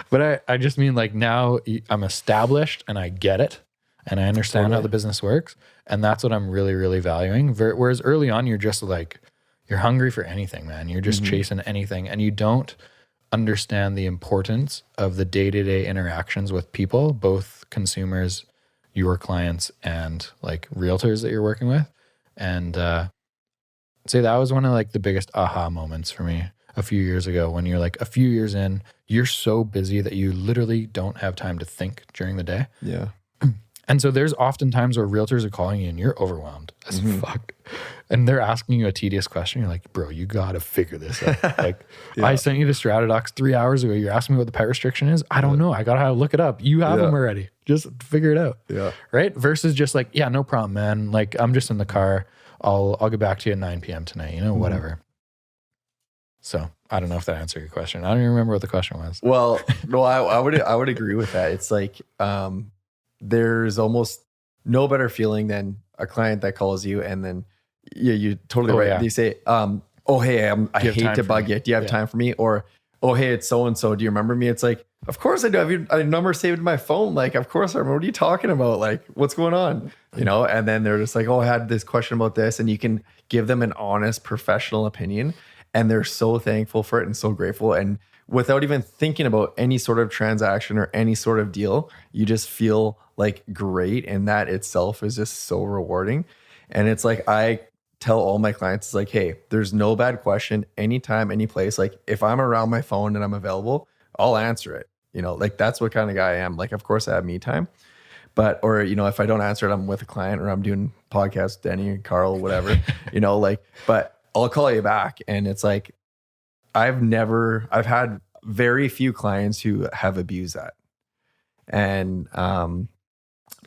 But I just mean like now I'm established and I get it and I understand how the business works. And that's what I'm really, really valuing. Whereas early on, you're just like, you're hungry for anything, man. You're just chasing anything. And you don't understand the importance of the day-to-day interactions with people, both consumers, your clients, and like realtors that you're working with. And say that was one of like the biggest aha moments for me a few years ago, when you're like a few years in, you're so busy that you literally don't have time to think during the day. Yeah. And so there's often times where realtors are calling you and you're overwhelmed as fuck. And they're asking you a tedious question. You're like, bro, you got to figure this out. Like, I sent you the Stratadocs 3 hours ago. You're asking me what the pet restriction is? I don't know. I got to look it up. You have them already. Just figure it out. Yeah. Right? Versus just like, yeah, no problem, man. Like, I'm just in the car. I'll get back to you at 9 p.m. tonight, whatever. So I don't know if that answered your question. I don't even remember what the question was. Well, no, I would agree with that. It's like, there's almost no better feeling than a client that calls you and then you're totally right. Yeah. They say, oh, hey, I hate to bug you. Do you have time for me? Or, oh, hey, it's so-and-so. Do you remember me? It's like, of course I do. I have your number saved in my phone. Like, of course I remember. What are you talking about? Like, what's going on? And then they're just like, oh, I had this question about this. And you can give them an honest, professional opinion. And they're so thankful for it and so grateful. And without even thinking about any sort of transaction or any sort of deal, you just feel like great. And that itself is just so rewarding. And it's like, I tell all my clients, it's like, hey, there's no bad question anytime, any place. Like, if I'm around my phone and I'm available, I'll answer it. Like, that's what kind of guy I am. Like, of course I have me time, but, or, if I don't answer it, I'm with a client or I'm doing podcasts, Denny, Carl, whatever, but I'll call you back. And it's like, I've had very few clients who have abused that. And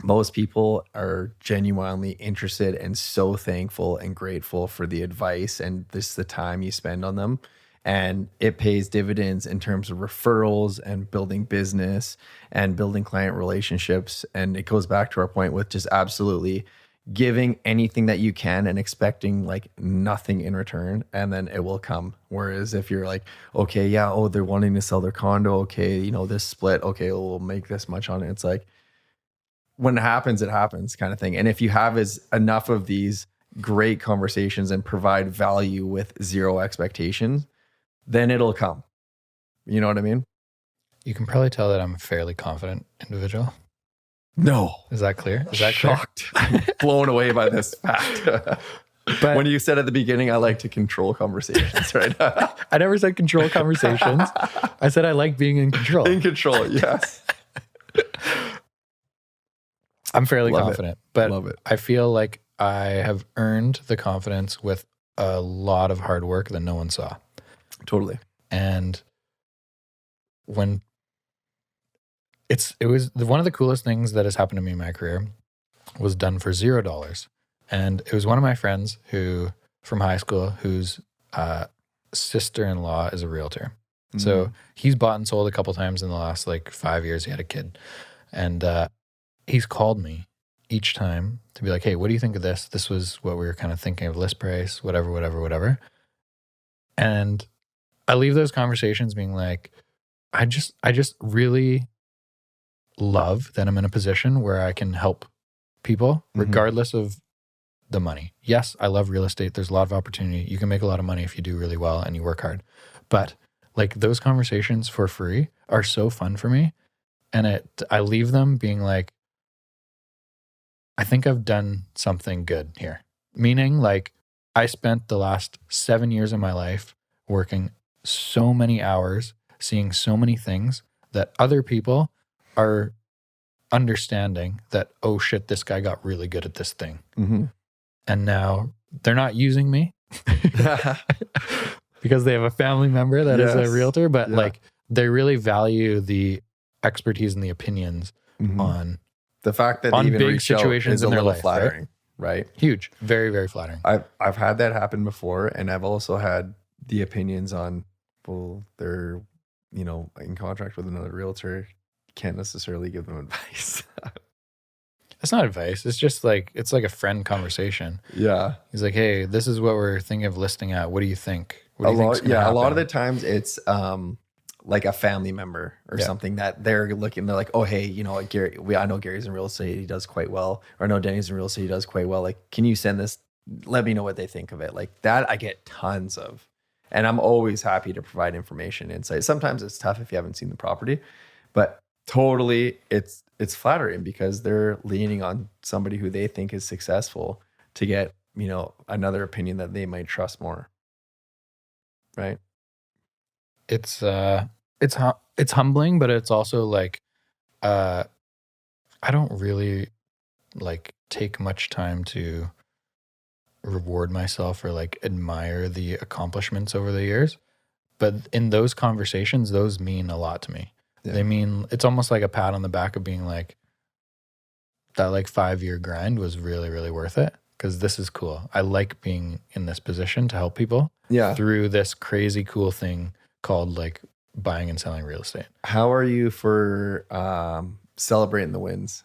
most people are genuinely interested and so thankful and grateful for the advice and the time you spend on them. And it pays dividends in terms of referrals and building business and building client relationships. And it goes back to our point with just absolutely giving anything that you can and expecting like nothing in return, and then it will come. Whereas if you're like, okay, yeah, oh, they're wanting to sell their condo, okay, this split, okay, we'll make this much on it. It's like, when it happens kind of thing. And if you have enough of these great conversations and provide value with zero expectations, then it'll come. You know what I mean? You can probably tell that I'm a fairly confident individual. No. Is that clear? Is that shocked? Blown away by this fact. But when you said at the beginning, I like to control conversations, right? I never said control conversations. I said I like being in control. In control, yes. I'm fairly confident, but I feel like I have earned the confidence with a lot of hard work that no one saw. Totally. And when it was one of the coolest things that has happened to me in my career was done for $0. And it was one of my friends from high school whose sister-in-law is a realtor. Mm-hmm. So he's bought and sold a couple times in the last like 5 years. He had a kid. And he's called me each time to be like, hey, what do you think of this? This was what we were kind of thinking of, list price, whatever. And I leave those conversations being like, I just really love that I'm in a position where I can help people regardless of the money. Yes, I love real estate. There's a lot of opportunity. You can make a lot of money if you do really well and you work hard. But like those conversations for free are so fun for me. And I leave them being like, I think I've done something good here. Meaning like I spent the last 7 years of my life working so many hours, seeing so many things that other people are understanding that, oh shit, this guy got really good at this thing. Mm-hmm. And now they're not using me because they have a family member that is a realtor, but like they really value the expertise and the opinions on the fact that on they even big reach situations is in a their little life, flattering, right? Huge, very, very flattering. I've had that happen before, and I've also had the opinions on, well, they're in contract with another realtor, can't necessarily give them advice. It's not advice. It's just like it's like a friend conversation. Yeah, he's like, hey, this is what we're thinking of listing at. What do you think? A lot of the times it's like a family member or something that they're like, oh, hey, like Gary, I know Gary's in real estate, he does quite well. Or I know Denny's in real estate, he does quite well. Like, can you send this? Let me know what they think of it. Like that, I get tons of. And I'm always happy to provide information, insight. Sometimes it's tough if you haven't seen the property, but totally it's flattering because they're leaning on somebody who they think is successful to get, another opinion that they might trust more. Right? It's humbling, but it's also like I don't really like take much time to reward myself or like admire the accomplishments over the years. But in those conversations, those mean a lot to me. Yeah. They mean, it's almost like a pat on the back of being like, that like 5-year grind was really, really worth it. Because this is cool. I like being in this position to help people through this crazy cool thing called like buying and selling real estate. How are you for celebrating the wins?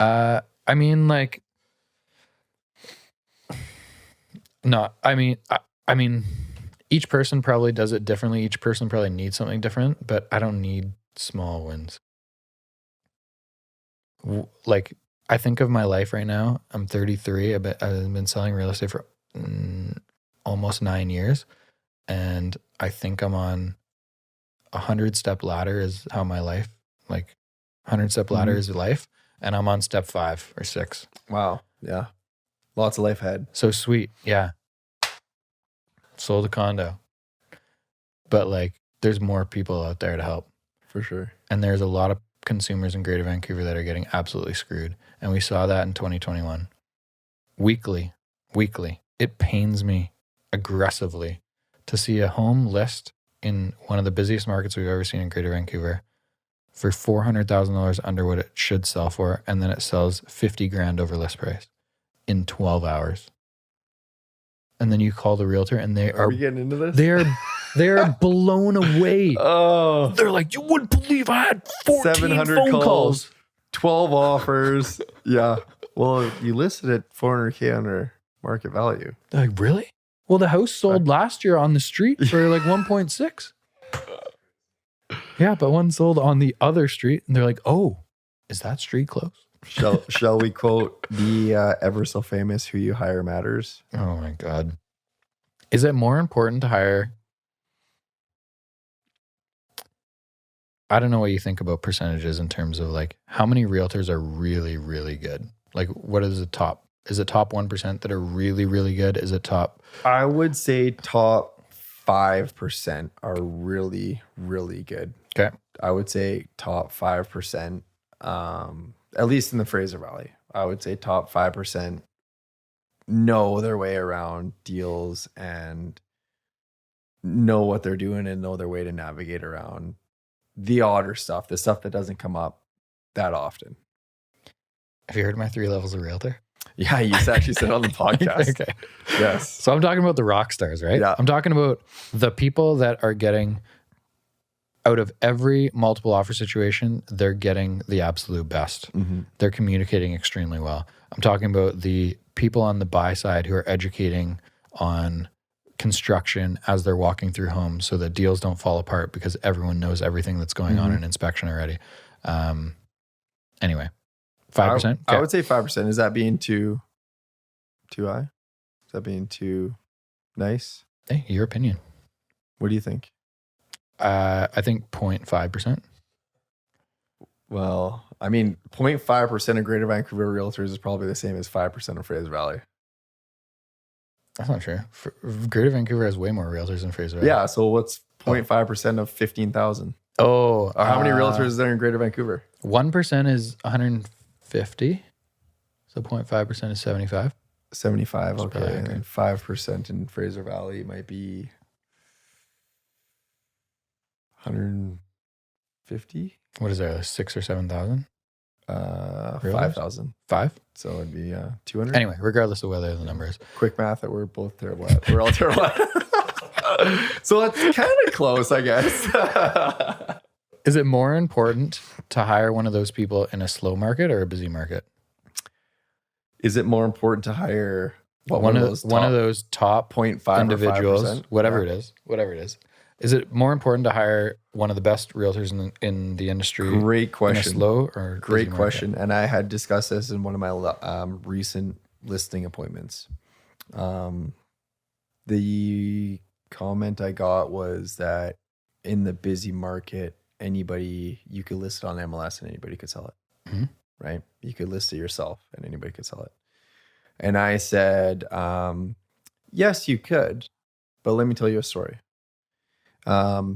I mean, like, no, I mean, each person probably does it differently. Each person probably needs something different, but I don't need small wins. Like, I think of my life right now. I'm 33. I've been selling real estate for almost 9 years. And I think I'm on 100-step ladder is how my life, like 100-step ladder is life. And I'm on step 5 or 6. Wow. Yeah. Lots of life ahead. So sweet. Yeah. Sold a condo. But like, there's more people out there to help. For sure. And there's a lot of consumers in Greater Vancouver that are getting absolutely screwed. And we saw that in 2021. Weekly. It pains me aggressively to see a home list in one of the busiest markets we've ever seen in Greater Vancouver for $400,000 under what it should sell for. And then it sells $50,000 over list price in 12 hours. And then you call the realtor and are we getting into this? They're blown away. Oh, they're like, you wouldn't believe I had 14 700 phone calls. 12 offers. Yeah. Well, you listed it $400K under market value. They're like, really? Well, the house sold last year on the street for like 1.6. Yeah, but one sold on the other street, and they're like, oh, is that street closed? Shall we quote the ever so famous "Who You Hire Matters"? Oh my God. Is it more important to hire? I don't know what you think about percentages in terms of like how many realtors are really, really good. Like, what is the top? Is it top 1% that are really, really good? Is it top? I would say top 5% are really, really good. Okay. I would say top 5%, at least in the Fraser Valley. I would say top 5% know their way around deals and know what they're doing and know their way to navigate around the odder stuff, the stuff that doesn't come up that often. Have you heard my 3 levels of realtor? Yeah, you actually said on the podcast. Okay. Yes. So I'm talking about the rock stars, right? Yeah. I'm talking about the people that are getting out of every multiple offer situation, they're getting the absolute best. They're communicating extremely well. I'm talking about the people on the buy side who are educating on construction as they're walking through homes so that deals don't fall apart because everyone knows everything that's going on in inspection already. Anyway, 5%? I would say 5%. Is that being too high? Is that being too nice? Hey, your opinion. What do you think? I think 0.5%. Well, I mean, 0.5% of Greater Vancouver realtors is probably the same as 5% of Fraser Valley. That's not true. Greater Vancouver has way more realtors than Fraser Valley. Yeah. So what's 0.5% of 15,000? Oh. How many realtors is there in Greater Vancouver? 1% is 150. So 0.5% is 75. 75. That's probably Okay. accurate. And 5% in Fraser Valley might be 150. What is there? 6,000 or 7,000? 5,000. 5? So it'd be 200. Anyway, regardless of whether the number is. Quick math that we're both terrible at. We're all terrible at. So it's kind of close, I guess. Is it more important to hire one of those people in a slow market or a busy market? Is it more important to hire One of those top 0.5 individuals, or 5%? whatever it is. Is it more important to hire one of the best realtors in the industry? Great In a question. slow or Great busy market? question. And I had discussed this in one of my recent listing appointments. The comment I got was that in the busy market, you could list it on MLS and anybody could sell it. Right? You could list it yourself and anybody could sell it. And I said, yes, you could, but let me tell you a story. Not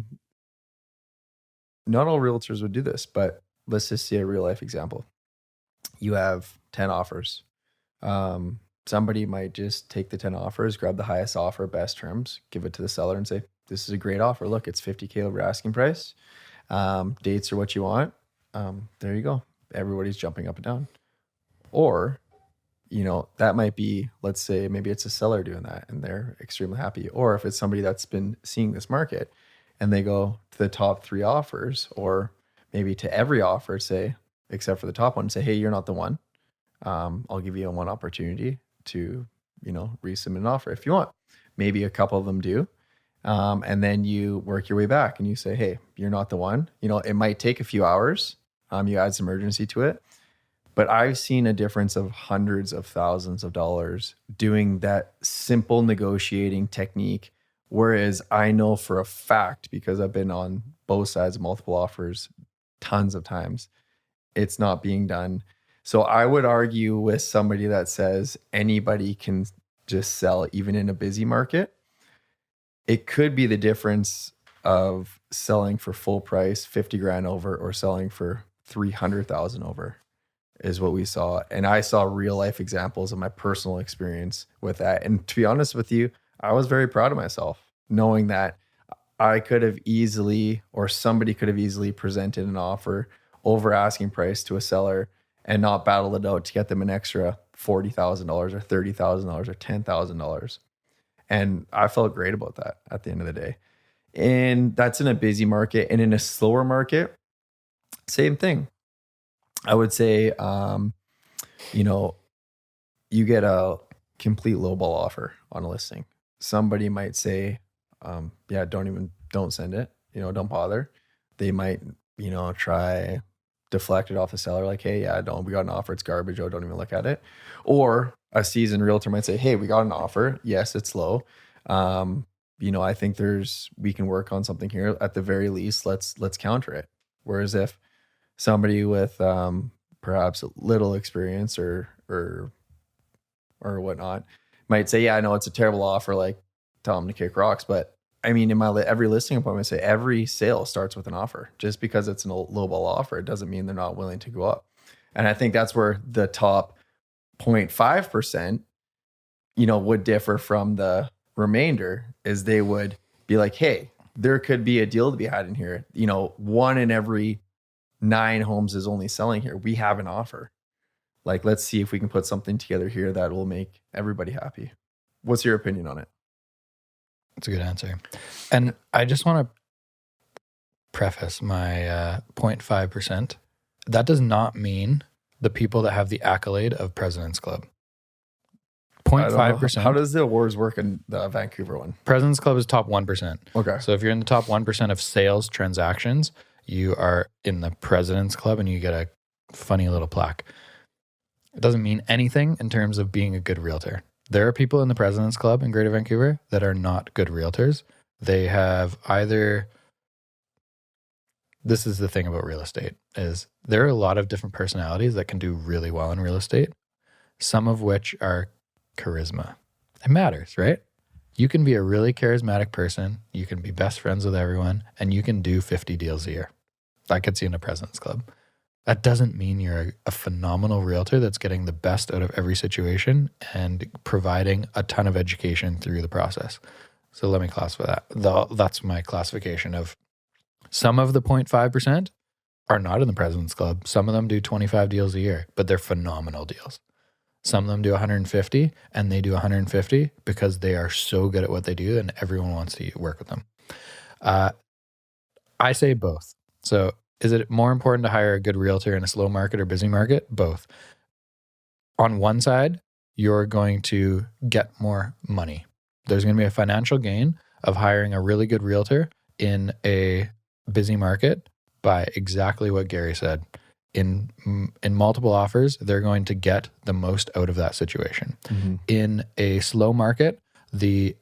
all realtors would do this, but let's just see a real life example. You have 10 offers. Somebody might just take the 10 offers, grab the highest offer, best terms, give it to the seller and say, this is a great offer. Look, it's $50,000 over asking price. Dates are what you want. There you go. Everybody's jumping up and down. Or, that might be, let's say maybe it's a seller doing that and they're extremely happy. Or if it's somebody that's been seeing this market and they go to the top 3 offers, or maybe to every offer, say, except for the top one, say, hey, you're not the one. I'll give you one opportunity to, resubmit an offer if you want. Maybe a couple of them do. And then you work your way back and you say, hey, you're not the one. It might take a few hours. You add some urgency to it. But I've seen a difference of hundreds of thousands of dollars doing that simple negotiating technique. Whereas I know for a fact, because I've been on both sides of multiple offers tons of times, it's not being done. So I would argue with somebody that says anybody can just sell even in a busy market. It could be the difference of selling for full price, 50 grand over, or selling for 300,000 over is what we saw. And I saw real life examples of my personal experience with that. And to be honest with you, I was very proud of myself knowing that I could have easily, or somebody could have easily presented an offer over asking price to a seller and not battle it out to get them an extra $40,000 or $30,000 or $10,000. And I felt great about that at the end of the day. And that's in a busy market. And in a slower market, same thing. I would say, you get a complete lowball offer on a listing. Somebody might say, don't send it, don't bother. They might, try deflect it off the seller. Like, hey, we got an offer. It's garbage. Oh, don't even look at it. Or a seasoned realtor might say, hey, we got an offer. Yes, it's low. I think we can work on something here. At the very least, let's counter it. Whereas if somebody with perhaps a little experience or whatnot might say, yeah, I know it's a terrible offer, like tell them to kick rocks. But I mean, in my every listing appointment, I say every sale starts with an offer. Just because it's a lowball offer, it doesn't mean they're not willing to go up. And I think that's where the top 0.5%, would differ from the remainder, is they would be like, hey, there could be a deal to be had in here. 1 in every 9 homes is only selling here. We have an offer. Like, let's see if we can put something together here that will make everybody happy. What's your opinion on it? That's a good answer. And I just want to preface my 0.5%. That does not mean the people that have the accolade of President's Club. 0.5%. How does the awards work in the Vancouver one? President's Club is top 1%. Okay. So if you're in the top 1% of sales transactions, you are in the President's Club and you get a funny little plaque. It doesn't mean anything in terms of being a good realtor. There are people in the President's Club in Greater Vancouver that are not good realtors. They have either... This is the thing about real estate, is there are a lot of different personalities that can do really well in real estate, some of which are charisma. It matters, right? You can be a really charismatic person, you can be best friends with everyone, and you can do 50 deals a year. That gets you in a President's Club. That doesn't mean you're a phenomenal realtor that's getting the best out of every situation and providing a ton of education through the process. So let me classify that. That's my classification of some of the 0.5% are not in the President's Club. Some of them do 25 deals a year, but they're phenomenal deals. Some of them do 150 and they do 150 because they are so good at what they do and everyone wants to work with them. I say both. So is it more important to hire a good realtor in a slow market or busy market? Both. On one side, you're going to get more money. There's going to be a financial gain of hiring a really good realtor in a busy market by exactly what Garry said. In multiple offers, they're going to get the most out of that situation. Mm-hmm. In a slow market, the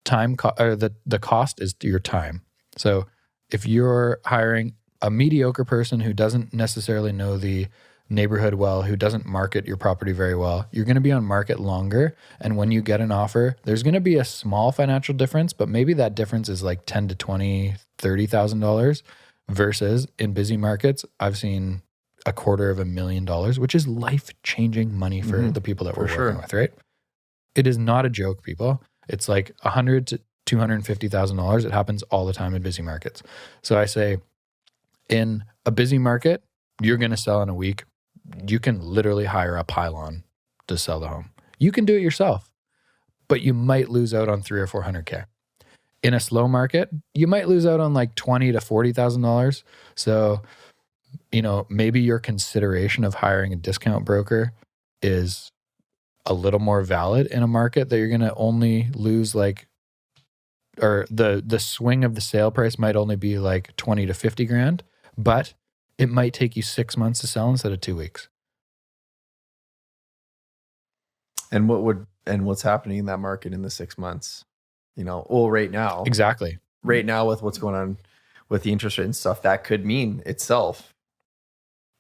cost is your time. So if you're hiring a mediocre person who doesn't necessarily know the neighborhood well, who doesn't market your property very well, you're going to be on market longer. And when you get an offer, there's going to be a small financial difference, but maybe that difference is like $10,000 to $20,000, $30,000 versus in busy markets, I've seen $250,000, which is life-changing money for the people that we're working with, right? It is not a joke, people. It's like $100,000 to $250,000. It happens all the time in busy markets. So I say, in a busy market, you're going to sell in a week. You can literally hire a pylon to sell the home. You can do it yourself, but you might lose out on $300,000 or $400,000. In a slow market, you might lose out on like $20,000 to $40,000. So, maybe your consideration of hiring a discount broker is a little more valid in a market that you're going to only lose or the swing of the sale price might only be like 20 to 50 grand, but it might take you 6 months to sell instead of 2 weeks. And what's happening in that market in the 6 months? Right now. Exactly. Right now with what's going on with the interest rate and stuff, that could mean itself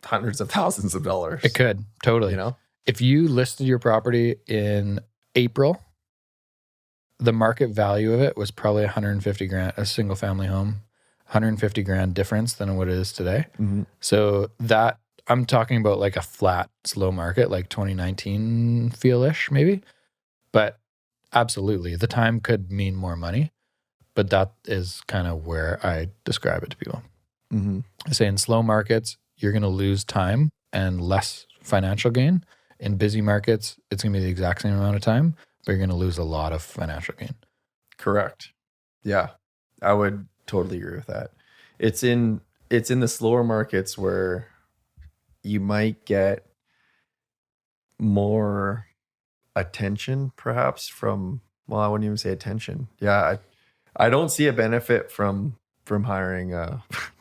hundreds of thousands of dollars. It could, totally. If you listed your property in April, the market value of it was probably 150 grand, a single family home, 150 grand difference than what it is today. Mm-hmm. So that I'm talking about like a flat, slow market, like 2019 feel-ish maybe. But absolutely, the time could mean more money. But that is kind of where I describe it to people. Mm-hmm. I say in slow markets, you're going to lose time and less financial gain. In busy markets, it's going to be the exact same amount of time, but you're going to lose a lot of financial gain. Correct. Yeah, I would totally agree with that. It's in the slower markets where you might get more attention, perhaps from. Well, I wouldn't even say attention. Yeah, I don't see a benefit from hiring.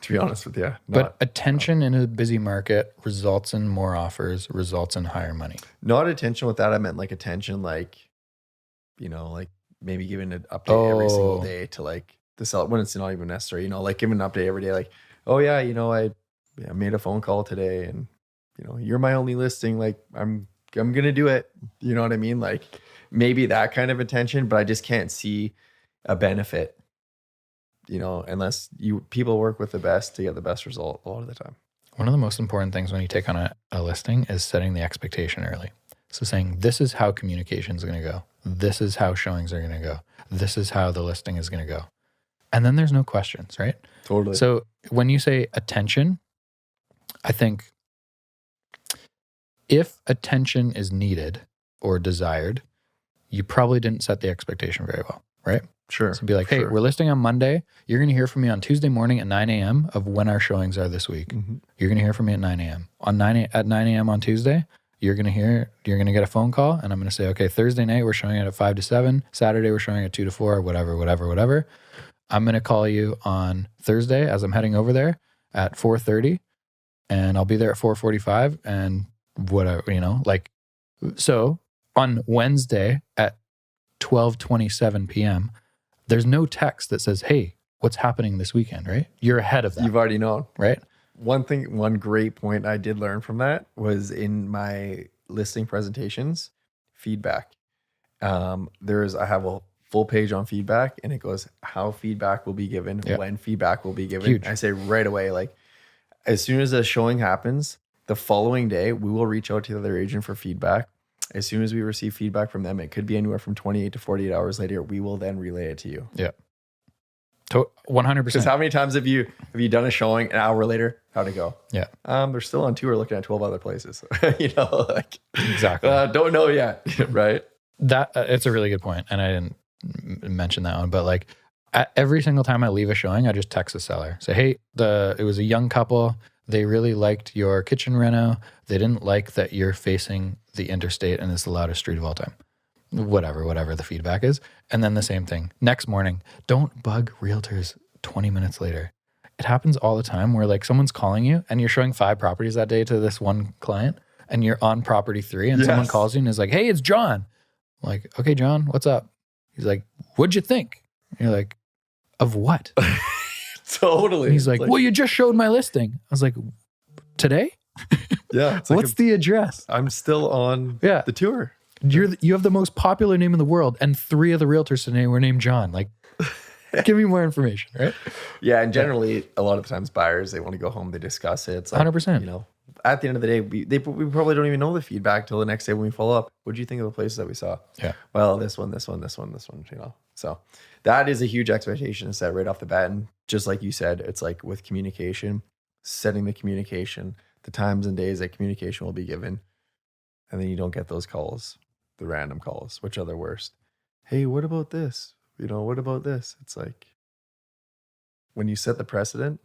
To be honest with you, but attention in a busy market results in more offers, results in higher money. Not attention with that. I meant like attention, like maybe giving an update every single day to like the sell when it's not even necessary. Like giving an update every day, like, oh yeah, I made a phone call today, and you're my only listing. Like I'm gonna do it. You know what I mean? Like maybe that kind of attention, but I just can't see a benefit. Unless people work with the best to get the best result a lot of the time. One of the most important things when you take on a listing is setting the expectation early. So saying, this is how communication is going to go. This is how showings are going to go. This is how the listing is going to go. And then there's no questions, right? Totally. So when you say attention, I think if attention is needed or desired, you probably didn't set the expectation very well, right? Sure. So be like, hey, we're listing on Monday. You're going to hear from me on Tuesday morning at 9 a.m. of when our showings are this week. Mm-hmm. You're going to hear from me at 9 a.m. At 9 a.m. on Tuesday, you're going to get a phone call, and I'm going to say, okay, Thursday night, we're showing it at 5 to 7. Saturday, we're showing it at 2 to 4, whatever. I'm going to call you on Thursday as I'm heading over there at 4:30, and I'll be there at 4:45 and whatever, so on Wednesday at 12:27 p.m., there's no text that says, hey, what's happening this weekend, right? You're ahead of that. You've already known. Right? One great point I did learn from that was in my listing presentations, feedback. I have a full page on feedback, and it goes how feedback will be given, when feedback will be given. Huge. I say right away, like as soon as a showing happens, the following day, we will reach out to the other agent for feedback. As soon as we receive feedback from them, it could be anywhere from 28 to 48 hours later. We will then relay it to you. Yeah. 100%. Because how many times have you done a showing an hour later? How'd it go? Yeah. They're still on tour looking at 12 other places. Exactly. Don't know yet. Right. That it's a really good point, and I didn't mention that one, but like every single time I leave a showing, I just text the seller. Say, hey, it was a young couple. They really liked your kitchen reno. They didn't like that you're facing the interstate and it's the loudest street of all time. Whatever the feedback is. And then the same thing. Next morning, don't bug realtors 20 minutes later. It happens all the time where like someone's calling you and you're showing 5 properties that day to this one client and you're on property 3 and someone calls you and is like, hey, it's John. I'm like, okay, John, what's up? He's like, what'd you think? And you're like, of what? Totally. And he's like, well, you just showed my listing. I was like, today? Yeah. What's the address? I'm still on the tour. You have the most popular name in the world, and 3 of the realtors today were named John. Like, give me more information, right? Yeah, and generally, a lot of times buyers, they want to go home, they discuss it. It's like, 100%. At the end of the day, we probably don't even know the feedback till the next day when we follow up. What do you think of the places that we saw? Yeah. Well, this one. So that is a huge expectation to set right off the bat. And just like you said, it's like with communication, setting the communication, the times and days that communication will be given. And then you don't get those calls, the random calls, which are the worst. Hey, what about this? What about this? It's like when you set the precedent,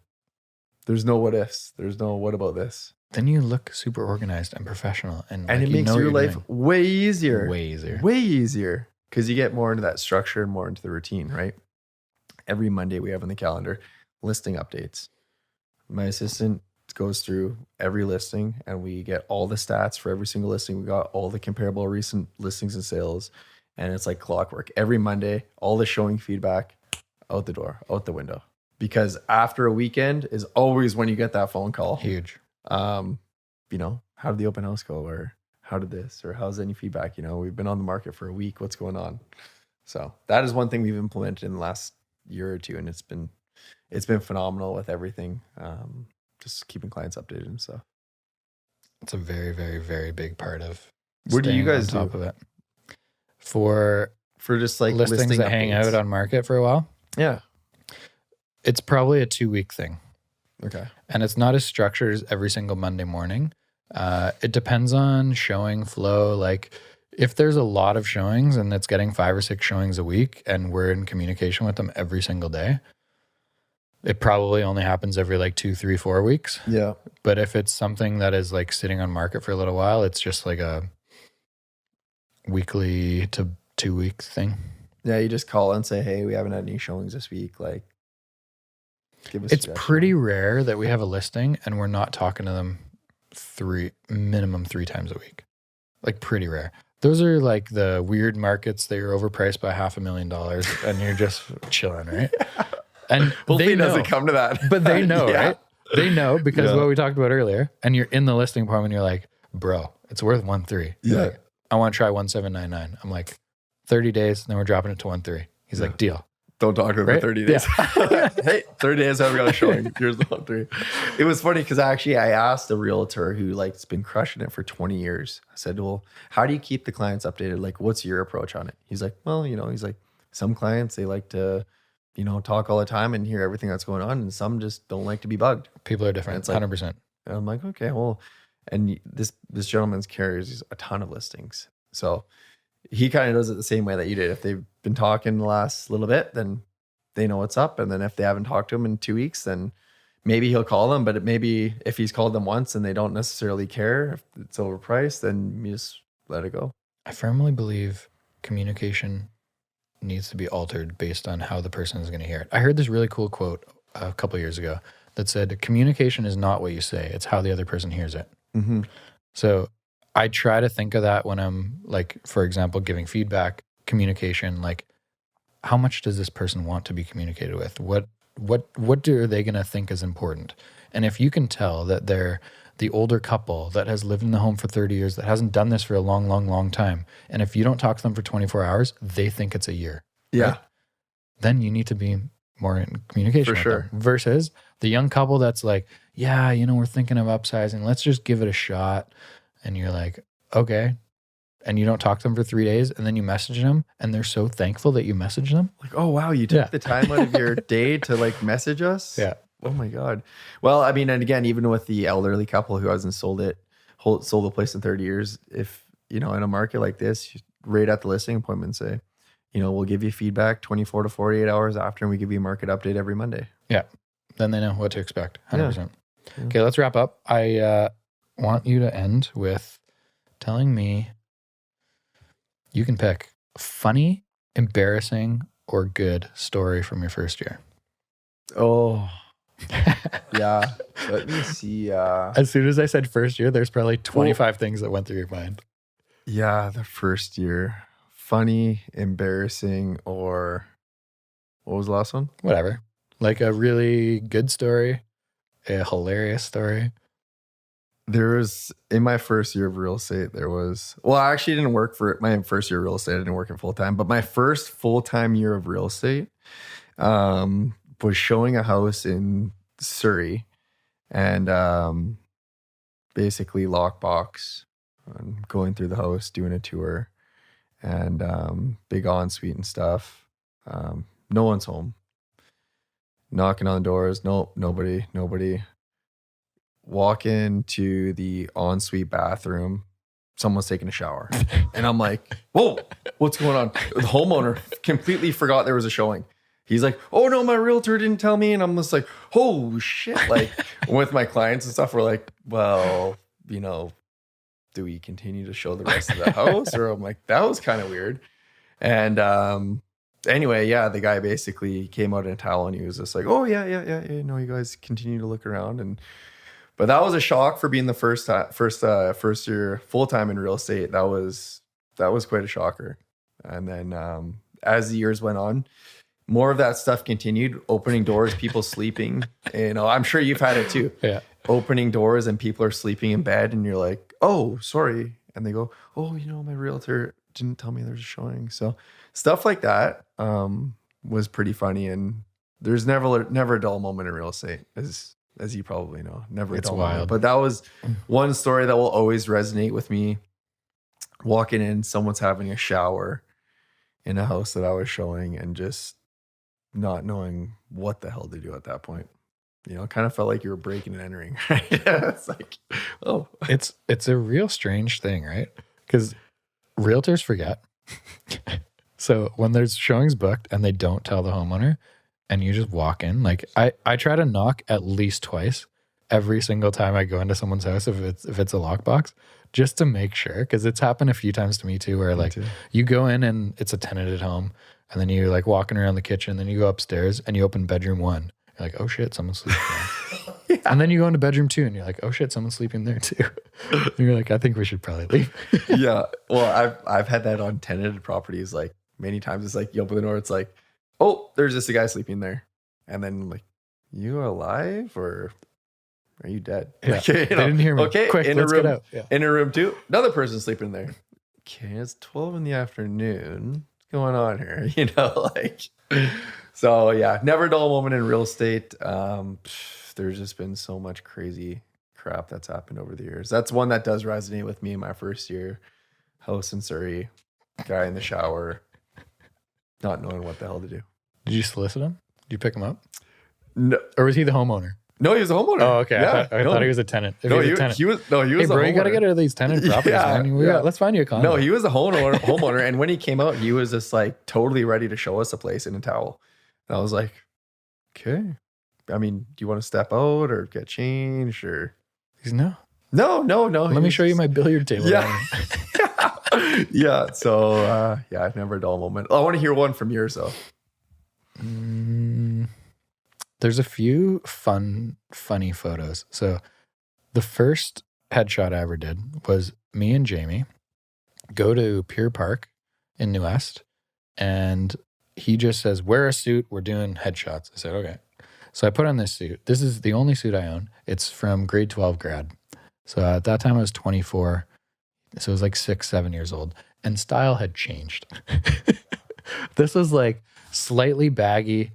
there's no what ifs. There's no what about this. Then you look super organized and professional. And it makes your life way easier. Way easier. Because you get more into that structure and more into the routine, right? Every Monday we have on the calendar listing updates. My assistant goes through every listing and we get all the stats for every single listing. We got all the comparable recent listings and sales. And it's like clockwork. Every Monday, all the showing feedback out the door, out the window. Because after a weekend is always when you get that phone call. Huge. How did the open house go? Or how did this? Or how's any feedback? We've been on the market for a week. What's going on? So that is one thing we've implemented in the last year or two. And it's been phenomenal with everything. Just keeping clients updated and stuff. It's a very, very, very big part of what do you guys on top do of it? For just like listings listing that hang updates. out on market for a while? Yeah. It's probably a 2-week thing. Okay. And it's not as structured as every single Monday morning. It depends on showing flow. Like if there's a lot of showings and it's getting 5 or 6 showings a week and we're in communication with them every single day, it probably only happens every like 2, 3, 4 weeks. Yeah. But if it's something that is like sitting on market for a little while, it's just like a weekly to 2-week thing. Yeah. You just call and say, hey, we haven't had any showings this week. Like, give us. It's pretty rare that we have a listing and we're not talking to them minimum 3 times a week. Like pretty rare. Those are like the weird markets that you're overpriced by $500,000 and you're just chilling, right? And hopefully it doesn't come to that. But they know, Yeah. right? They know because what we talked about earlier. And you're in the listing appointment, you're like, bro, it's worth 1.3. Yeah. Like, I want to try 1.799. I'm like, 30 days, and then we're dropping it to 1.3. He's like, deal. Don't talk to them Right? for 30 days. Yeah. Hey, 30 days, I haven't got a showing. Here's the 1.3. It was funny because I asked a realtor who has been crushing it for 20 years. I said, well, how do you keep the clients updated? Like, what's your approach on it? He's like, well, he's like, some clients, they like to, talk all the time and hear everything that's going on. And some just don't like to be bugged. People are different. It's like, 100%. And I'm like, okay, well, And this gentleman's carries a ton of listings. So he kind of does it the same way that you did. If they've been talking the last little bit, then they know what's up. And then if they haven't talked to him in 2 weeks, then maybe he'll call them. But maybe if he's called them once and they don't necessarily care, if it's overpriced, then you just let it go. I firmly believe communication needs to be altered based on how the person is going to hear it. I heard this really cool quote a couple years ago that said, communication is not what you say, it's how the other person hears it. Mm-hmm. So I try to think of that when I'm like, for example, giving feedback, communication, like how much does this person want to be communicated with? What are they going to think is important? And if you can tell that they're the older couple that has lived in the home for 30 years, that hasn't done this for a long, long, long time, and if you don't talk to them for 24 hours, they think it's a year. Yeah. Right? Then you need to be more in communication For with sure. them. Versus the young couple that's like, yeah, we're thinking of upsizing. Let's just give it a shot. And you're like, okay. And you don't talk to them for 3 days, and then you message them, and they're so thankful that you messaged them. Like, oh, wow, you took the time out of your day to like message us? Yeah. Oh my God. Well, I mean, and again, even with the elderly couple who hasn't sold the place in 30 years, if, in a market like this, you right at the listing appointment, say, we'll give you feedback 24 to 48 hours after, and we give you a market update every Monday. Yeah. Then they know what to expect. 100%. Yeah. Okay, let's wrap up. I want you to end with telling me, you can pick funny, embarrassing, or good story from your first year. Oh, yeah. Let me see. As soon as I said first year, there's probably 25 things that went through your mind. Yeah, the first year. Funny, embarrassing, or what was the last one? Whatever. Like a really good story, a hilarious story. There was, in my first year of real estate, I actually didn't work for my first year of real estate. I didn't work it full time, but my first full-time year of real estate was showing a house in Surrey, and basically lockbox, going through the house, doing a tour, and big ensuite and stuff. No one's home. Knocking on the doors. Nope, nobody. Walk into the ensuite bathroom. Someone's taking a shower. And I'm like, whoa, what's going on? The homeowner completely forgot there was a showing. He's like, oh no, my realtor didn't tell me. And I'm just like, oh shit. Like with my clients and stuff, we're like, well, do we continue to show the rest of the house? Or I'm like, that was kind of weird. And anyway, yeah, the guy basically came out in a towel, and he was just like, oh yeah. You guys continue to look around. But that was a shock for being the first year full time in real estate. That was quite a shocker. And then as the years went on, more of that stuff continued. Opening doors, people sleeping. I'm sure you've had it too. Yeah. Opening doors and people are sleeping in bed, and you're like, oh, sorry. And they go, oh, my realtor didn't tell me there's a showing. So stuff like that was pretty funny. And there's never a dull moment in real estate, as you probably know. Never a dull moment. But that was one story that will always resonate with me. Walking in, someone's having a shower in a house that I was showing, and just not knowing what the hell to do at that point. It kind of felt like you were breaking and entering. Right? It's like, oh, it's a real strange thing, right? Because realtors forget. So when there's showings booked and they don't tell the homeowner, and you just walk in, like I try to knock at least twice every single time I go into someone's house if it's a lockbox, just to make sure. Because it's happened a few times to me too, where like you go in and it's a tenanted home, and then you're like walking around the kitchen, then you go upstairs and you open bedroom 1. You're like, oh shit, someone's sleeping there. Yeah. And then you go into bedroom 2, and you're like, oh shit, someone's sleeping there too. And you're like, I think we should probably leave. Yeah. Well, I've had that on tenanted properties like many times. It's like you open the door, it's like, oh, there's just a guy sleeping there. And then like, you alive or are you dead? Yeah. Like, They didn't hear me. Okay, Quick, let's get out. Yeah. In a room 2, another person sleeping there. Okay, it's 12 in the afternoon. What's going on here? Like, so yeah, never a dull moment in real estate. There's just been so much crazy crap that's happened over the years. That's one that does resonate with me in my first year. House in Surrey, guy in the shower, not knowing what the hell to do. Did you solicit him? Did you pick him up? No, Or was he the homeowner? No, he was a homeowner. Oh, okay. Yeah, I thought he was a tenant. If No, he he was a tenant. was Hey, a bro, homeowner. you got to get out of these tenant properties, Yeah, man. yeah. Let's find you a condo. No, he was a homeowner. And when he came out, he was just like totally ready to show us a place in a towel. And I was like, okay. I mean, do you want to step out or get changed or? He's no. No. Let me show you my billiard table. Yeah. Yeah. So, yeah, never a dull moment. I want to hear one from yours though. There's a few funny photos. So the first headshot I ever did was me and Jamie go to Pier Park in New West, and he just says, wear a suit, we're doing headshots. I said, okay. So I put on this suit. This is the only suit I own. It's from grade 12 grad. So at that time I was 24. So I was like 6-7 years old, and style had changed. This was like slightly baggy,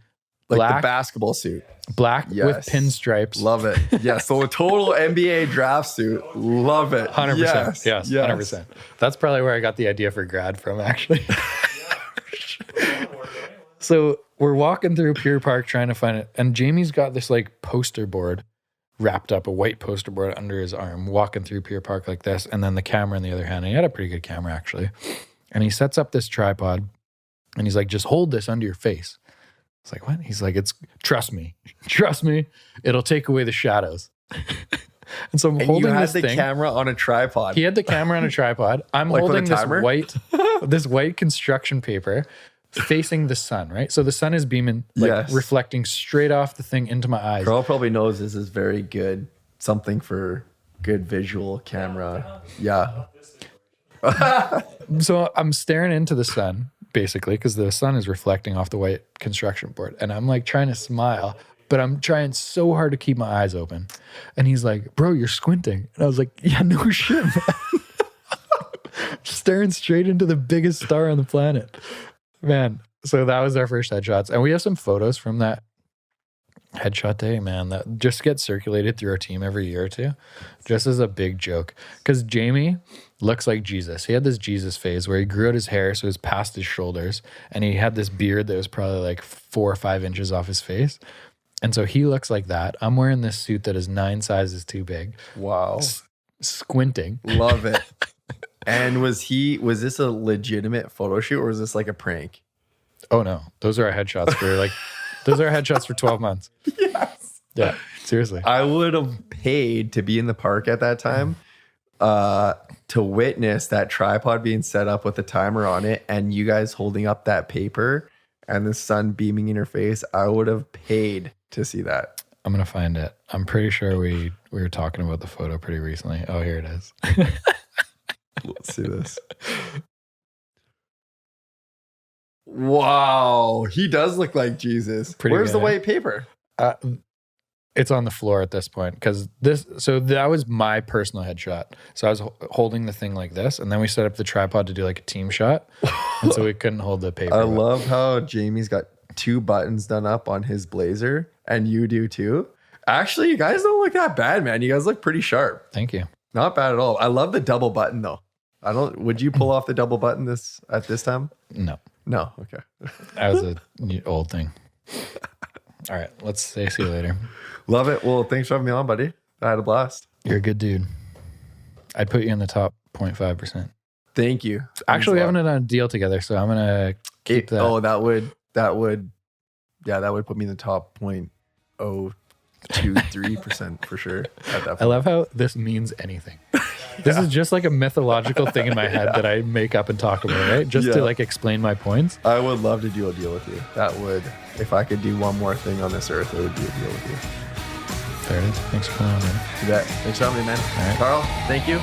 Like black, the basketball suit. black Yes. with pinstripes. Love it. Yeah. So a total NBA draft suit. Love it. 100%. Yes, 100%. That's probably where I got the idea for grad from, actually. So we're walking through Pier Park trying to find it. And Jamie's got this like poster board wrapped up, a white poster board under his arm, walking through Pier Park like this. And then the camera in the other hand. And he had a pretty good camera, actually. And he sets up this tripod and he's like, just hold this under your face. It's like, what? He's like, trust me, it'll take away the shadows. And so I'm holding this thing. Camera on a tripod. He had the camera on a tripod. I'm Like with a holding timer? this white construction paper facing the sun, right? So the sun is beaming, like Yes. reflecting straight off the thing into my eyes. Carl probably knows this is very good. Something for good visual camera. Yeah. So I'm staring into the sun, basically, because the sun is reflecting off the white construction board. And I'm like trying to smile, but I'm trying so hard to keep my eyes open. And he's like, bro, you're squinting. And I was like, yeah, no shit, man. Staring straight into the biggest star on the planet. Man, so that was our first headshots. And we have some photos from that headshot day, man, that just gets circulated through our team every year or two, just as a big joke. Because Jamie looks like Jesus. He had this Jesus phase where he grew out his hair so it was past his shoulders, and he had this beard that was probably like 4 or 5 inches off his face. And so he looks like that. I'm wearing this suit that is 9 sizes too big. Wow. Squinting. Love it. And was this a legitimate photo shoot or was this like a prank? Oh no, those are our headshots for 12 months. Yes. Yeah, seriously. I would have paid to be in the park at that time to witness that tripod being set up with a timer on it and you guys holding up that paper and the sun beaming in your face. I would have paid to see that. I'm going to find it. I'm pretty sure we were talking about the photo pretty recently. Oh, here it is. Let's see this. Wow. He does look like Jesus. Where's the white paper? It's on the floor at this point because that was my personal headshot. So I was holding the thing like this, and then we set up the tripod to do like a team shot, and so we couldn't hold the paper. I love how Jamie's got 2 buttons done up on his blazer, and you do too. Actually, you guys don't look that bad, man. You guys look pretty sharp. Thank you. Not bad at all. I love the double button though. Would you pull off the double button at this time? No. Okay. That was a old thing. All right. Let's say see you later. Love it. Well, thanks for having me on, buddy. I had a blast. You're a good dude. I'd put you in the top 0.5%. Thank you. Actually, we haven't done a deal together, so I'm gonna keep that. Oh, that would put me in the top 0.023% for sure at that point. I love how this means anything. This is just like a mythological thing in my head that I make up and talk about, right? Just to like explain my points. I would love to do a deal with you. That would, if I could do one more thing on this earth, it would be a deal with you. There it is. Thanks for coming on, man. You bet. Thanks for having me, man. All right. Carl, thank you.